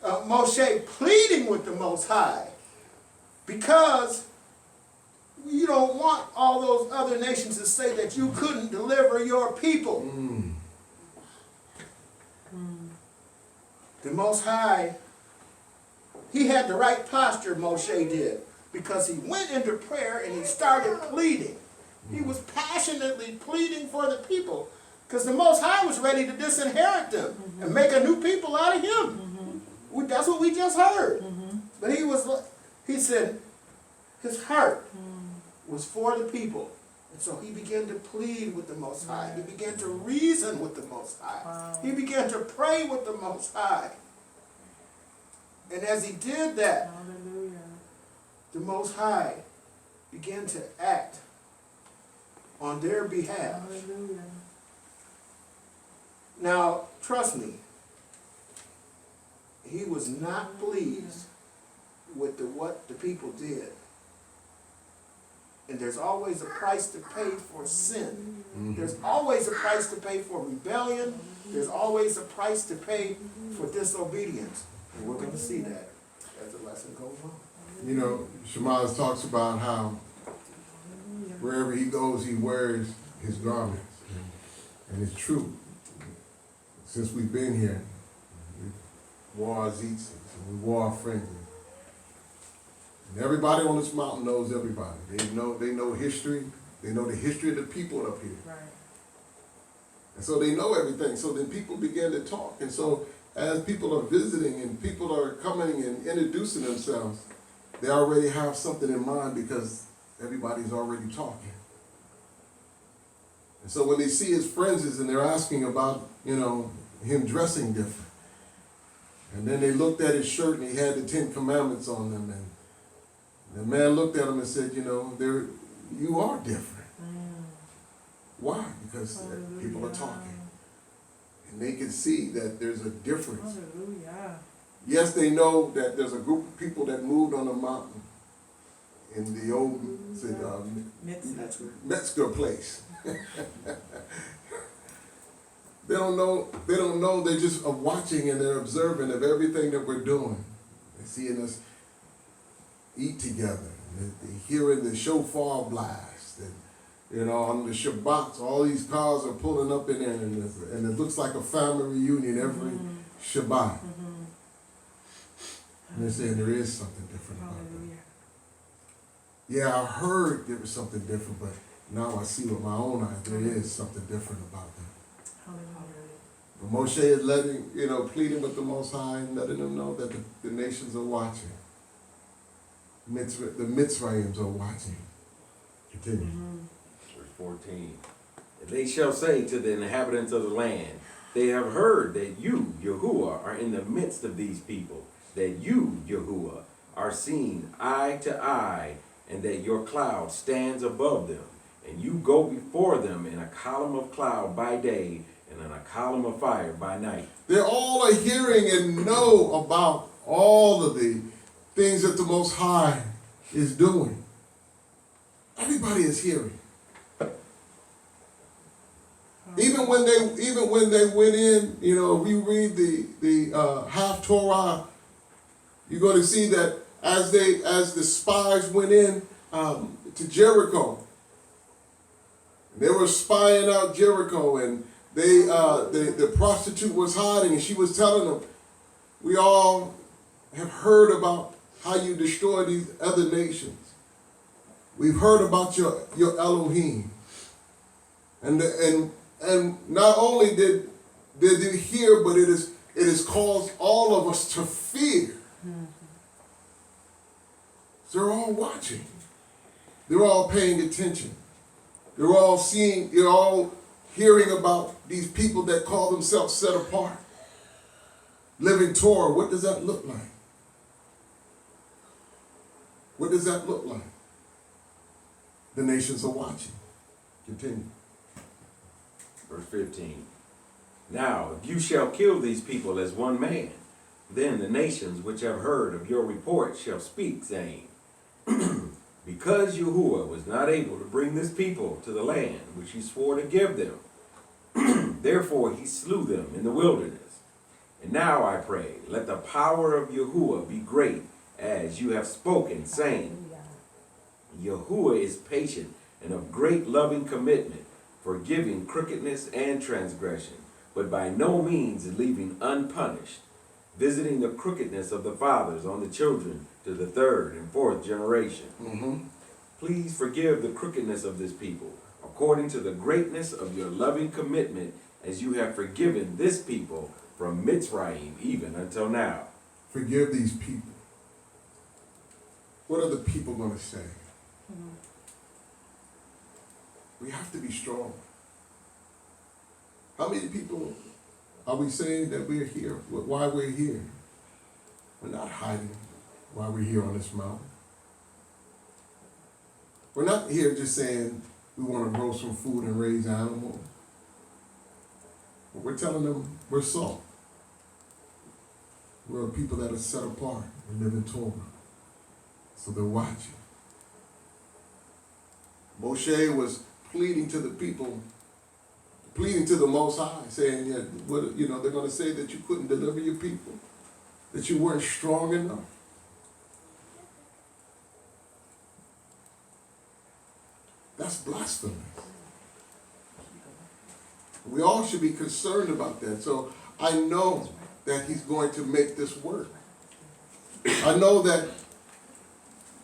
Speaker 6: Moshe pleading with the Most High, because you don't want all those other nations to say that you couldn't deliver your people. The Most High, he had the right posture, Moshe did, because he went into prayer and he started pleading. He was passionately pleading for the people, because the Most High was ready to disinherit them and make a new people out of him. That's what we just heard. But he said his heart was for the people. And so he began to plead with the Most High. He began to reason with the Most High.
Speaker 4: Wow.
Speaker 6: He began to pray with the Most High. And as he did that,
Speaker 4: Hallelujah.
Speaker 6: the Most High began to act on their behalf.
Speaker 4: Hallelujah.
Speaker 6: Now, trust me, he was not pleased with what the people did. And there's always a price to pay for sin. There's always a price to pay for rebellion. There's always a price to pay for disobedience. And we're going to see that as the lesson goes on.
Speaker 1: You know, Shemoth talks about how wherever he goes, he wears his garments. And it's true. Since we've been here, we wore our zeets and we wore our fringes. And everybody on this mountain knows everybody. They know history. They know the history of the people up here.
Speaker 4: Right.
Speaker 1: And so they know everything. So then people begin to talk. And so as people are visiting and people are coming and introducing themselves, they already have something in mind because everybody's already talking. And so when they see his friends and they're asking about, him dressing different. And then they looked at his shirt and he had the 10 Commandments on them. And the man looked at him and said, you are different. Why? Because people are talking. And they can see that there's a difference.
Speaker 4: Hallelujah.
Speaker 1: Yes, they know that there's a group of people that moved on the mountain in the old Metzger place. They don't know, they're just watching and they're observing of everything that we're doing. They're seeing us eat together. They're hearing the shofar blast. And, on the Shabbats, all these cars are pulling up in there and it looks like a family reunion every Shabbat. And they're saying there is something different about that. Yeah, I heard there was something different, but now I see with my own eyes there is something different about that. But Moshe is pleading with the Most High and letting them know that the nations are watching. The Mitzrayims are watching. Continue.
Speaker 5: Verse 14. And they shall say to the inhabitants of the land, they have heard that you, Yahuwah, are in the midst of these people, that you, Yahuwah, are seen eye to eye, and that your cloud stands above them, and you go before them in a column of cloud by day, and in a column of fire by night.
Speaker 1: They're all hearing and know about all of the things that the Most High is doing. Everybody is hearing. Even when they went in, we read the half Torah, you're going to see that as the spies went in to Jericho, they were spying out Jericho, and the prostitute was hiding, and she was telling them, we all have heard about how you destroy these other nations. We've heard about your Elohim. And not only did they hear, but it has caused all of us to fear. So they're all watching. They're all paying attention. They're all seeing, they're all hearing about these people that call themselves set apart. Living Torah, what does that look like? What does that look like? The nations are watching. Continue.
Speaker 5: Verse 15. Now, if you shall kill these people as one man, then the nations which have heard of your report shall speak, saying, Because Yahuwah was not able to bring this people to the land which he swore to give them, therefore he slew them in the wilderness. And now I pray, let the power of Yahuwah be great, as you have spoken, saying, Yahuwah is patient and of great loving commitment, forgiving crookedness and transgression, but by no means leaving unpunished, visiting the crookedness of the fathers on the children to the third and fourth generation. Please forgive the crookedness of this people, according to the greatness of your loving commitment, as you have forgiven this people from Mitzrayim even until now.
Speaker 1: Forgive these people. What are the people going to say? We have to be strong. How many people are we saying that we're here? Why we're here? We're not hiding why we're here on this mountain. We're not here just saying we want to grow some food and raise animals. But we're telling them we're salt. We're a people that are set apart and live in Torah. So they're watching. Moshe was pleading to the people, pleading to the Most High, saying, yeah, what, you know, they're going to say that you couldn't deliver your people, that you weren't strong enough. That's blasphemous. We all should be concerned about that. So I know that he's going to make this work. I know that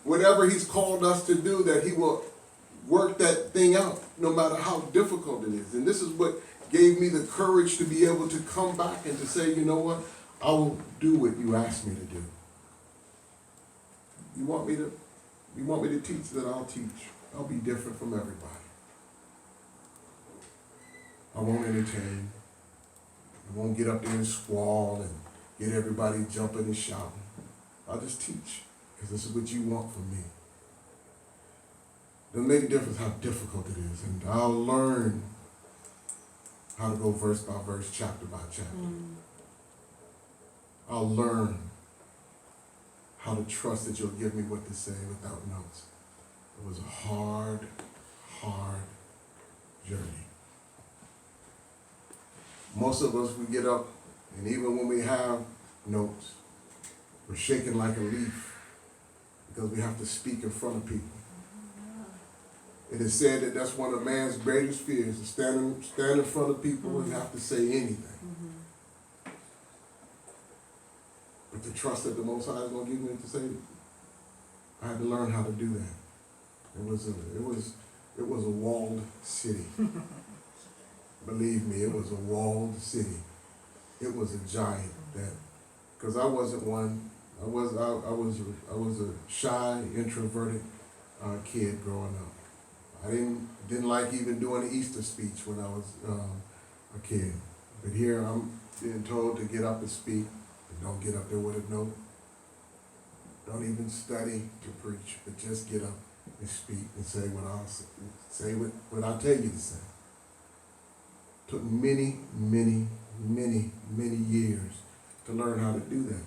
Speaker 1: whatever he's called us to do, that he will work that thing out, no matter how difficult it is. And this is what gave me the courage to be able to come back and to say, you know what, I will do what you asked me to do. You want me to teach, then I'll teach. I'll be different from everybody. I won't entertain. I won't get up there and squall and get everybody jumping and shouting. I'll just teach, because this is what you want from me. It'll make a difference how difficult it is, and I'll learn how to go verse by verse, chapter by chapter. I'll learn how to trust that you'll give me what to say without notes. It was a hard journey. Most of us, we get up, and even when we have notes, we're shaking like a leaf because we have to speak in front of people. It is said that that's one of man's greatest fears, to stand in front of people and have to say anything. But to trust that the Most High is going to give me to say it, I had to learn how to do that. It was a walled city. Believe me, it was a walled city. It was a giant that, because I wasn't one. I was a shy, introverted kid growing up. I didn't like even doing the Easter speech when I was a kid. But here I'm being told to get up and speak. And don't get up there with a note. Don't even study to preach, but just get up and speak and say what I tell you to say. Took many years to learn how to do that.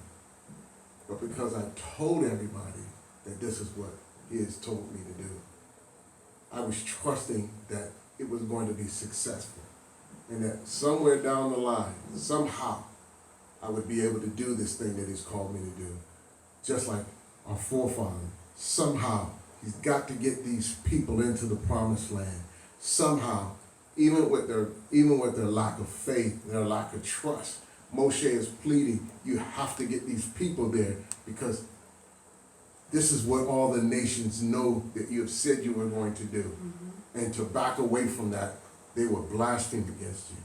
Speaker 1: But because I told everybody that this is what he has told me to do, I was trusting that it was going to be successful. And that somewhere down the line, somehow, I would be able to do this thing that he's called me to do. Just like our forefather, somehow, he's got to get these people into the promised land. Somehow, even with their lack of faith, their lack of trust, Moshe is pleading, you have to get these people there, because this is what all the nations know that you have said you were going to do. And to back away from that, they will blaspheme against you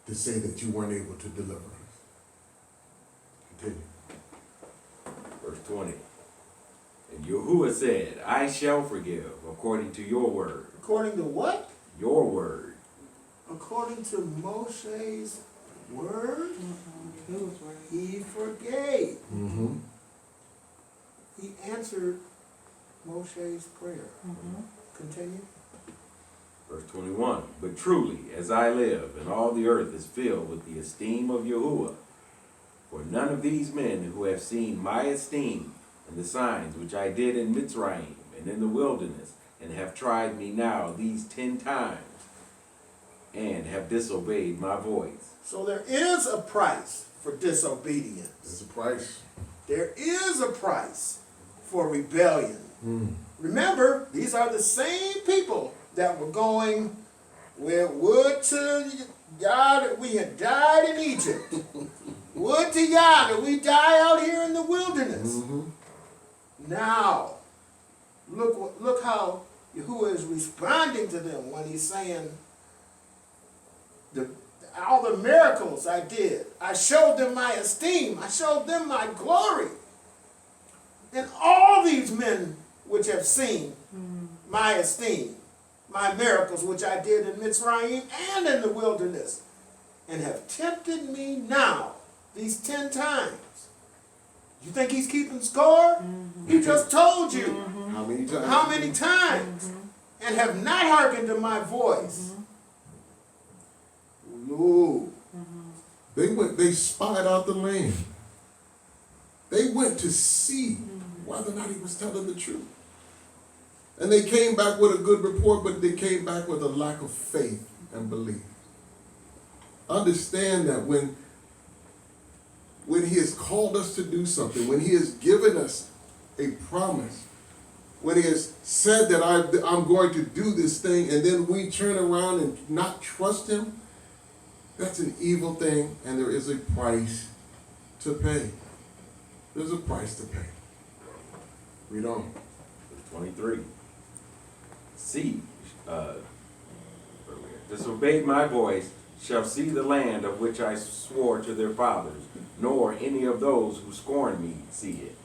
Speaker 1: to say that you weren't able to deliver us. Continue.
Speaker 5: Verse 20. And Yahuwah said, I shall forgive according to your word.
Speaker 6: According to what?
Speaker 5: Your word.
Speaker 6: According to Moshe's word, he forgave. He answered Moshe's prayer. Continue.
Speaker 5: Verse 21. But truly, as I live, and all the earth is filled with the esteem of Yahuwah, for none of these men who have seen my esteem and the signs which I did in Mitzrayim and and in the wilderness, and have tried me now these 10 times, and have disobeyed my voice.
Speaker 6: So there is a price for disobedience.
Speaker 1: There's a price.
Speaker 6: There is a price for rebellion. Remember, these are the same people that were going, where would to Yah that we had died in Egypt. Would to Yah that we die out here in the wilderness. Now, look how Yahuwah is responding to them when he's saying, all the miracles I did, I showed them my esteem, I showed them my glory. And all these men which have seen my esteem, my miracles which I did in Mitzrayim and in the wilderness, and have tempted me now these 10 times. You think he's keeping score? He just told you
Speaker 1: How many times?
Speaker 6: how many times, and have not hearkened to my voice. Ooh.
Speaker 1: They spied out the land. They went to see whether or not he was telling the truth. And they came back with a good report, but they came back with a lack of faith and belief. Understand that when he has called us to do something, when he has given us a promise, when he has said that I'm going to do this thing, and then we turn around and not trust him, that's an evil thing, and there is a price to pay. There's a price to pay. Read on.
Speaker 5: 23. See, disobeyed my voice, shall see the land of which I swore to their fathers, nor any of those who scorn me see it.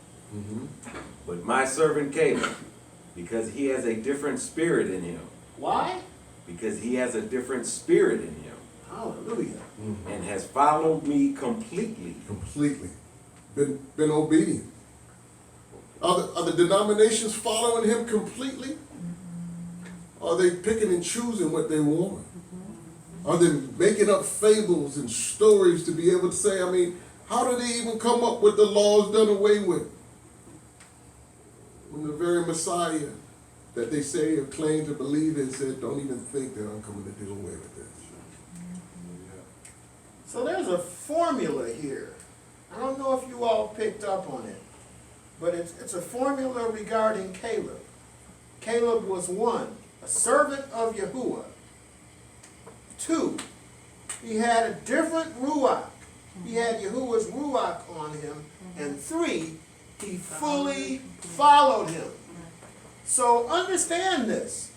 Speaker 5: But my servant Caleb, because he has a different spirit in him.
Speaker 6: Why?
Speaker 5: Because he has a different spirit in him,
Speaker 6: Hallelujah.
Speaker 5: and has followed me completely.
Speaker 1: Completely. Been obedient. Are the denominations following him completely? Are they picking and choosing what they want? Are they making up fables and stories to be able to say, how do they even come up with the laws done away with? When the very Messiah that they say or claim to believe in said, don't even think that I'm coming to do away with this.
Speaker 6: So there's a formula here. I don't know if you all picked up on it, but it's a formula regarding Caleb. Caleb was 1, a servant of Yahuwah. 2, he had a different Ruach. He had Yahuwah's Ruach on him. And 3, he fully followed him. So understand this.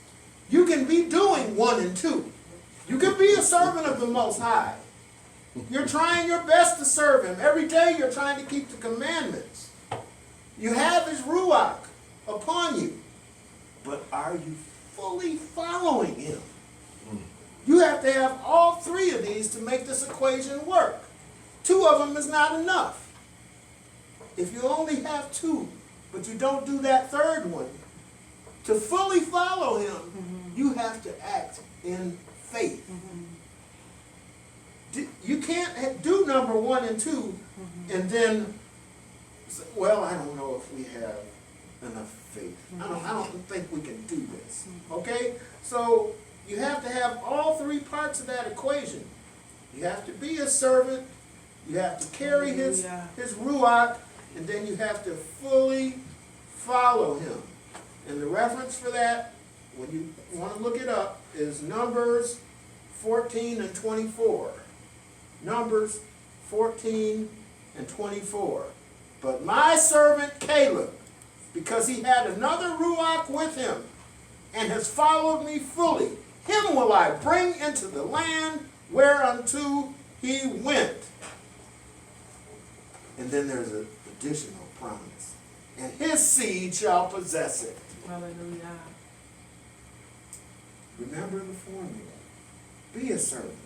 Speaker 6: You can be doing 1 and 2. You can be a servant of the Most High. You're trying your best to serve him. Every day you're trying to keep the commandments. You have his Ruach upon you. But are you fully following him? You have to have all 3 of these to make this equation work. 2 of them is not enough. If you only have 2, but you don't do that 3rd one, to fully follow him, you have to act in faith. You can't do number 1 and 2 and then say, well, I don't know if we have enough faith. I don't think we can do this. Okay? So you have to have all 3 parts of that equation. You have to be a servant, you have to carry his Ruach, and then you have to fully follow him. And the reference for that, when you want to look it up, is Numbers 14 and 24. Numbers 14 and 24. But my servant Caleb, because he had another Ruach with him, and has followed me fully, him will I bring into the land whereunto he went. And then there's an additional promise. And his seed shall possess it.
Speaker 4: Hallelujah.
Speaker 6: Remember the formula. Be a servant.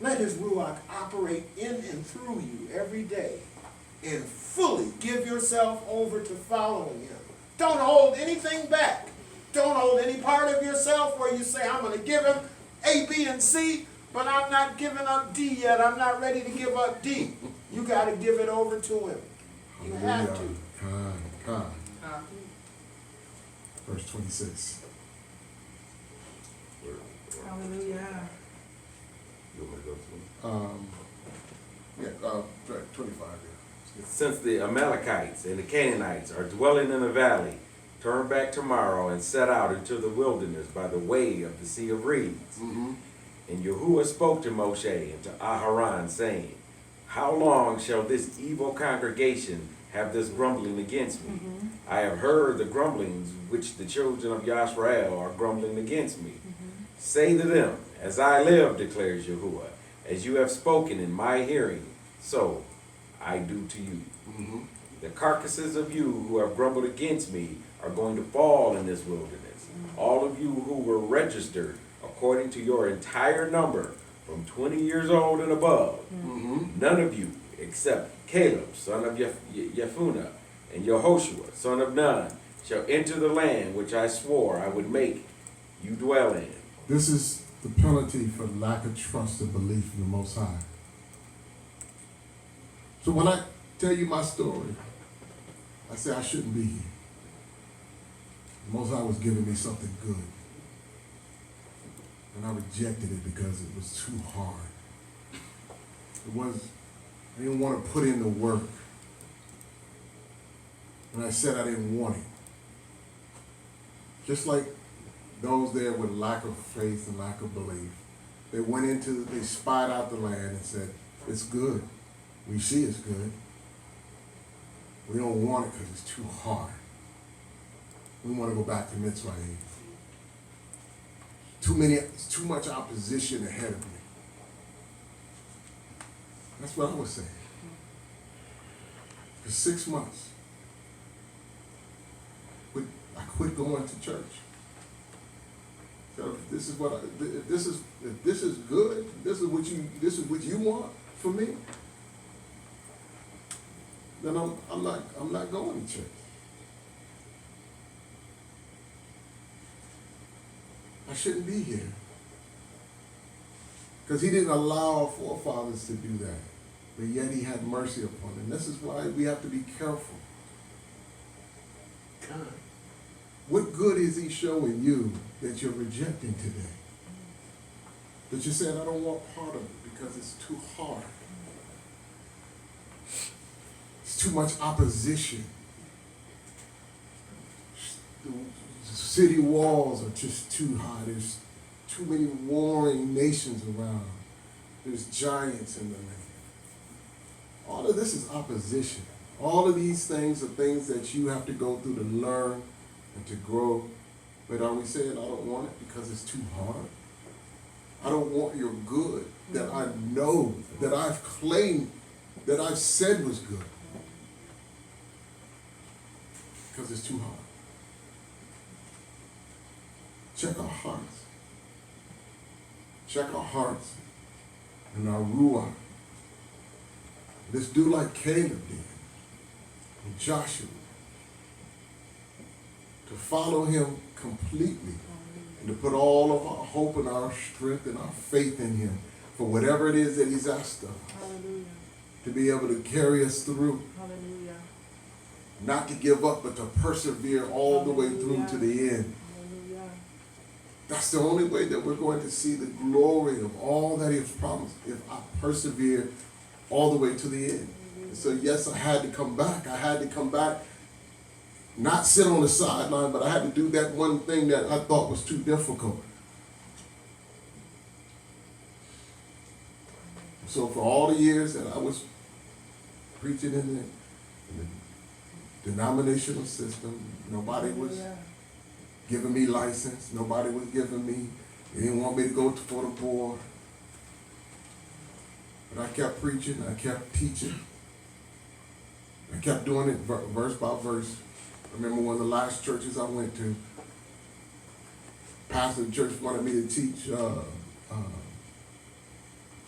Speaker 6: Let his Ruach operate in and through you every day. And fully give yourself over to following him. Don't hold anything back. Don't hold any part of yourself where you say, I'm going to give him A, B, and C, but I'm not giving up D yet. I'm not ready to give up D. You got to give it over to him. You have to.
Speaker 1: God. verse 26.
Speaker 4: Hallelujah.
Speaker 5: You want me to go to it?
Speaker 1: Yeah, 25, yeah.
Speaker 5: Since the Amalekites and the Canaanites are dwelling in the valley, turn back tomorrow and set out into the wilderness by the way of the Sea of Reeds.
Speaker 1: Mm-hmm.
Speaker 5: And Yahuwah spoke to Moshe and to Aharon, saying, how long shall this evil congregation have this grumbling against me? I have heard the grumblings which the children of Yisrael are grumbling against me. Say to them, as I live, declares Yahuwah, as you have spoken in my hearing, so I do to you.
Speaker 1: Mm-hmm.
Speaker 5: The carcasses of you who have grumbled against me are going to fall in this wilderness. All of you who were registered according to your entire number, from 20 years old and above, none of you except Caleb, son of Yefuneh, and Yahoshua, son of Nun, shall enter the land which I swore I would make you dwell in.
Speaker 1: This is the penalty for lack of trust and belief in the Most High. So when I tell you my story, I say I shouldn't be here. The Most High was giving me something good. And I rejected it because it was too hard. I didn't want to put in the work. And I said I didn't want it. Just like those there with lack of faith and lack of belief, they spied out the land and said, it's good. We see it's good. We don't want it because it's too hard. We want to go back to Mitzrayim. Too much opposition ahead of me. That's what I was saying. For 6 months, I quit going to church. So if this is good, this is what you want for me, then I'm not going to church. I shouldn't be here. Because he didn't allow our forefathers to do that. But yet he had mercy upon them. This is why we have to be careful. God, what good is he showing you that you're rejecting today? That you're saying, I don't want part of it because it's too hard. It's too much opposition. The city walls are just too high. There's too many warring nations around. There's giants in the land. All of this is opposition. All of these things are things that you have to go through to learn and to grow. But are we saying I don't want it because it's too hard? I don't want your good that I know, that I've claimed, that I've said was good. Because it's too hard. Check our hearts. Check our hearts and our Ruach. Let's do like Caleb did and Joshua. To follow him completely and to put all of our hope and our strength and our faith in him for whatever it is that he's asked of us.
Speaker 4: Hallelujah.
Speaker 1: To be able to carry us through.
Speaker 4: Hallelujah.
Speaker 1: Not to give up, but to persevere all the way through to the end.
Speaker 4: Hallelujah.
Speaker 1: That's the only way that we're going to see the glory of all that he has promised, if I persevere all the way to the end. And so yes, I had to come back. I had to come back, not sit on the sideline, but I had to do that one thing that I thought was too difficult. So for all the years that I was preaching in the denominational system, nobody was giving me license. Nobody was giving me, they didn't want me to go for the board. But I kept preaching, I kept teaching. I kept doing it verse by verse. I remember one of the last churches I went to, pastor of the church wanted me to teach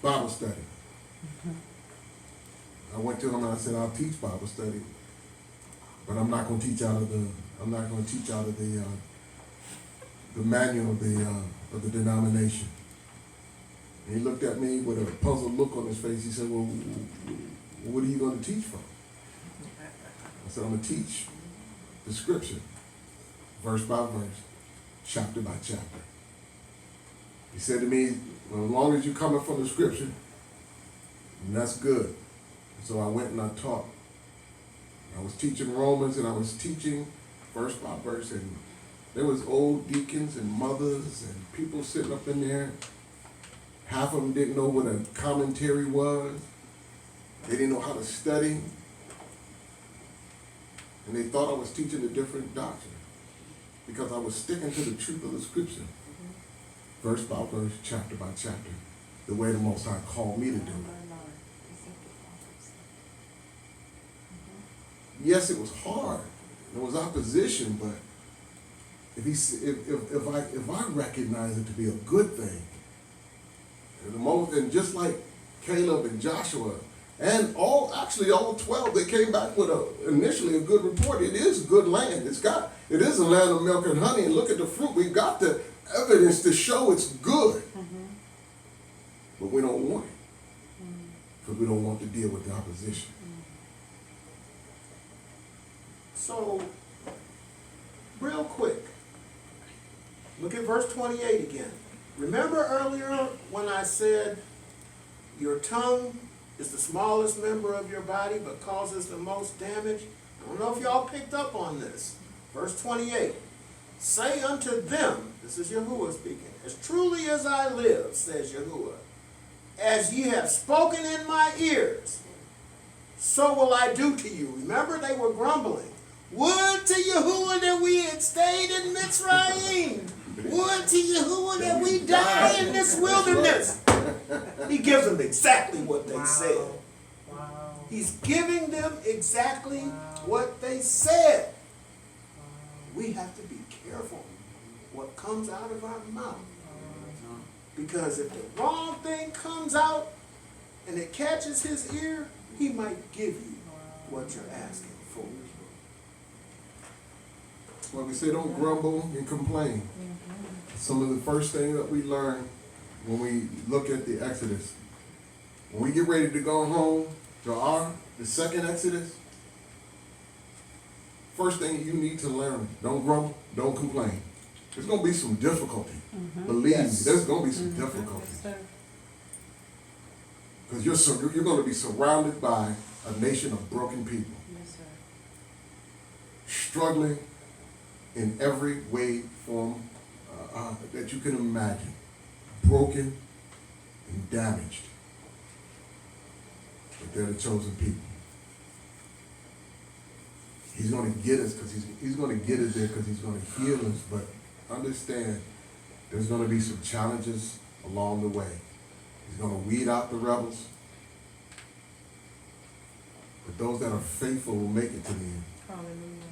Speaker 1: Bible study. I went to him and I said, I'll teach Bible study, but I'm not going to teach out of the manual of the denomination. And he looked at me with a puzzled look on his face. He said, well, what are you going to teach from? I said, I'm going to teach the scripture, verse by verse, chapter by chapter. He said to me, well, as long as you're coming from the scripture, and that's good. So I went and I taught. I was teaching Romans, and I was teaching verse by verse, and there was old deacons and mothers and people sitting up in there. Half of them didn't know what a commentary was. They didn't know how to study. And they thought I was teaching a different doctrine because I was sticking to the truth of the scripture, verse by verse, chapter by chapter, the way the Most High called me to do it. Yes, it was hard. There was opposition, but if I recognize it to be a good thing, and just like Caleb and Joshua, and all 12, they came back with initially a good report. It is good land. It is a land of milk and honey. And look at the fruit. We've got the evidence to show it's good. But we don't want it. Because we don't want to deal with the opposition.
Speaker 6: So, real quick, look at verse 28 again. Remember earlier when I said your tongue is the smallest member of your body but causes the most damage? I don't know if y'all picked up on this. Verse 28. Say unto them, this is Yahuwah speaking, as truly as I live, says Yahuwah, as ye have spoken in my ears, so will I do to you. Remember, they were grumbling. Would to Yahuwah that we had stayed in Mitzrayim. Would to Yahuwah that we die in this wilderness. He gives them exactly what they said. He's giving them exactly what they said. We have to be careful what comes out of our mouth. Because if the wrong thing comes out and it catches his ear, he might give you what you're asking for.
Speaker 1: Well, we say don't grumble and complain. Some of the first things that we learn when we look at the Exodus, when we get ready to go home to the second Exodus, first thing you need to learn, don't grumble, don't complain. There's going to be some difficulty. Believe me, there's going to be some difficulty. Because you're going to be surrounded by a nation of broken people. Struggling in every way, form that you can imagine. Broken and damaged. But they're the chosen people. He's going to get us because he's going to get us there because he's going to heal us. But understand, there's going to be some challenges along the way. He's going to weed out the rebels. But those that are faithful will make it to the end.
Speaker 4: Hallelujah.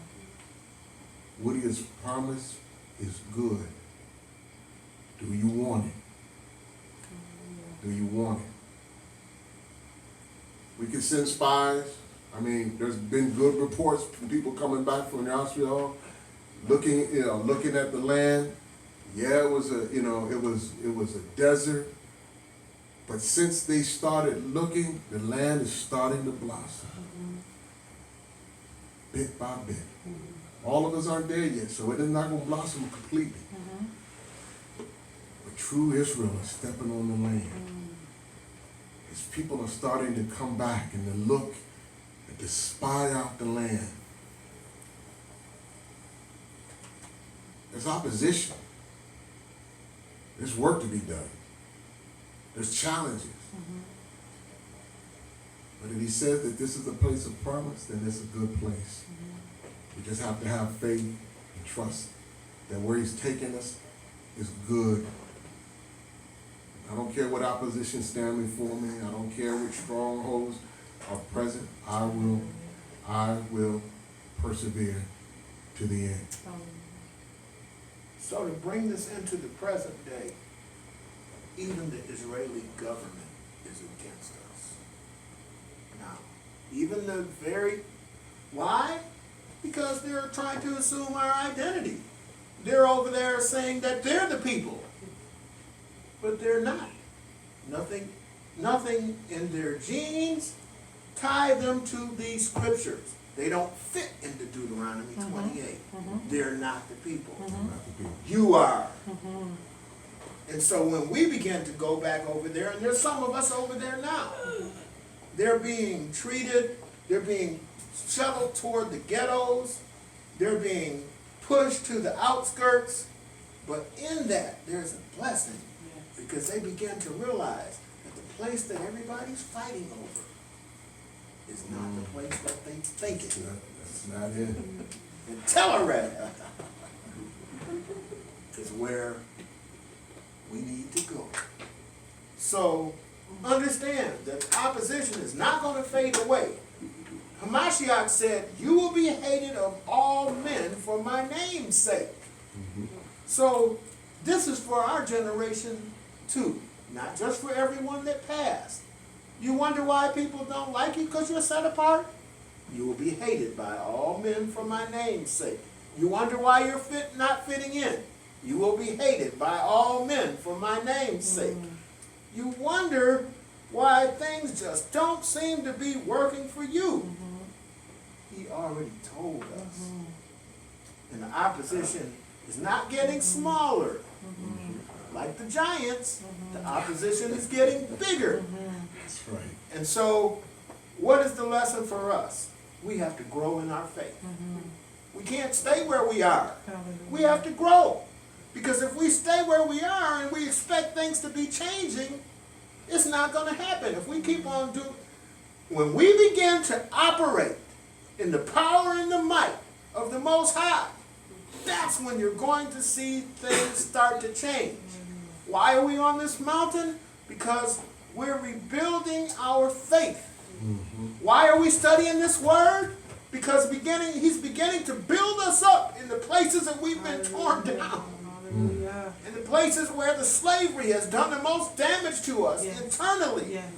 Speaker 1: What he has promised is good. Do you want it? Do you want it? We can send spies. I mean, there's been good reports from people coming back from Yahushua, looking at the land. Yeah, it was a desert. But since they started looking, the land is starting to blossom. Bit by bit. All of us aren't there yet, so it is not going to blossom completely. But true Israel is stepping on the land. His people are starting to come back and to look and to spy out the land. There's opposition. There's work to be done. There's challenges. But if he says that this is a place of promise, then it's a good place. We just have to have faith and trust that where he's taking us is good. I don't care what opposition stand before me. I don't care which strongholds are present. I will persevere to the end.
Speaker 6: So to bring this into the present day, even the Israeli government is against us. Now, even why? Because they're trying to assume our identity. They're over there saying that they're the people. But they're not. Nothing in their genes tie them to these scriptures. They don't fit into Deuteronomy 28. They're not the people.
Speaker 1: Not the people.
Speaker 6: You are. And so when we begin to go back over there, and there's some of us over there now, they're being treated, they're being shuttled toward the ghettos, they're being pushed to the outskirts, but in that there's a blessing because they begin to realize that the place that everybody's fighting over is not the place that they think it is.
Speaker 1: That's not it.
Speaker 6: And Telered is where we need to go. So understand that opposition is not going to fade away. Hamashiach said, "You will be hated of all men for my name's sake." So this is for our generation too, not just for everyone that passed. You wonder why people don't like you because you're set apart? You will be hated by all men for my name's sake. You wonder why you're not fitting in? You will be hated by all men for my name's sake. You wonder why things just don't seem to be working for you. He already told us. And the opposition is not getting smaller. Like the giants, the opposition is getting bigger.
Speaker 1: That's right.
Speaker 6: And so, what is the lesson for us? We have to grow in our faith. We can't stay where we are. We have to grow. Because if we stay where we are and we expect things to be changing, it's not going to happen. If we keep on doing, when we begin to operate in the power and the might of the Most High, that's when you're going to see things start to change. Why are we on this mountain? Because we're rebuilding our faith. Why are we studying this word? Because he's beginning to build us up in the places that we've been torn down.
Speaker 4: Hallelujah.
Speaker 6: In the places where the slavery has done the most damage to us internally.
Speaker 4: Yes.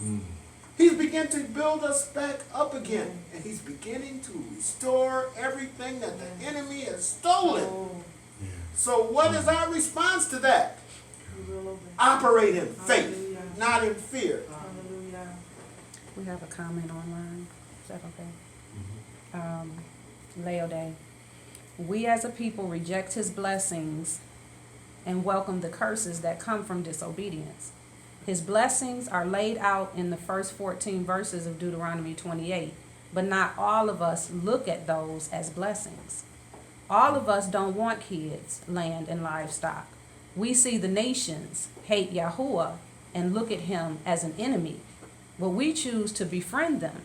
Speaker 6: He's beginning to build us back up again. And he's beginning to restore everything that the enemy has stolen.
Speaker 4: Oh,
Speaker 6: So what is our response to that?
Speaker 4: we will obey.
Speaker 6: Operate in faith,
Speaker 4: Hallelujah.
Speaker 6: not in fear.
Speaker 4: Hallelujah.
Speaker 2: We have a comment online. Is that okay? Leode. We as a people reject his blessings and welcome the curses that come from disobedience. His blessings are laid out in the first 14 verses of Deuteronomy 28, but not all of us look at those as blessings. All of us don't want kids, land, and livestock. We see the nations hate Yahuwah and look at him as an enemy, but we choose to befriend them.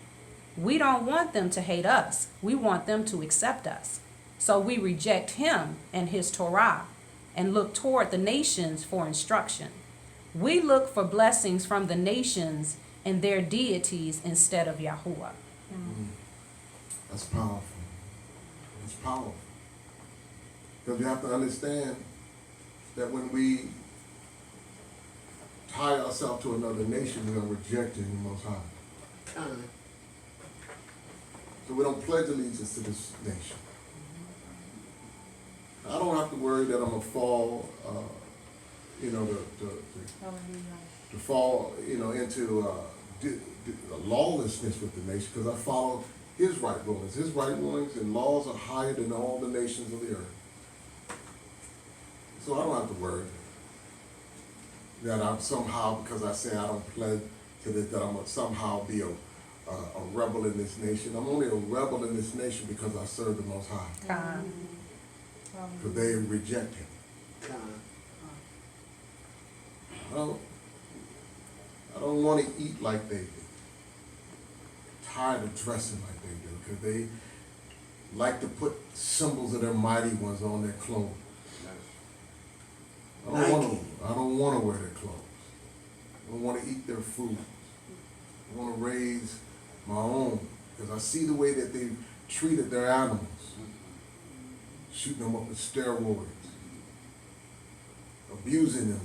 Speaker 2: We don't want them to hate us. We want them to accept us. So we reject him and his Torah and look toward the nations for instruction. We look for blessings from the nations and their deities instead of Yahuwah.
Speaker 1: That's powerful. It's powerful. Because you have to understand that when we tie ourselves to another nation, we are rejecting the Most High. So we don't pledge allegiance to this nation. I don't have to worry that I'm going to fall, to fall, into lawlessness with the nation, because I follow his right rulings. His right rulings and laws are higher than all the nations of the earth. So I don't have to worry that I'm somehow, because I say I don't pledge to this, that I'm going to somehow be a rebel in this nation. I'm only a rebel in this nation because I serve the Most High. Because they reject him. I don't want to eat like they do. Tired of dressing like they do, because they like to put symbols of their mighty ones on their clothes. I don't want to wear their clothes. I don't want to eat their food. I want to raise my own, because I see the way that they treated their animals, shooting them up with steroids, abusing them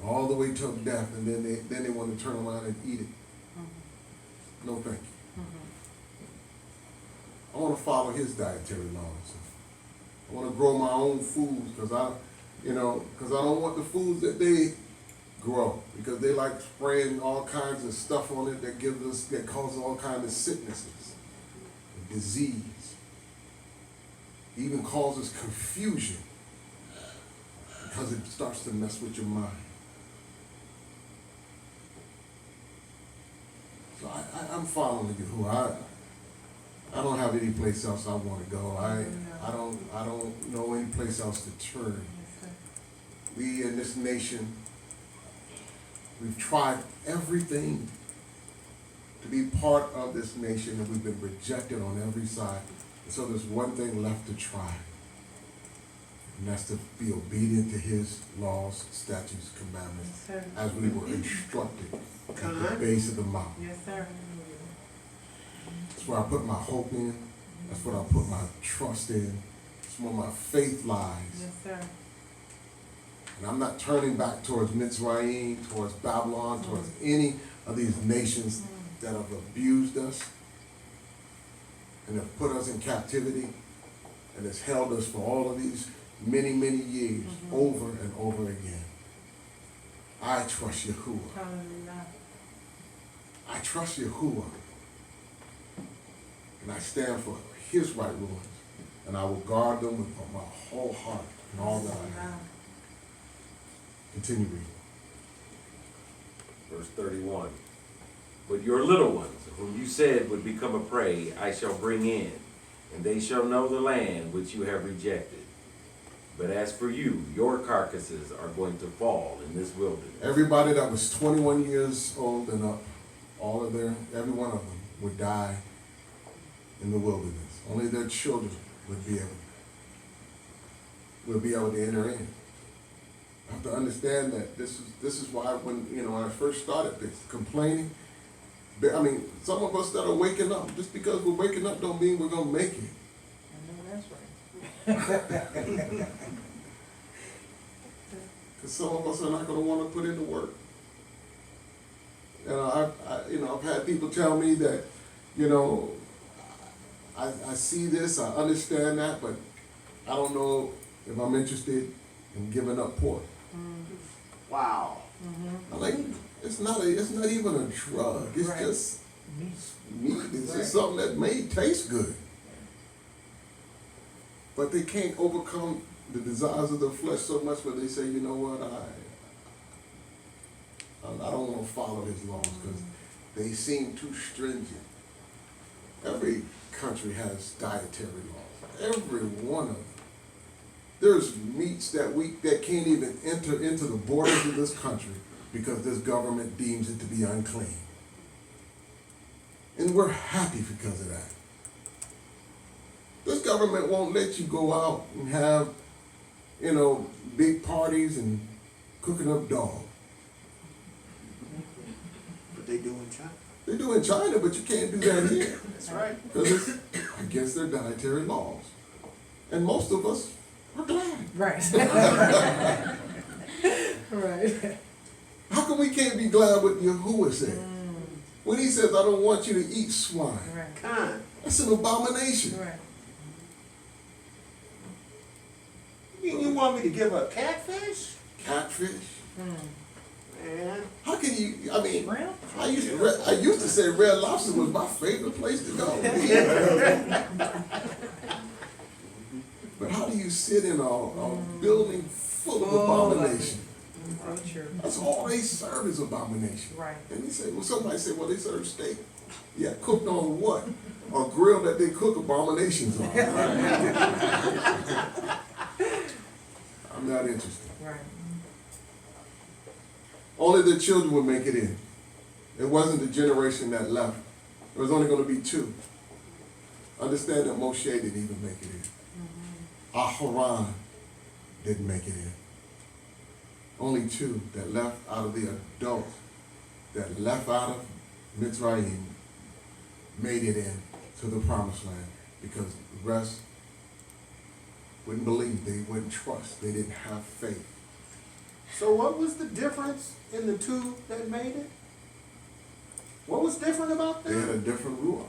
Speaker 1: all the way to death, and then they want to turn around and eat it. No, thank you. I want to follow his dietary laws. I want to grow my own foods, because I don't want the foods that they grow, because they like spraying all kinds of stuff on it that causes all kinds of sicknesses, disease. It even causes confusion because it starts to mess with your mind. So I'm following you. I don't have any place else I want to go. I don't know any place else to turn. We in this nation, we've tried everything to be part of this nation, and we've been rejected on every side. And so there's one thing left to try, and that's to be obedient to his laws, statutes, commandments,
Speaker 4: Yes, sir.
Speaker 1: as we were instructed at the base of the mountain.
Speaker 4: Yes, sir.
Speaker 1: That's where I put my hope in. That's what I put my trust in. It's where my faith lies.
Speaker 4: Yes, sir.
Speaker 1: And I'm not turning back towards Mitzrayim, towards Babylon, towards any of these nations that have abused us and have put us in captivity and has held us for all of these many, many years, over and over again. I trust Yahuwah.
Speaker 4: Hallelujah.
Speaker 1: I trust Yahuwah. And I stand for his right rulings. And I will guard them with my whole heart and all that I have. Continue reading.
Speaker 5: Verse 31. But your little ones, whom you said would become a prey, I shall bring in, and they shall know the land which you have rejected. But as for you, your carcasses are going to fall in this wilderness.
Speaker 1: Everybody that was 21 years old and up, every one of them would die in the wilderness. Only their children would be able to enter in. I have to understand that this is why when I first started this, complaining, I mean, some of us that are waking up, just because we're waking up don't mean we're going to make it.
Speaker 4: I know that's right.
Speaker 1: Because some of us are not going to want to put in the work. And I've had people tell me that, I see this, I understand that, but I don't know if I'm interested in giving up pork.
Speaker 6: Wow.
Speaker 1: I'm like, it's not even a drug. It's
Speaker 4: Right.
Speaker 1: just meat. It's
Speaker 4: Right.
Speaker 1: just something that may taste good. But they can't overcome the desires of the flesh so much where they say, you know what, I don't want to follow his laws because they seem too stringent. Every country has dietary laws. Every one of them. There's meats that can't even enter into the borders of this country because this government deems it to be unclean. And we're happy because of that. This government won't let you go out and have, big parties and cooking up dog.
Speaker 6: But they do in China.
Speaker 1: They do in China, but you can't do that here.
Speaker 6: That's right.
Speaker 1: Because it's against their dietary laws. And most of us are glad.
Speaker 4: Right. Right.
Speaker 1: How come we can't be glad what Yahuwah said? When he says, I don't want you to eat swine.
Speaker 4: Right.
Speaker 6: Kind.
Speaker 1: That's an abomination.
Speaker 4: Right.
Speaker 6: You want me to give up catfish?
Speaker 1: Catfish.
Speaker 6: Man.
Speaker 1: How can you, I mean,
Speaker 4: Shrimp?
Speaker 1: I used to say Red Lobster was my favorite place to go. But how do you sit in a building full of abomination?
Speaker 4: So true.
Speaker 1: That's all they serve is abomination.
Speaker 4: Right.
Speaker 1: And they say, well, somebody say, well, they serve steak. Yeah, cooked on what? A grill that they cook abominations on. I'm not interested.
Speaker 4: Right.
Speaker 1: Only the children would make it in. It wasn't the generation that left. There was only going to be 2. Understand that Moshe didn't even make it in. Aharon didn't make it in. Only 2 that left out of the adults that left out of Mitzrayim made it in to the promised land because the rest wouldn't believe, they wouldn't trust, they didn't have faith.
Speaker 6: So what was the difference in the 2 that made it? What was different about
Speaker 1: They had a
Speaker 6: them?
Speaker 1: different Ruach.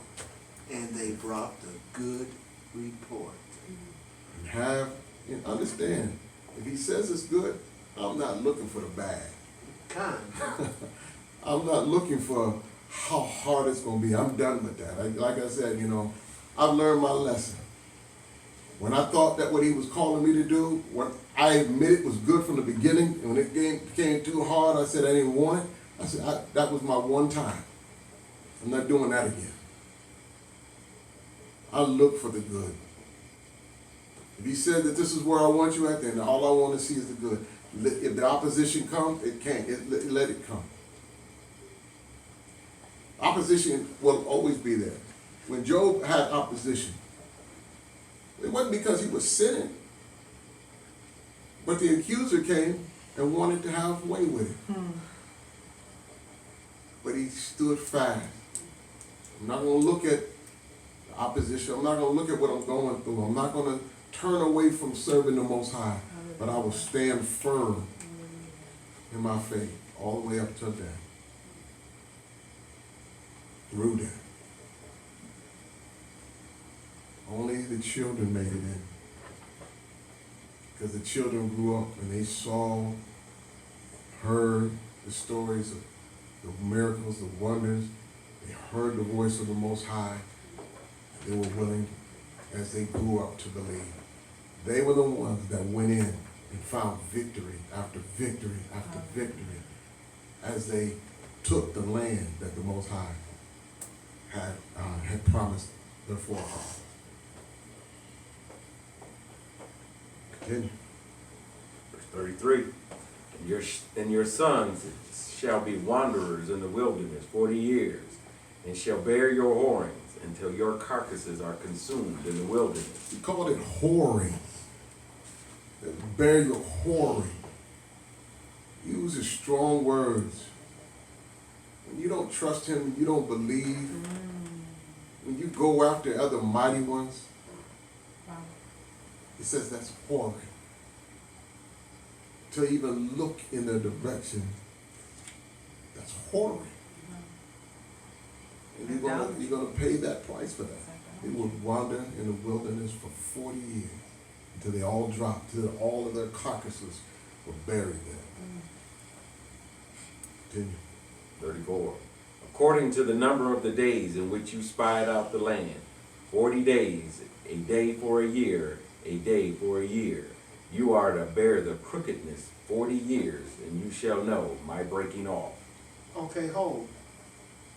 Speaker 6: And they brought the good report.
Speaker 1: And understand, if he says it's good, I'm not looking for the bad.
Speaker 6: Kind.
Speaker 1: I'm not looking for how hard it's going to be. I'm done with that. Like I said, I've learned my lesson. When I thought that what he was calling me to do, what I admit it was good from the beginning, and when it became too hard, I said I didn't want it. I said, that was my one time. I'm not doing that again. I look for the good. If he said that this is where I want you at, then all I want to see is the good. If the opposition comes, it can't. Let it come. Opposition will always be there. When Job had opposition, it wasn't because he was sinning, but the accuser came and wanted to have way with him. But he stood fast. I'm not going to look at the opposition. I'm not going to look at what I'm going through. I'm not going to turn away from serving the Most High, but I will stand firm in my faith all the way up to that. Through that. Only the children made it in. Because the children grew up and they saw, heard the stories of the miracles, the wonders. They heard the voice of the Most High. They were willing, as they grew up, to believe. They were the ones that went in and found victory after victory after victory as they took the land that the Most High had promised their forefathers. Continue.
Speaker 5: Verse 33. And your sons shall be wanderers in the wilderness 40 years, and shall bear your horns until your carcasses are consumed in the wilderness.
Speaker 1: He called it whoring. Bear your whoring. He uses strong words. When you don't trust him, you don't believe. When you go after other mighty ones, he says that's whoring. To even look in their direction, that's whoring. And you're gonna pay that price for that. They would wander in the wilderness for 40 years until they all dropped, till all of their carcasses were buried there. Continue.
Speaker 5: 34. According to the number of the days in which you spied out the land, 40 days, a day for a year, a day for a year. You are to bear the crookedness 40 years, and you shall know my breaking off.
Speaker 6: Okay, hold.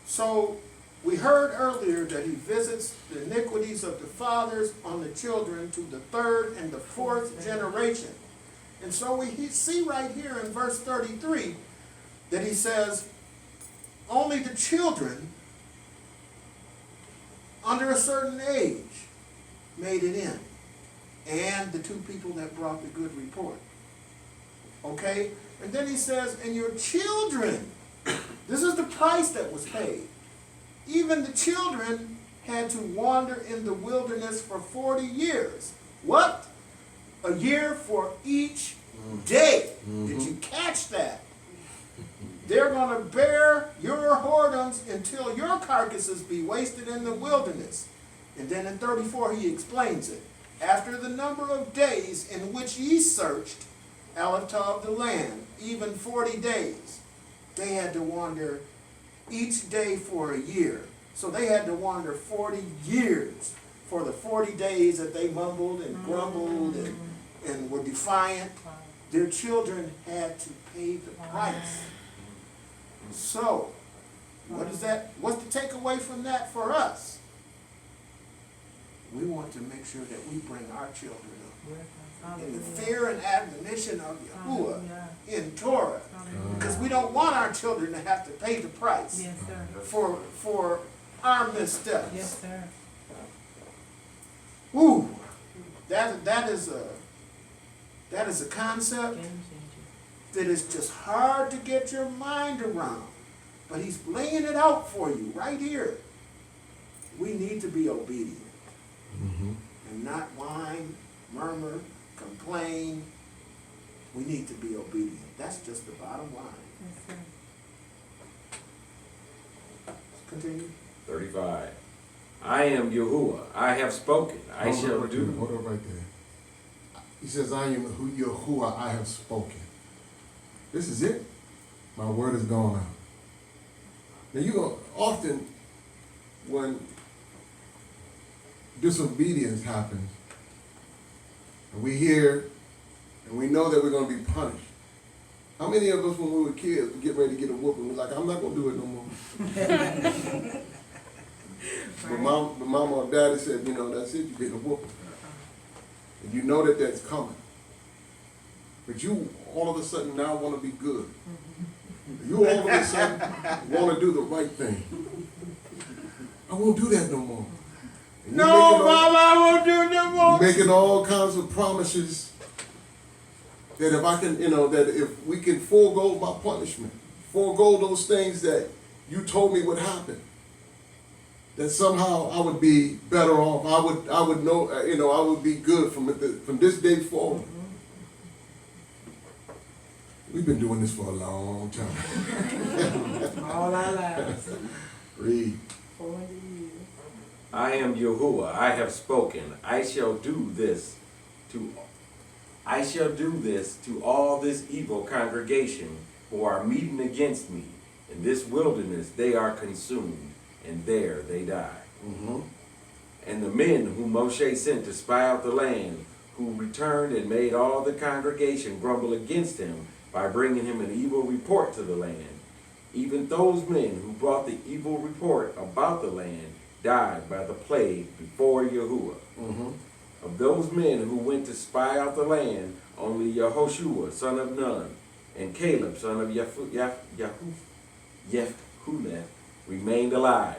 Speaker 6: So, we heard earlier that he visits the iniquities of the fathers on the children to the third and the fourth generation. And so we see right here in verse 33 that he says, only the children under a certain age made it in. And the two people that brought the good report. Okay? And then he says, and your children, this is the price that was paid. Even the children had to wander in the wilderness for 40 years. What? A year for each day. Did you catch that? They're going to bear your whoredoms until your carcasses be wasted in the wilderness. And then in 34 he explains it. After the number of days in which ye searched, Aleph of the land, even 40 days, they had to wander each day for a year. So they had to wander 40 years for the 40 days that they mumbled and grumbled and were defiant. Their children had to pay the price. So, what is that? What's the takeaway from that for us? We want to make sure that we bring our children up in the fear and admonition of Yahuwah in Torah. Because we don't want our children to have to pay the price for our missteps.
Speaker 4: Yes, sir.
Speaker 6: Ooh, that is a concept that is just hard to get your mind around. But he's laying it out for you right here. We need to be obedient. And not whine, murmur, complain. We need to be obedient. That's just the bottom line.
Speaker 4: Yes, sir.
Speaker 6: Continue.
Speaker 5: 35. I am Yahuwah. I have spoken. I shall do.
Speaker 1: Hold up right there. He says, I am Yahuwah, I have spoken. This is it. My word is gone out. Now, you know, often when disobedience happens, and we hear, and we know that we're gonna be punished. How many of us, when we were kids, would get ready to get a whooping, we're like, I'm not gonna do it no more. But mom or daddy said, you know, that's it, you get a whooping. And you know that that's coming. But you all of a sudden now want to be good. You all of a sudden want to do the right thing. I won't do that no more. And you
Speaker 6: I won't do no more.
Speaker 1: making all kinds of promises that if I can, you know, that if we can forego my punishment, forego those things that you told me would happen, that somehow I would be better off. I would know, you know, I would be good from this day forward. We've been doing this for a long time.
Speaker 4: All our lives.
Speaker 1: Read.
Speaker 4: 400 years.
Speaker 5: I am Yahuwah, I have spoken. I shall do this to all this evil congregation who are meeting against me. In this wilderness they are consumed, and there they die.
Speaker 1: Mm-hmm.
Speaker 5: And the men whom Moshe sent to spy out the land, who returned and made all the congregation grumble against him by bringing him an evil report to the land, even those men who brought the evil report about the land died by the plague before Yahuwah.
Speaker 1: Mm-hmm.
Speaker 5: Of those men who went to spy out the land, only Yahoshua, son of Nun, and Caleb, son of Yehunneh, remained alive.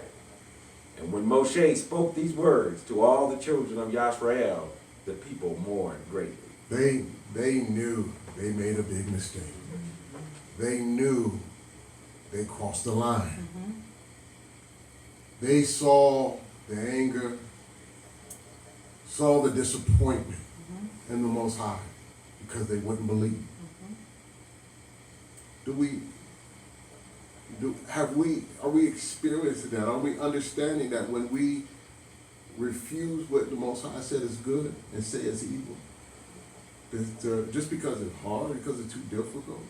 Speaker 5: And when Moshe spoke these words to all the children of Yisrael, the people mourned greatly.
Speaker 1: They knew they made a big mistake. They knew they crossed the line. They saw the anger, saw the disappointment in the Most High because they wouldn't believe. Are we experiencing that? Are we understanding that when we refuse what the Most High said is good and say it's evil, that, just because it's hard, because it's too difficult,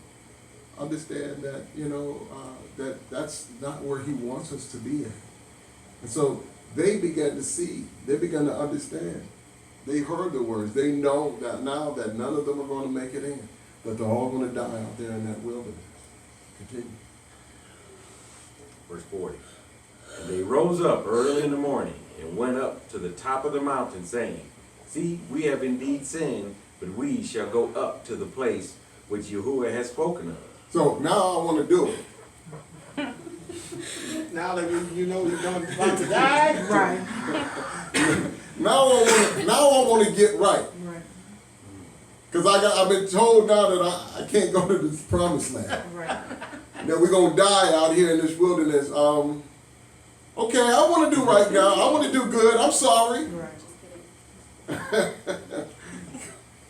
Speaker 1: understand that, you know, that's not where He wants us to be at. And so they began to see, they began to understand. They heard the words. They know that now that none of them are going to make it in, that they're all going to die out there in that wilderness. Continue.
Speaker 5: Verse 40. And they rose up early in the morning and went up to the top of the mountain, saying, See, we have indeed sinned, but we shall go up to the place which Yahuwah has spoken of.
Speaker 1: So now I want to do it.
Speaker 6: Now that you know you're about to die,
Speaker 4: Right.
Speaker 1: Now I want to get right.
Speaker 4: Right.
Speaker 1: Because I've been told now that I can't go to this promised land.
Speaker 4: Right.
Speaker 1: That we're going to die out here in this wilderness. Okay, I want to do right now. I want to do good. I'm sorry.
Speaker 4: Right.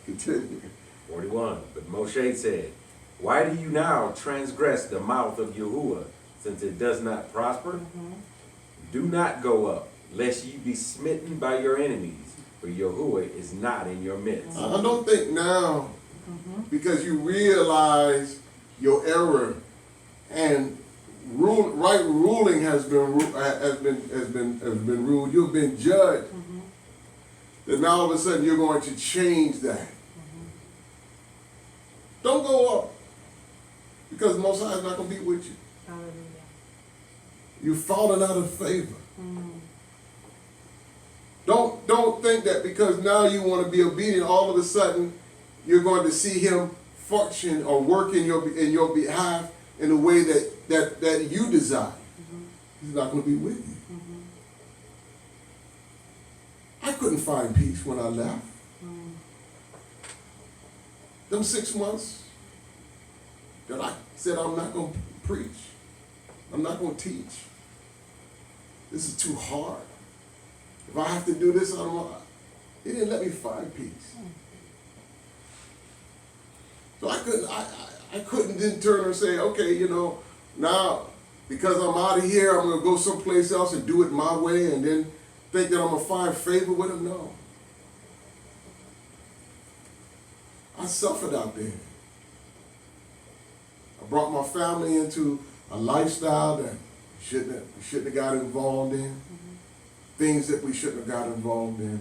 Speaker 1: Continue.
Speaker 5: 41. But Moshe said, Why do you now transgress the mouth of Yahuwah, since it does not prosper? Do not go up, lest ye be smitten by your enemies, for Yahuwah is not in your midst.
Speaker 1: I don't think now, because you realize your error and right ruling has been ruled. You've been judged. That now all of a sudden you're going to change that. Don't go up, because the Most High is not going to be with you.
Speaker 4: Hallelujah.
Speaker 1: You've fallen out of favor. Don't think that because now you want to be obedient, all of a sudden you're going to see Him function or work in your behalf in a way that you desire. He's not going to be with you. I couldn't find peace when I left. Them 6 months that I said I'm not going to preach, I'm not going to teach. This is too hard. If I have to do this, He didn't let me find peace. So I couldn't then turn and say, okay, you know, now because I'm out of here, I'm going to go someplace else and do it my way and then think that I'm going to find favor with Him. No. I suffered out there. I brought my family into a lifestyle that shouldn't have got involved in. things that we shouldn't have got involved in.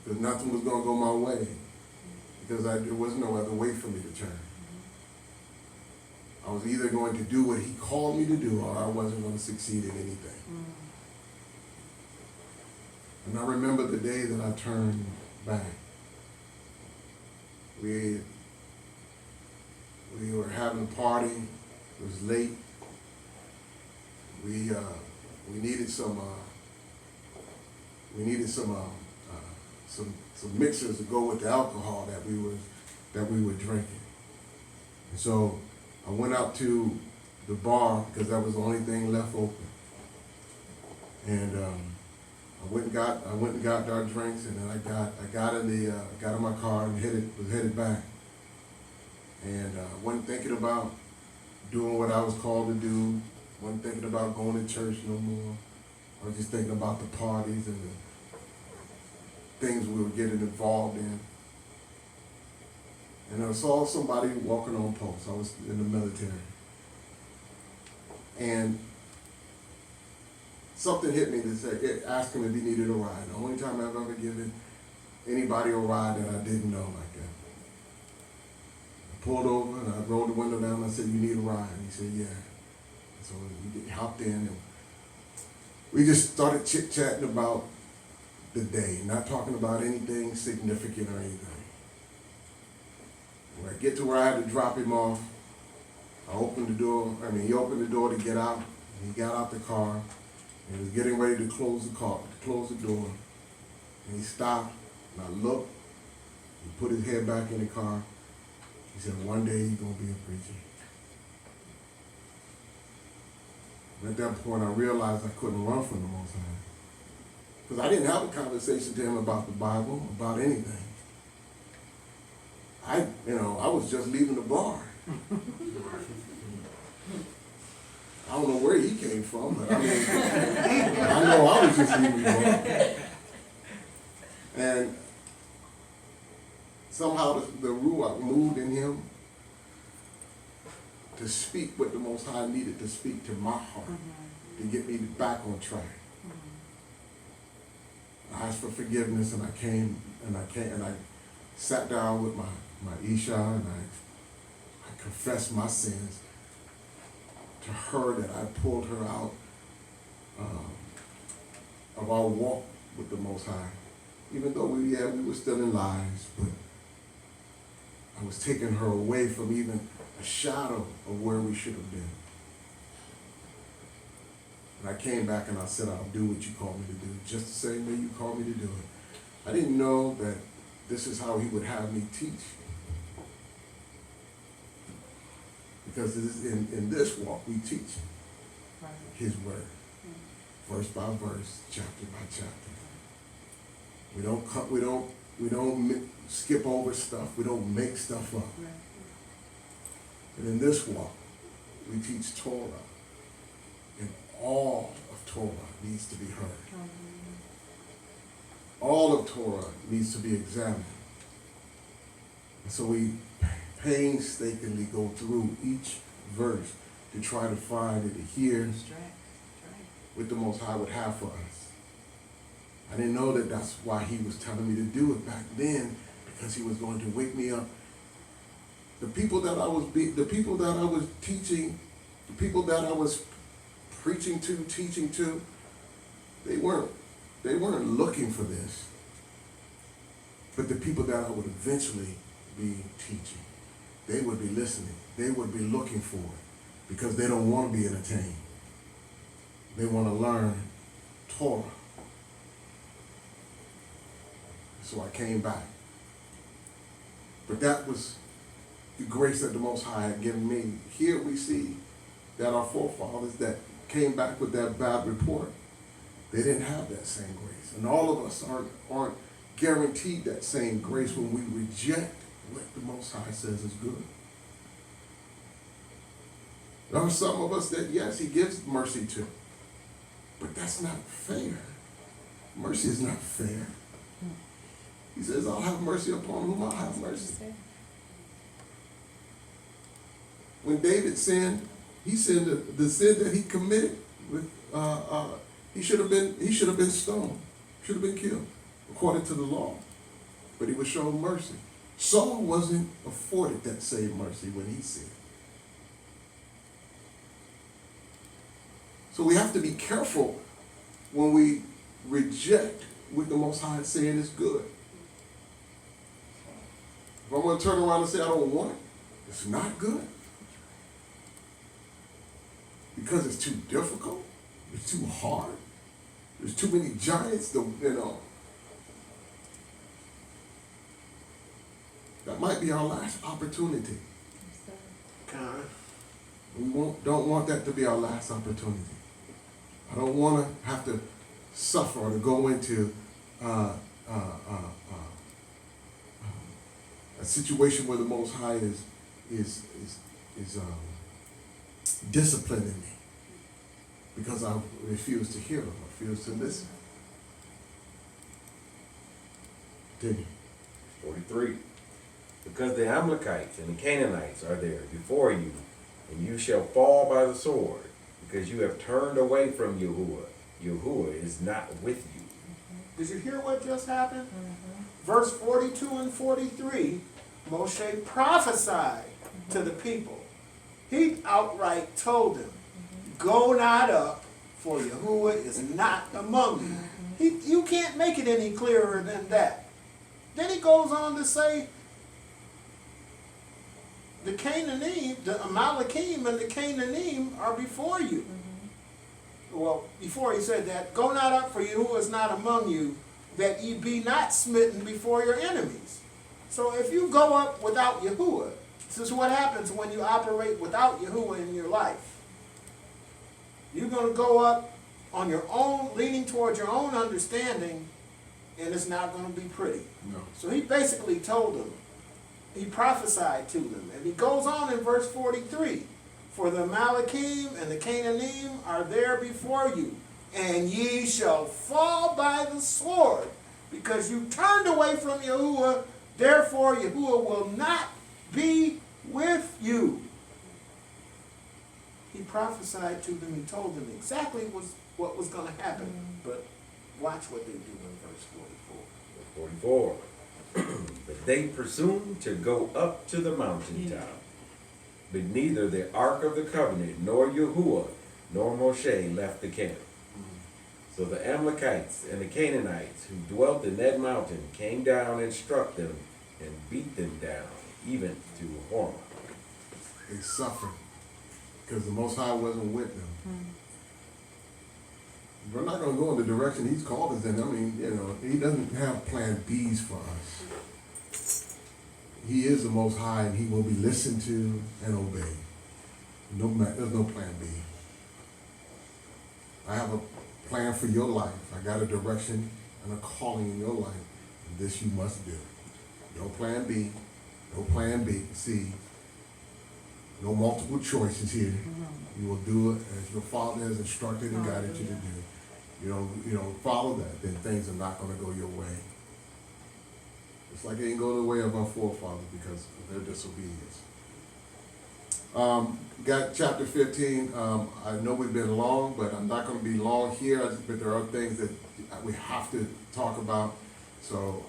Speaker 1: Because nothing was gonna go my way. Because there was no other way for me to turn. I was either going to do what he called me to do, or I wasn't gonna succeed in anything. And I remember the day that I turned back. We were having a party. It was late. We needed some mixers to go with the alcohol that we were drinking. And so I went out to the bar because that was the only thing left open. And I went and got our drinks, and then I got in my car and was headed back. And wasn't thinking about doing what I was called to do. Wasn't thinking about going to church no more. I was just thinking about the parties and the things we were getting involved in. And I saw somebody walking on post. I was in the military. And something hit me to say, ask him if he needed a ride. The only time I've ever given anybody a ride that I didn't know like that. I pulled over and I rolled the window down and I said, "You need a ride?" And he said, "Yeah." And so we hopped in and we just started chit-chatting about the day, not talking about anything significant or anything. When I get to where I had to drop him off, he opened the door to get out, and he got out the car, and he was getting ready to close the door, and he stopped, and I looked, he put his head back in the car, he said, "One day you're gonna be a preacher." And at that point, I realized I couldn't run from the Most High. Because I didn't have a conversation to him about the Bible, about anything. I was just leaving the bar. I don't know where he came from, but I know I was just leaving the bar. And somehow the Ruach moved in him to speak what the Most High needed to speak to my heart, to get me back on track. I asked for forgiveness, and I sat down with my Isha, and I confessed my sins to her, that I pulled her out of our walk with the Most High. Even though we were still in lies, but I was taking her away from even a shadow of where we should have been. And I came back and I said, "I'll do what you called me to do, just the same way you called me to do it." I didn't know that this is how he would have me teach. Because in this walk, we teach his word, verse by verse, chapter by chapter. We don't skip over stuff. We don't make stuff up. And in this walk, we teach Torah. And all of Torah needs to be heard. All of Torah needs to be examined. And so we painstakingly go through each verse to try to find and to hear what the Most High would have for us. I didn't know that that's why he was telling me to do it back then, because he was going to wake me up. The people that I was teaching, the people that I was preaching to, teaching to, they weren't looking for this. But the people that I would eventually be teaching, they would be listening. They would be looking for it, because they don't want to be entertained. They want to learn Torah. So I came back. But that was the grace that the Most High had given me. Here we see that our forefathers that came back with that bad report, they didn't have that same grace. And all of us aren't guaranteed that same grace when we reject what the Most High says is good. There are some of us that, yes, he gives mercy to, but that's not fair. Mercy is not fair. He says, "I'll have mercy upon whom I'll have mercy." When David sinned, he sinned the sin that he committed with He should have been stoned, should have been killed, according to the law. But he was shown mercy. Saul wasn't afforded that same mercy when he sinned. So we have to be careful when we reject what the Most High is saying is good. If I'm going to turn around and say I don't want it, it's not good. Because it's too difficult, it's too hard, there's too many giants, that might be our last opportunity. We don't want that to be our last opportunity. I don't want to have to suffer or to go into a situation where the Most High is disciplining me because I refuse to hear him, I refuse to listen. Continue.
Speaker 5: 43. Because the Amalekites and the Canaanites are there before you, and you shall fall by the sword, because you have turned away from Yahuwah. Yahuwah is not with you.
Speaker 6: Did you hear what just happened? Verse 42 and 43, Moshe prophesied to the people. He outright told them, go not up, for Yahuwah is not among you. You can't make it any clearer than that. Then he goes on to say, the Canaanite, the Amalekim and the Canaanite are before you. Well, before he said that, go not up, for Yahuwah is not among you, that ye be not smitten before your enemies. So if you go up without Yahuwah, this is what happens when you operate without Yahuwah in your life. You're going to go up on your own, leaning towards your own understanding, and it's not going to be pretty.
Speaker 1: No.
Speaker 6: So he basically told them, he prophesied to them. And he goes on in verse 43, for the Amalekim and the Canaanite are there before you, and ye shall fall by the sword, because you turned away from Yahuwah, therefore Yahuwah will not be with you. He prophesied to them, he told them exactly what was going to happen. But watch what they do in verse 44.
Speaker 5: 44. But they presumed to go up to the mountaintop. But neither the ark of the covenant, nor Yahuwah, nor Moshe left the camp. So the Amalekites and the Canaanites who dwelt in that mountain came down and struck them and beat them down, even to Hormah.
Speaker 1: They suffered because the Most High wasn't with them. We're not going to go in the direction he's called us in. I mean, he doesn't have plan B's for us. He is the Most High, and he will be listened to and obeyed. There's no plan B. I have a plan for your life. I got a direction and a calling in your life. And this you must do. No plan B. No plan B. C. No multiple choices here. You will do it as your Father has instructed and guided you to do. You don't follow that, then things are not going to go your way. It's like it ain't going the way of our forefathers because of their disobedience. Got chapter 15. I know we've been long, but I'm not going to be long here. But there are things that we have to talk about. So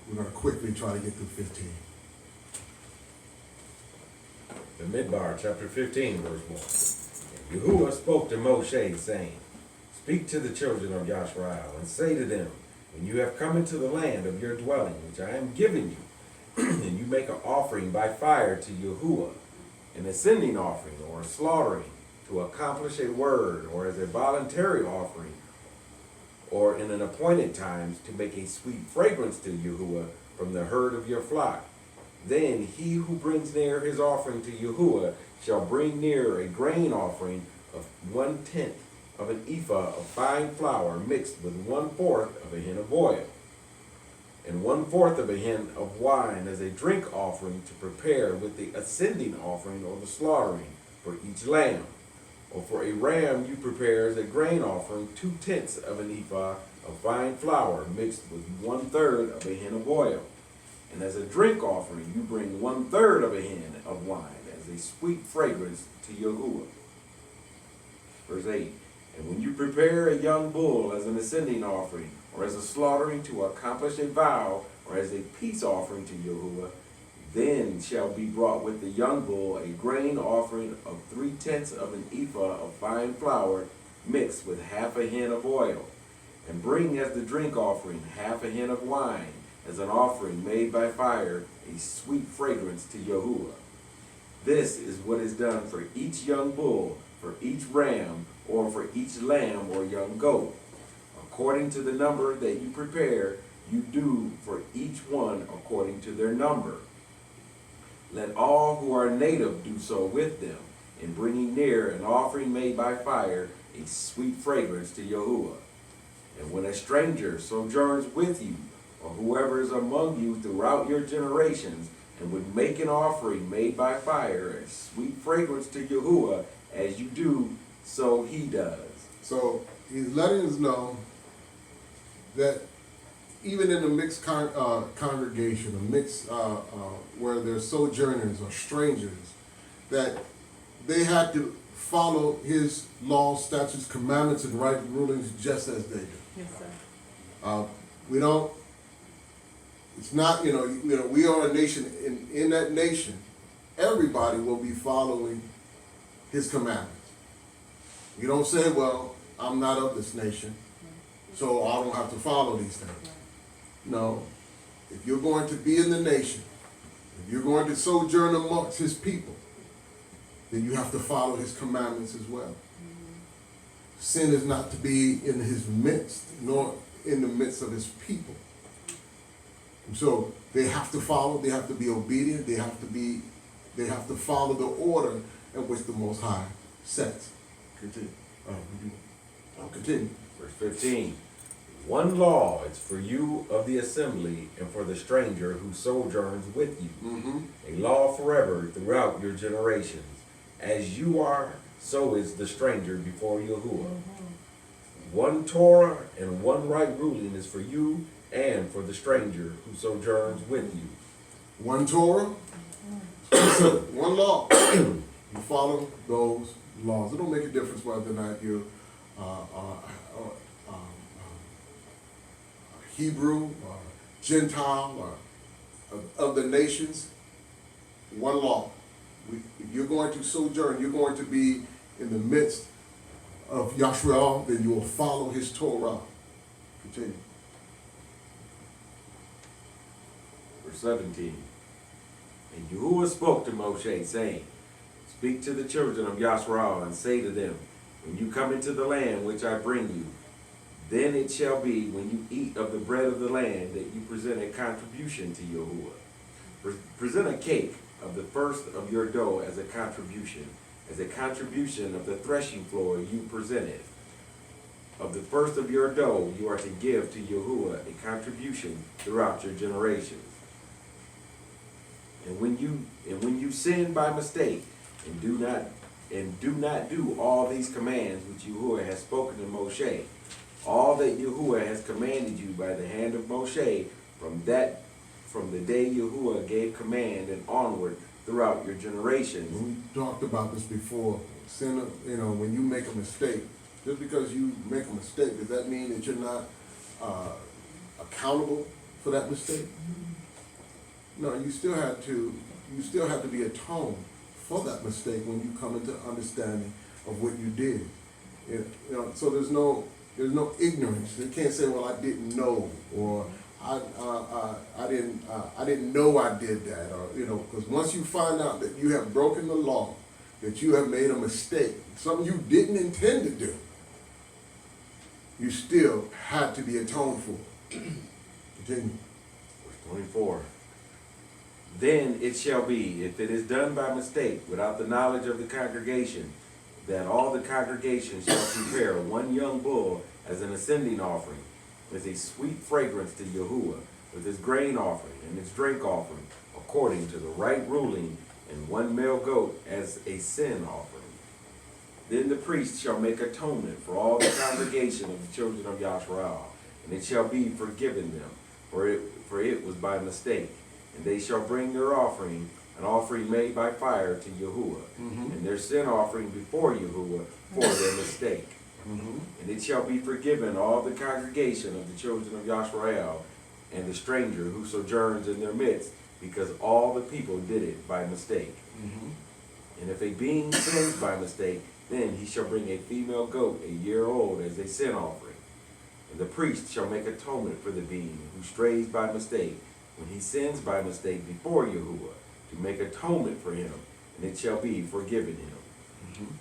Speaker 1: we're going to quickly try to get through 15.
Speaker 5: The Midbar, chapter 15, verse 1. And Yahuwah spoke to Moshe, saying, speak to the children of Yashrael, and say to them, when you have come into the land of your dwelling, which I am giving you, and you make an offering by fire to Yahuwah, an ascending offering or a slaughtering, to accomplish a word, or as a voluntary offering, or in an appointed times to make a sweet fragrance to Yahuwah from the herd of your flock, then he who brings near his offering to Yahuwah shall bring near a grain offering of 1/10 of an ephah of fine flour mixed with 1/4 of a hin of oil, and 1/4 of a hin of wine as a drink offering to prepare with the ascending offering or the slaughtering for each lamb. Or for a ram you prepare as a grain offering 2/10 of an ephah of fine flour mixed with 1/3 of a hin of oil. And as a drink offering you bring 1/3 of a hin of wine as a sweet fragrance to Yahuwah. Verse 8. And when you prepare a young bull as an ascending offering, or as a slaughtering to accomplish a vow, or as a peace offering to Yahuwah, then shall be brought with the young bull a grain offering of 3/10 of an ephah of fine flour mixed with half a hin of oil. And bring as the drink offering half a hin of wine, as an offering made by fire, a sweet fragrance to Yahuwah. This is what is done for each young bull, for each ram, or for each lamb or young goat. According to the number that you prepare, you do for each one according to their number. Let all who are native do so with them, in bringing near an offering made by fire, a sweet fragrance to Yahuwah. And when a stranger sojourns with you, or whoever is among you throughout your generations, and would make an offering made by fire, a sweet fragrance to Yahuwah, as you do, so he does.
Speaker 1: So he's letting us know that even in a mixed congregation, a mixed where there's sojourners or strangers, that they had to follow his laws, statutes, commandments, and right rulings just as they do.
Speaker 4: Yes, sir.
Speaker 1: We don't. It's not, we are a nation. In that nation, everybody will be following his commandments. You don't say, well, I'm not of this nation, so I don't have to follow these things. No. If you're going to be in the nation, if you're going to sojourn amongst his people, then you have to follow his commandments as well. Sin is not to be in his midst, nor in the midst of his people. And so they have to follow, they have to be obedient, they have to follow the order in which the Most High sets. Continue. Continue.
Speaker 5: Verse 15. One law is for you of the assembly and for the stranger who sojourns with you. A law forever throughout your generations. As you are, so is the stranger before Yahuwah. One Torah and one right ruling is for you and for the stranger who sojourns with you.
Speaker 1: One Torah, one law. You follow those laws. It don't make a difference whether or not you're Hebrew or Gentile or of the nations. One law. If you're going to sojourn, you're going to be in the midst of Yahushua, then you will follow his Torah. Continue.
Speaker 5: Verse 17. And Yahuwah spoke to Moshe, saying, Speak to the children of Yasharal, and say to them, When you come into the land which I bring you, then it shall be, when you eat of the bread of the land, that you present a contribution to Yahuwah. Present a cake of the first of your dough as a contribution of the threshing floor you presented. Of the first of your dough you are to give to Yahuwah a contribution throughout your generations. And when you sin by mistake, and do not do all these commands which Yahuwah has spoken to Moshe, all that Yahuwah has commanded you by the hand of Moshe, from the day Yahuwah gave command and onward throughout your generations.
Speaker 1: We talked about this before. Sin, when you make a mistake, just because you make a mistake, does that mean that you're not accountable for that mistake? No, you still have to be atoned for that mistake when you come into understanding of what you did. So there's no ignorance. You can't say, well, I didn't know, or I didn't know I did that, or because once you find out that you have broken the law, that you have made a mistake, something you didn't intend to do, you still have to be atoned for. Continue.
Speaker 5: Verse 24. Then it shall be, if it is done by mistake, without the knowledge of the congregation, that all the congregation shall prepare one young bull as an ascending offering, with a sweet fragrance to Yahuwah, with his grain offering and his drink offering, according to the right ruling, and one male goat as a sin offering. Then the priest shall make atonement for all the congregation of the children of Yasharal, and it shall be forgiven them, for it was by mistake. And they shall bring their offering, an offering made by fire to Yahuwah, and their sin offering before Yahuwah for their mistake. And it shall be forgiven all the congregation of the children of Yasharal and the stranger who sojourns in their midst, because all the people did it by mistake. And if a being sins by mistake, then he shall bring a female goat 1 year old as a sin offering. And the priest shall make atonement for the being who strays by mistake, when he sins by mistake before Yahuwah, to make atonement for him, and it shall be forgiven him.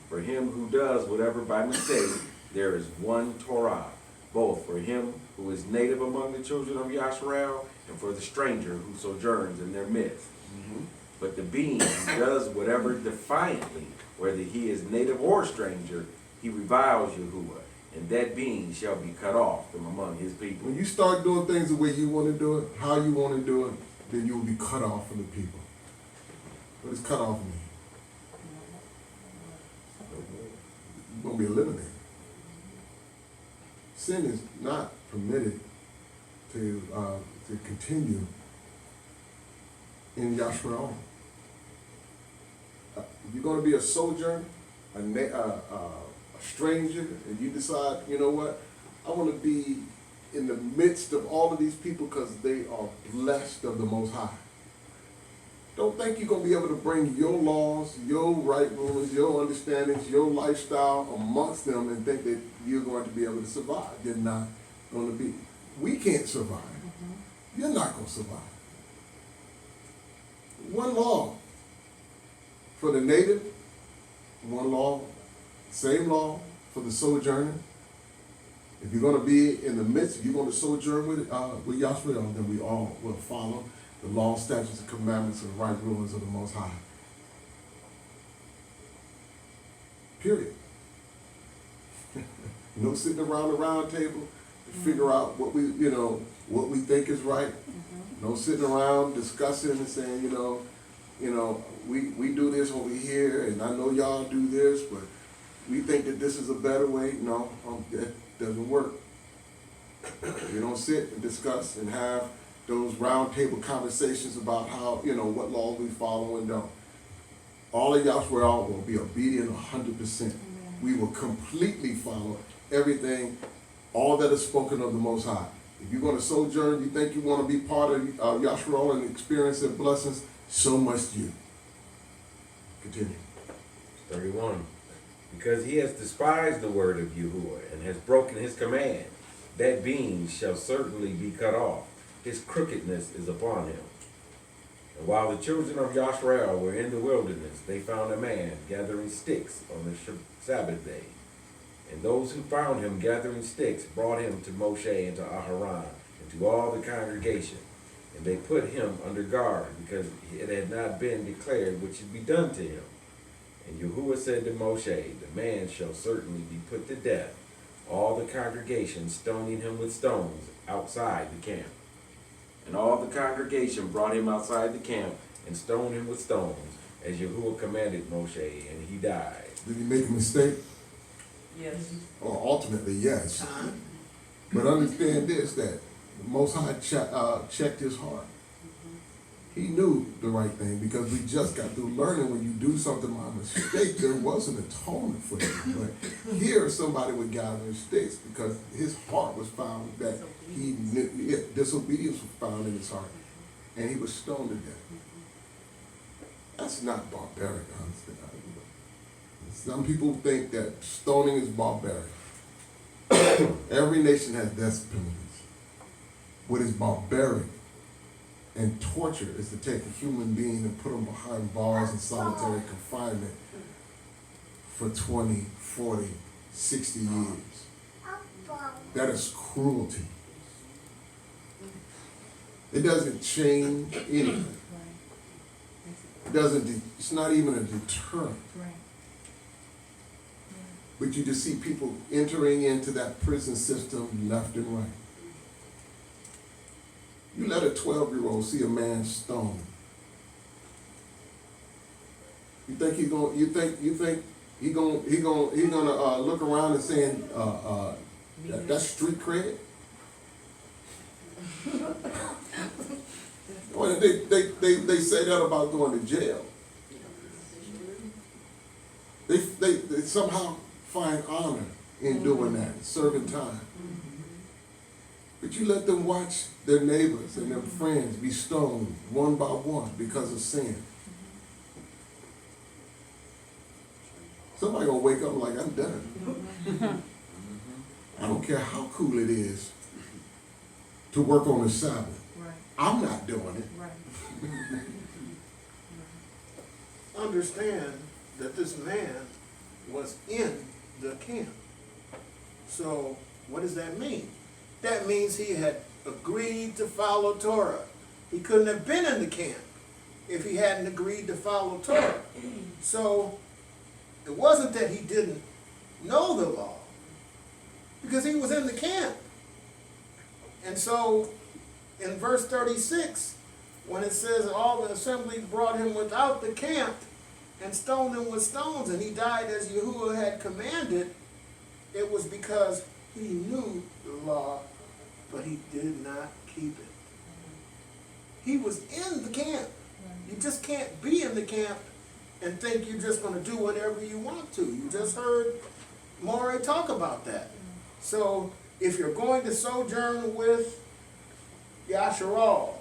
Speaker 5: For him who does whatever by mistake, there is one Torah, both for him who is native among the children of Yasharal, and for the stranger who sojourns in their midst. But the being who does whatever defiantly, whether he is native or stranger, he reviles Yahuwah, and that being shall be cut off from among his people.
Speaker 1: When you start doing things the way you want to do it, how you want to do it, then you will be cut off from the people. What does cut off mean? You're going to be eliminated. Sin is not permitted to continue in Yasharal. If you're going to be a sojourner, a stranger, and you decide, you know what, I want to be in the midst of all of these people because they are blessed of the Most High. Don't think you're going to be able to bring your laws, your right rulings, your understandings, your lifestyle amongst them and think that you're going to be able to survive. You're not going to be. We can't survive. You're not going to survive. One law for the native, one law, same law for the sojourner. If you're going to be in the midst, if you're going to sojourn with Yahushua, then we all will follow the law, statutes, and commandments, and right rulings of the Most High. Period. No sitting around the round table to figure out what we think is right. No sitting around discussing and saying, we do this over here, and I know y'all do this, but we think that this is a better way. No, that doesn't work. We don't sit and discuss and have those round table conversations about how, what laws we follow and don't. All of Yahweh will be obedient 100%. We will completely follow everything, all that is spoken of the Most High. If you're going to sojourn, you think you want to be part of Yahshua and experience their blessings, so must you. Continue.
Speaker 5: 31. Because he has despised the word of Yahuwah and has broken his command, that being shall certainly be cut off. His crookedness is upon him. And while the children of Yasharal were in the wilderness, they found a man gathering sticks on the Sabbath day. And those who found him gathering sticks brought him to Moshe and to Aharon and to all the congregation. And they put him under guard, because it had not been declared what should be done to him. And Yahuwah said to Moshe, the man shall certainly be put to death, all the congregation stoning him with stones outside the camp. And all the congregation brought him outside the camp and stoned him with stones, as Yahuwah commanded Moshe, and he died.
Speaker 1: Did he make a mistake?
Speaker 4: Yes.
Speaker 1: Or ultimately, yes. But understand this, that the Most High checked his heart. He knew the right thing, because we just got through learning when you do something by mistake, there was an atonement for it. But here somebody would gather sticks because his heart was found that he knew, disobedience was found in his heart, and he was stoned to death. That's not barbaric, honestly. Some people think that stoning is barbaric. Every nation has death penalties. What is barbaric and torture is to take a human being and put them behind bars in solitary confinement for 20, 40, 60 years. That is cruelty. It doesn't change anything. It's not even a deterrent. But you just see people entering into that prison system left and right. You let a 12-year-old see a man stoned. You think he's gonna look around and saying that's street cred? Well, they say that about going to jail. They somehow find honor in doing that, serving time. But you let them watch their neighbors and their friends be stoned one by one because of sin. Somebody gonna wake up like, I'm done. I don't care how cool it is to work on the Sabbath.
Speaker 4: Right,
Speaker 1: I'm not doing it.
Speaker 4: right.
Speaker 6: Understand that this man was in the camp. So what does that mean? That means he had agreed to follow Torah. He couldn't have been in the camp if he hadn't agreed to follow Torah. So it wasn't that he didn't know the law, because he was in the camp. And so in verse 36, when it says all the assembly brought him without the camp and stoned him with stones, and he died as Yahuwah had commanded, it was because he knew the law, but he did not keep it. He was in the camp. You just can't be in the camp and think you're just going to do whatever you want to. You just heard Maury talk about that. So if you're going to sojourn with Yasharal,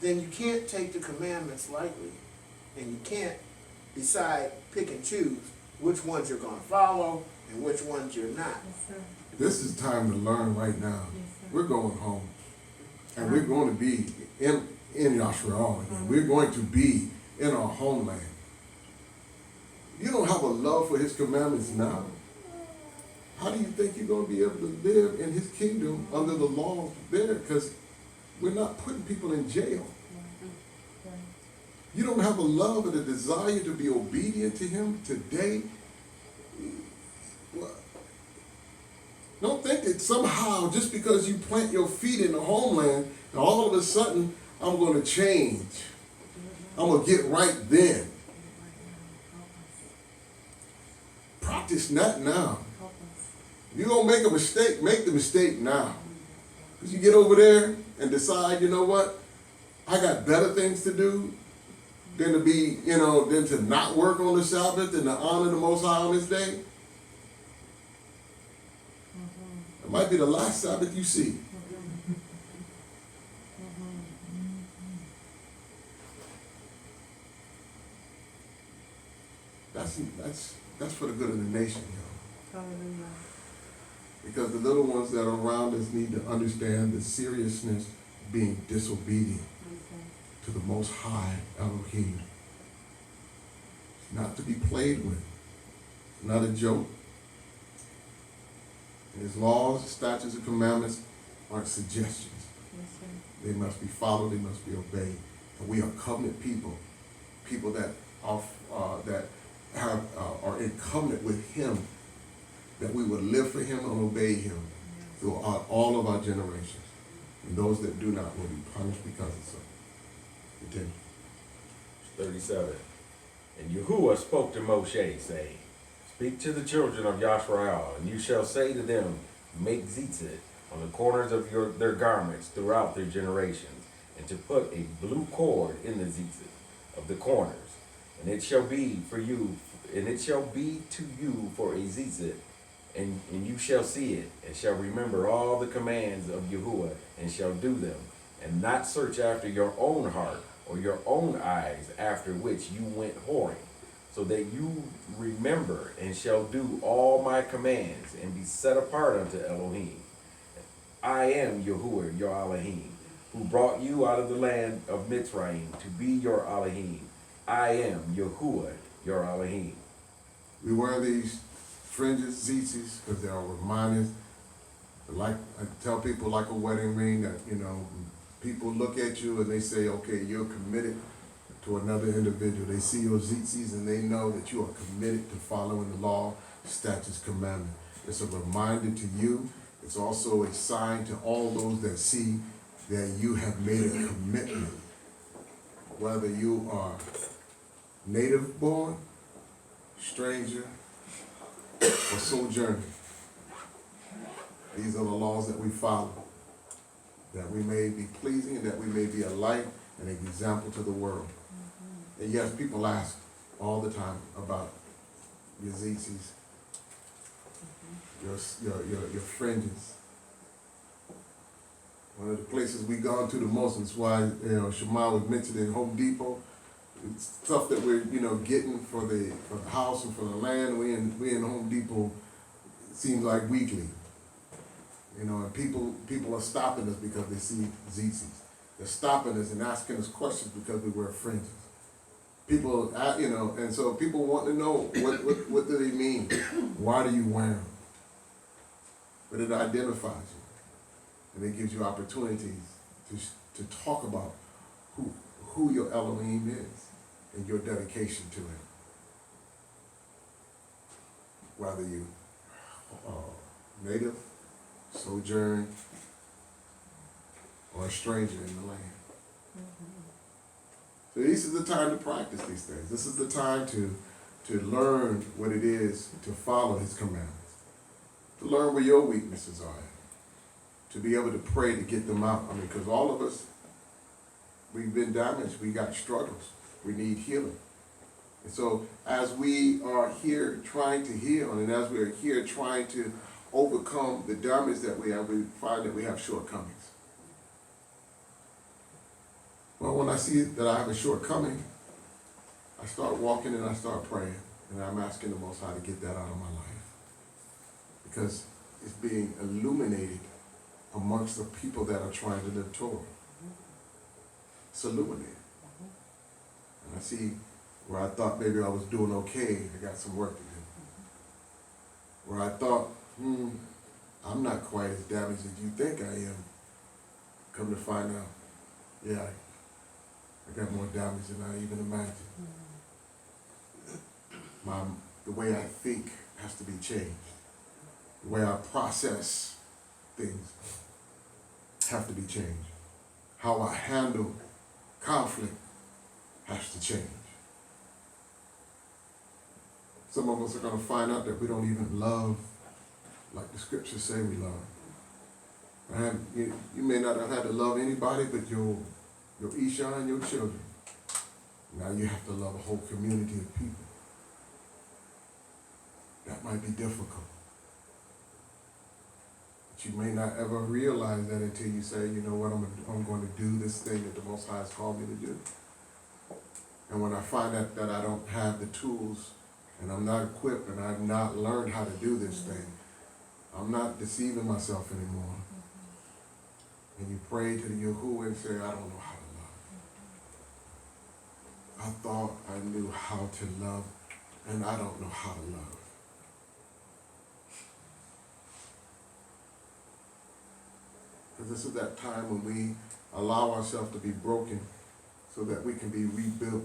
Speaker 6: then you can't take the commandments lightly, and you can't decide, pick and choose which ones you're going to follow and which ones you're not.
Speaker 4: Yes, sir.
Speaker 1: This is time to learn right now.
Speaker 4: Yes, sir.
Speaker 1: We're going home. And we're going to be in Yasharal again. We're going to be in our homeland. You don't have a love for his commandments now. How do you think you're going to be able to live in his kingdom under the laws there? Because we're not putting people in jail. You don't have a love and a desire to be obedient to him today. Don't think that somehow just because you plant your feet in the homeland, and all of a sudden I'm going to change. I'm going to get right then. Practice that now. You're going to make a mistake, make the mistake now. Because you get over there and decide, you know what, I got better things to do than to be, than to not work on the Sabbath and to honor the Most High on this day. It might be the last Sabbath you see. That's for the good of the nation, y'all.
Speaker 4: Hallelujah.
Speaker 1: Because the little ones that are around us need to understand the seriousness of being disobedient to the Most High Elohim. It's not to be played with. It's not a joke. And his laws, statutes, and commandments aren't suggestions.
Speaker 4: Yes, sir.
Speaker 1: They must be followed. They must be obeyed. And we are covenant people, people that are are in covenant with him, that we would live for him and obey him throughout all of our generations. And those that do not will be punished because of so. Continue.
Speaker 5: 37. And Yahuwah spoke to Moshe, saying, Speak to the children of Yasharal, and you shall say to them, Make tzitzit on the corners of their garments throughout their generations, and to put a blue cord in the tzitzit of the corners. And it shall be for you, and it shall be to you for a tzitzit, and you shall see it, and shall remember all the commands of Yahuwah, and shall do them, and not search after your own heart or your own eyes, after which you went whoring, so that you remember and shall do all my commands, and be set apart unto Elohim. I am Yahuwah, your Elohim, who brought you out of the land of Mitzrayim to be your Elohim. I am Yahuwah, your Elohim.
Speaker 1: We wear these fringes, tzitzis, because they are reminders. Like I tell people, like a wedding ring, that people look at you and they say, okay, you're committed to another individual. They see your tzitzis and they know that you are committed to following the law, statutes, commandments. It's a reminder to you. It's also a sign to all those that see that you have made a commitment. Whether you are native born, stranger, or sojourner. These are the laws that we follow, that we may be pleasing and that we may be a light and an example to the world. And yes, people ask all the time about your tzitzis. your fringes. One of the places we gone to the most is why, Shemoth was mentioned in Home Depot. It's stuff that we're, getting for the house and for the land. We in Home Depot, it seems like weekly. And people are stopping us because they see ZZs. They're stopping us and asking us questions because we wear fringes. People, and so people want to know what do they mean? Why do you wear them? But it identifies you. And it gives you opportunities to talk about who your Elohim is and your dedication to him. Whether you native, sojourn, or a stranger in the land. So this is the time to practice these things. This is the time to learn what it is to follow his commandments. To learn where your weaknesses are at. To be able to pray to get them out. Because all of us, we've been damaged. We got struggles. We need healing. And so as we are here trying to heal, and as we are here trying to overcome the damage that we have, we find that we have shortcomings. Well, when I see that I have a shortcoming, I start walking and I start praying. And I'm asking the Most High to get that out of my life. Because it's being illuminated amongst the people that are trying to live Torah. It's illuminated. And I see where I thought maybe I was doing okay, I got some work to do. Where I thought, I'm not quite as damaged as you think I am. Come to find out, yeah, I got more damage than I even imagined. The way I think has to be changed. The way I process things have to be changed. How I handle conflict has to change. Some of us are going to find out that we don't even love like the scriptures say we love. And you may not have had to love anybody but your Isha and your children. Now you have to love a whole community of people. That might be difficult. But you may not ever realize that until you say, you know what, I'm going to do this thing that the Most High has called me to do. And when I find out that I don't have the tools and I'm not equipped and I've not learned how to do this thing, I'm not deceiving myself anymore. And you pray to the Yahuwah and say, I don't know how to love. I thought I knew how to love, and I don't know how to love. Because this is that time when we allow ourselves to be broken so that we can be rebuilt.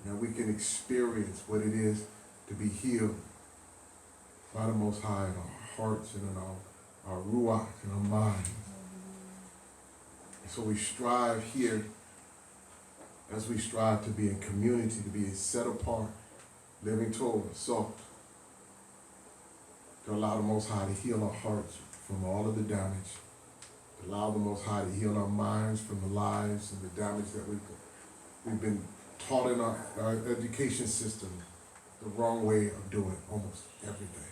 Speaker 1: And we can experience what it is to be healed by the Most High in our hearts and in our Ruach and our minds. And so we strive here, as we strive to be in community, to be a set apart, living Torah, S.A.L.T, to allow the Most High to heal our hearts from all of the damage, to allow the Most High to heal our minds from the lies and the damage that we've been taught in our education system, the wrong way of doing almost everything.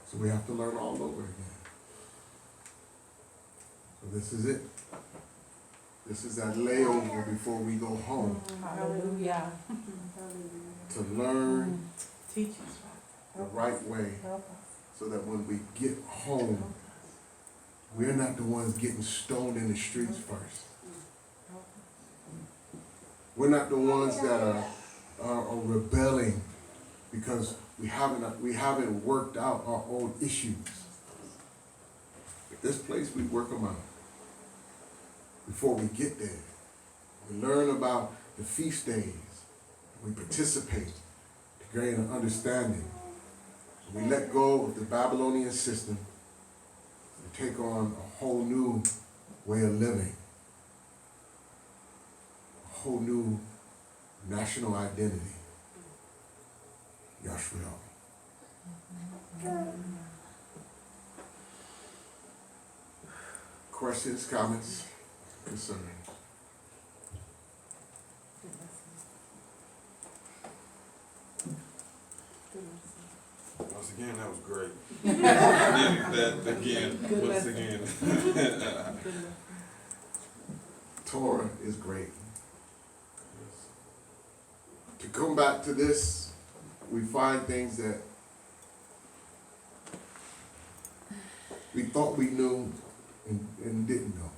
Speaker 1: So we have to learn all over again. So this is it. This is that layover before we go home.
Speaker 4: Hallelujah.
Speaker 1: To learn
Speaker 4: Teach us.
Speaker 1: the right way
Speaker 4: Help us.
Speaker 1: so that when we get home, we're not the ones getting stoned in the streets first. We're not the ones that are rebelling because we haven't worked out our own issues. At this place, we work them out before we get there. We learn about the feast days. We participate to gain an understanding. We let go of the Babylonian system and take on a whole new way of living, a whole new national identity. Yahushua. Questions, comments, concerns?
Speaker 7: again, that was great. That again,
Speaker 4: Good
Speaker 7: once
Speaker 4: lesson.
Speaker 7: again.
Speaker 1: Torah is great. To come back to this, we find things that we thought we knew and didn't know.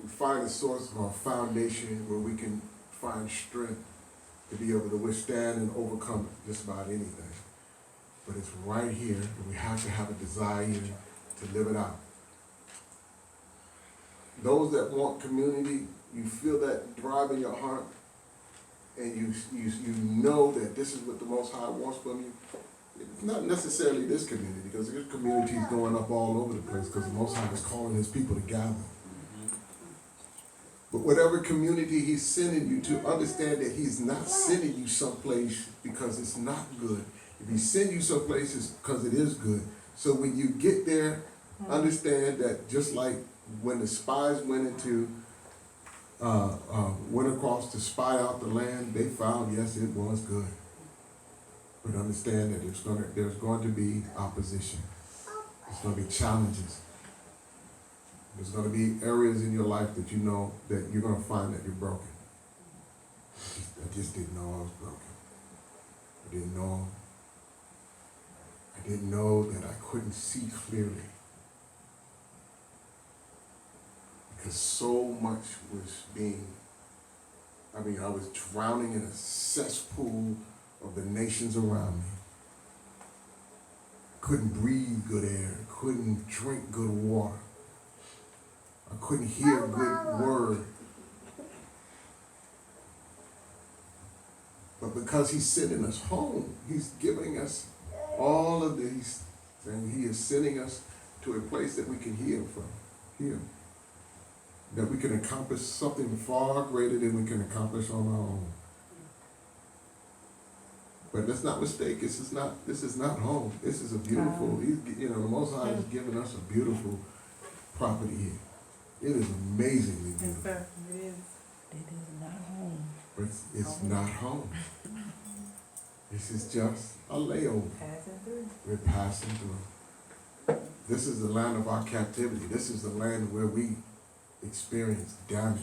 Speaker 1: We find a source of our foundation where we can find strength to be able to withstand and overcome just about anything. But it's right here, and we have to have a desire to live it out. Those that want community, you feel that drive in your heart, and you know that this is what the Most High wants from you. It's not necessarily this community, because this community is going up all over the place, because the Most High is calling His people to gather. But whatever community He's sending you to, understand that He's not sending you someplace because it's not good. If He sends you someplace, it's because it is good. So when you get there, understand that just like when the spies went across to spy out the land, they found, yes, it was good. But understand that there's going to be opposition. There's going to be challenges. There's going to be areas in your life that you know that you're going to find that you're broken. I just didn't know I was broken. I didn't know that I couldn't see clearly. Because so much was I was drowning in a cesspool of the nations around me. Couldn't breathe good air, couldn't drink good water. I couldn't hear good word. But because He's sending us home, He's giving us all of these things. He is sending us to a place that we can heal from. Heal. That we can accomplish something far greater than we can accomplish on our own. But let's not mistake, this is not home. This is a beautiful, the Most High has given us a beautiful property here. It is amazingly
Speaker 4: Yes,
Speaker 1: beautiful.
Speaker 4: sir, it is.
Speaker 2: It is not home.
Speaker 1: But it's not home. This is just a layover.
Speaker 4: Passing through.
Speaker 1: We're passing through. This is the land of our captivity. This is the land where we experience damage.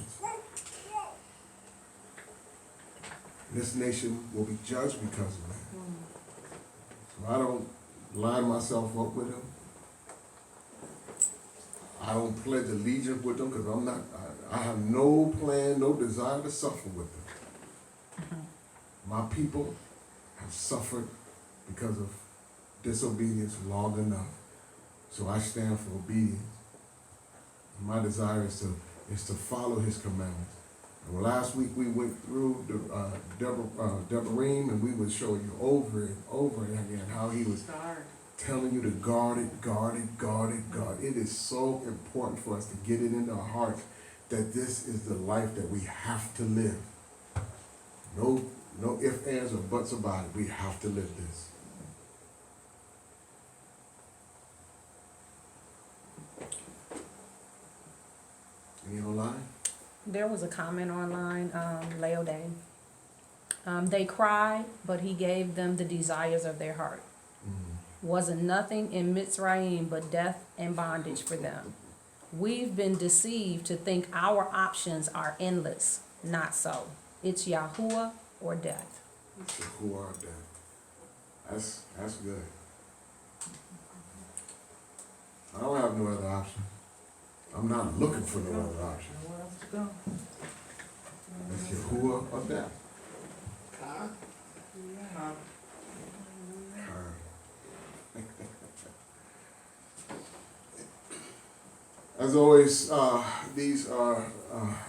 Speaker 1: This nation will be judged because of that. So I don't line myself up with them. I don't pledge allegiance with them because I have no plan, no desire to suffer with them. My people have suffered because of disobedience long enough. So I stand for obedience. My desire is to follow His commandments. And last week we went through the Arim, and we would show you over and over again how He was telling you to guard it, guard it, guard it, guard it. It is so important for us to get it into our hearts that this is the life that we have to live. No ifs, ands, or buts about it. We have to live this. Any online?
Speaker 2: There was a comment online, Leo Day. They cried, but He gave them the desires of their heart. Wasn't nothing in Mitzrayim but death and bondage for them. We've been deceived to think our options are endless. Not so. It's Yahuwah or death.
Speaker 1: Who are that? That's good. I don't have no other option. I'm not looking for no other option.
Speaker 4: Nowhere else to go.
Speaker 1: It's Yahuwah or death.
Speaker 4: Yeah.
Speaker 1: As always, these are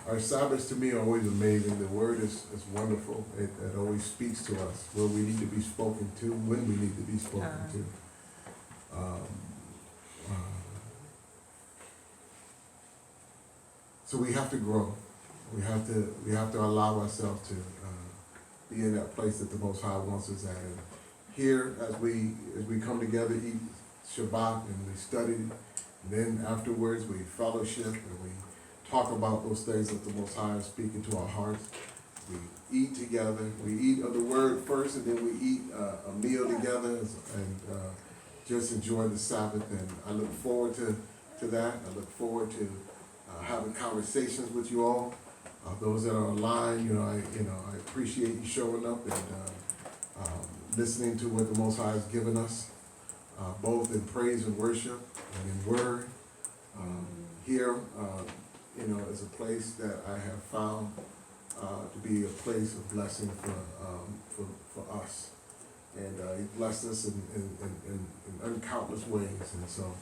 Speaker 1: our Sabbaths to me are always amazing. The word is wonderful. It always speaks to us where we need to be spoken to, when we need to be spoken to. So we have to grow. We have to allow ourselves to be in that place that the Most High wants us at. And here, as we come together, eat Shabbat, and we study, and then afterwards we fellowship and we talk about those things that the Most High is speaking to our hearts. we eat together. We eat of the word first, and then we eat a meal together, and just enjoy the Sabbath. And I look forward to that. I look forward to having conversations with you all. Those that are online, I appreciate you showing up and listening to what the Most High has given us, both in praise and worship and in word. Here, is a place that I have found to be a place of blessing for us. And He blessed us in countless ways. And so,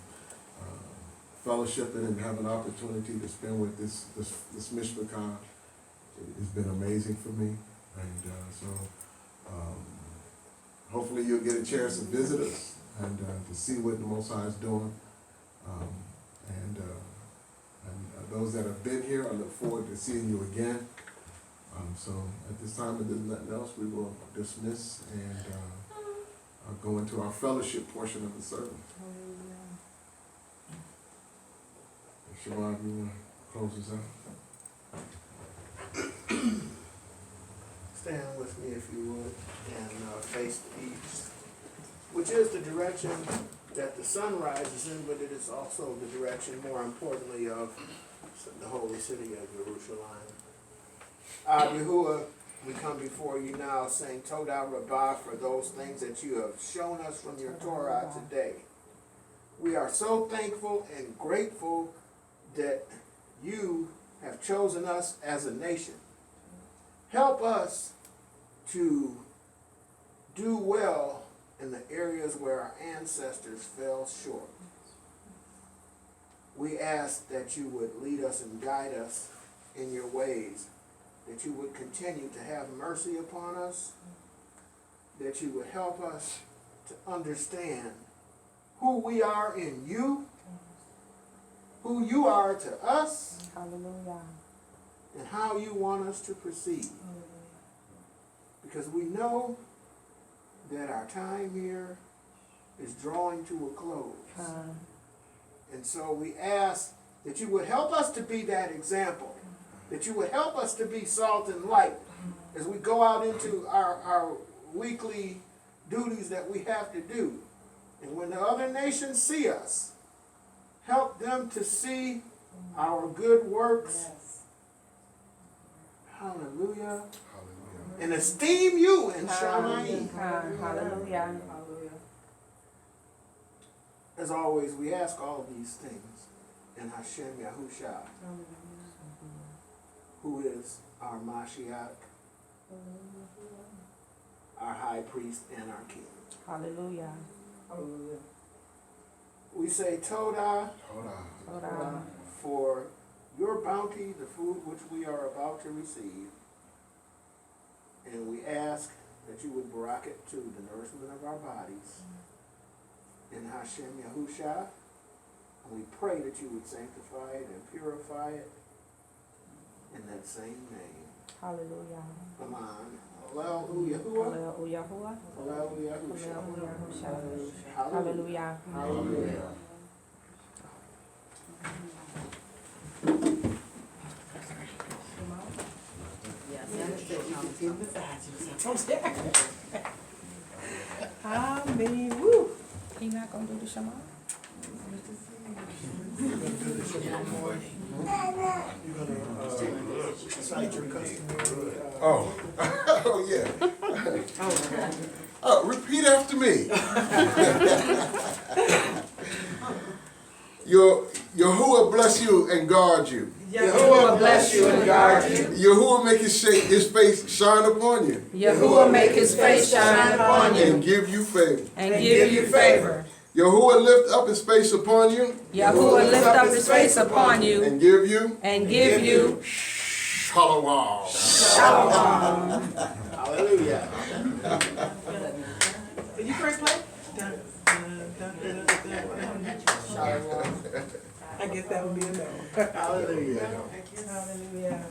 Speaker 1: fellowshipping and having an opportunity to spend with this Mishpachah has been amazing for me. And hopefully you'll get a chance to visit us and to see what the Most High is doing. And those that have been here, I look forward to seeing you again. So at this time, if there's nothing else, we will dismiss and go into our fellowship portion of the service. Shemoth, you want to close us out?
Speaker 6: Stand with me if you would, and face the east, which is the direction that the sun rises in, but it is also the direction, more importantly, of the holy city of Jerusalem. Yahuwah, we come before you now saying, Todah Rabbah, for those things that you have shown us from your Torah today. We are so thankful and grateful that you have chosen us as a nation. Help us to do well in the areas where our ancestors fell short. We ask that you would lead us and guide us in your ways, that you would continue to have mercy upon us, that you would help us to understand who we are in you, who you are to us,
Speaker 2: Hallelujah.
Speaker 6: and how you want us to proceed. Because we know that our time here is drawing to a close. And so we ask that you would help us to be that example, that you would help us to be salt and light as we go out into our weekly duties that we have to do. And when the other nations see us, help them to see our good works. Hallelujah. And esteem you in Shamayim.
Speaker 2: Hallelujah.
Speaker 6: As always, we ask all these things in Hashem Yahushua, who is our Mashiach, our high priest, and our king.
Speaker 2: Hallelujah.
Speaker 6: We say Todah
Speaker 2: Todah.
Speaker 6: for your bounty, the food which we are about to receive. And we ask that you would barak it to the nourishment of our bodies. In Hashem Yahushua, and we pray that you would sanctify it and purify it in that same name.
Speaker 2: Hallelujah.
Speaker 6: Amen. Hallelujah.
Speaker 2: Hallelujah.
Speaker 6: Hallelujah.
Speaker 2: Hallelujah.
Speaker 6: Hallelujah.
Speaker 4: I mean, woo.
Speaker 2: He not gonna do the Shemoth?
Speaker 6: You're gonna cite your customary.
Speaker 1: Oh yeah. Repeat after me. Yahuwah bless you and guard you.
Speaker 4: Yahuwah bless you and guard you.
Speaker 1: Yahuwah make his face shine upon you.
Speaker 2: Yahuwah make his face shine upon you
Speaker 1: And give you favor.
Speaker 2: and give you favor.
Speaker 1: Yahuwah lift up his face upon you.
Speaker 2: Yahuwah lift up his face upon you
Speaker 1: And give you
Speaker 2: and give you
Speaker 1: shalom.
Speaker 2: shalom.
Speaker 6: Hallelujah.
Speaker 4: Can you press play? Dun, dun, dun, dun, dun, dun.
Speaker 6: Shalom.
Speaker 4: I guess that would be a no.
Speaker 6: Hallelujah.
Speaker 4: Hallelujah.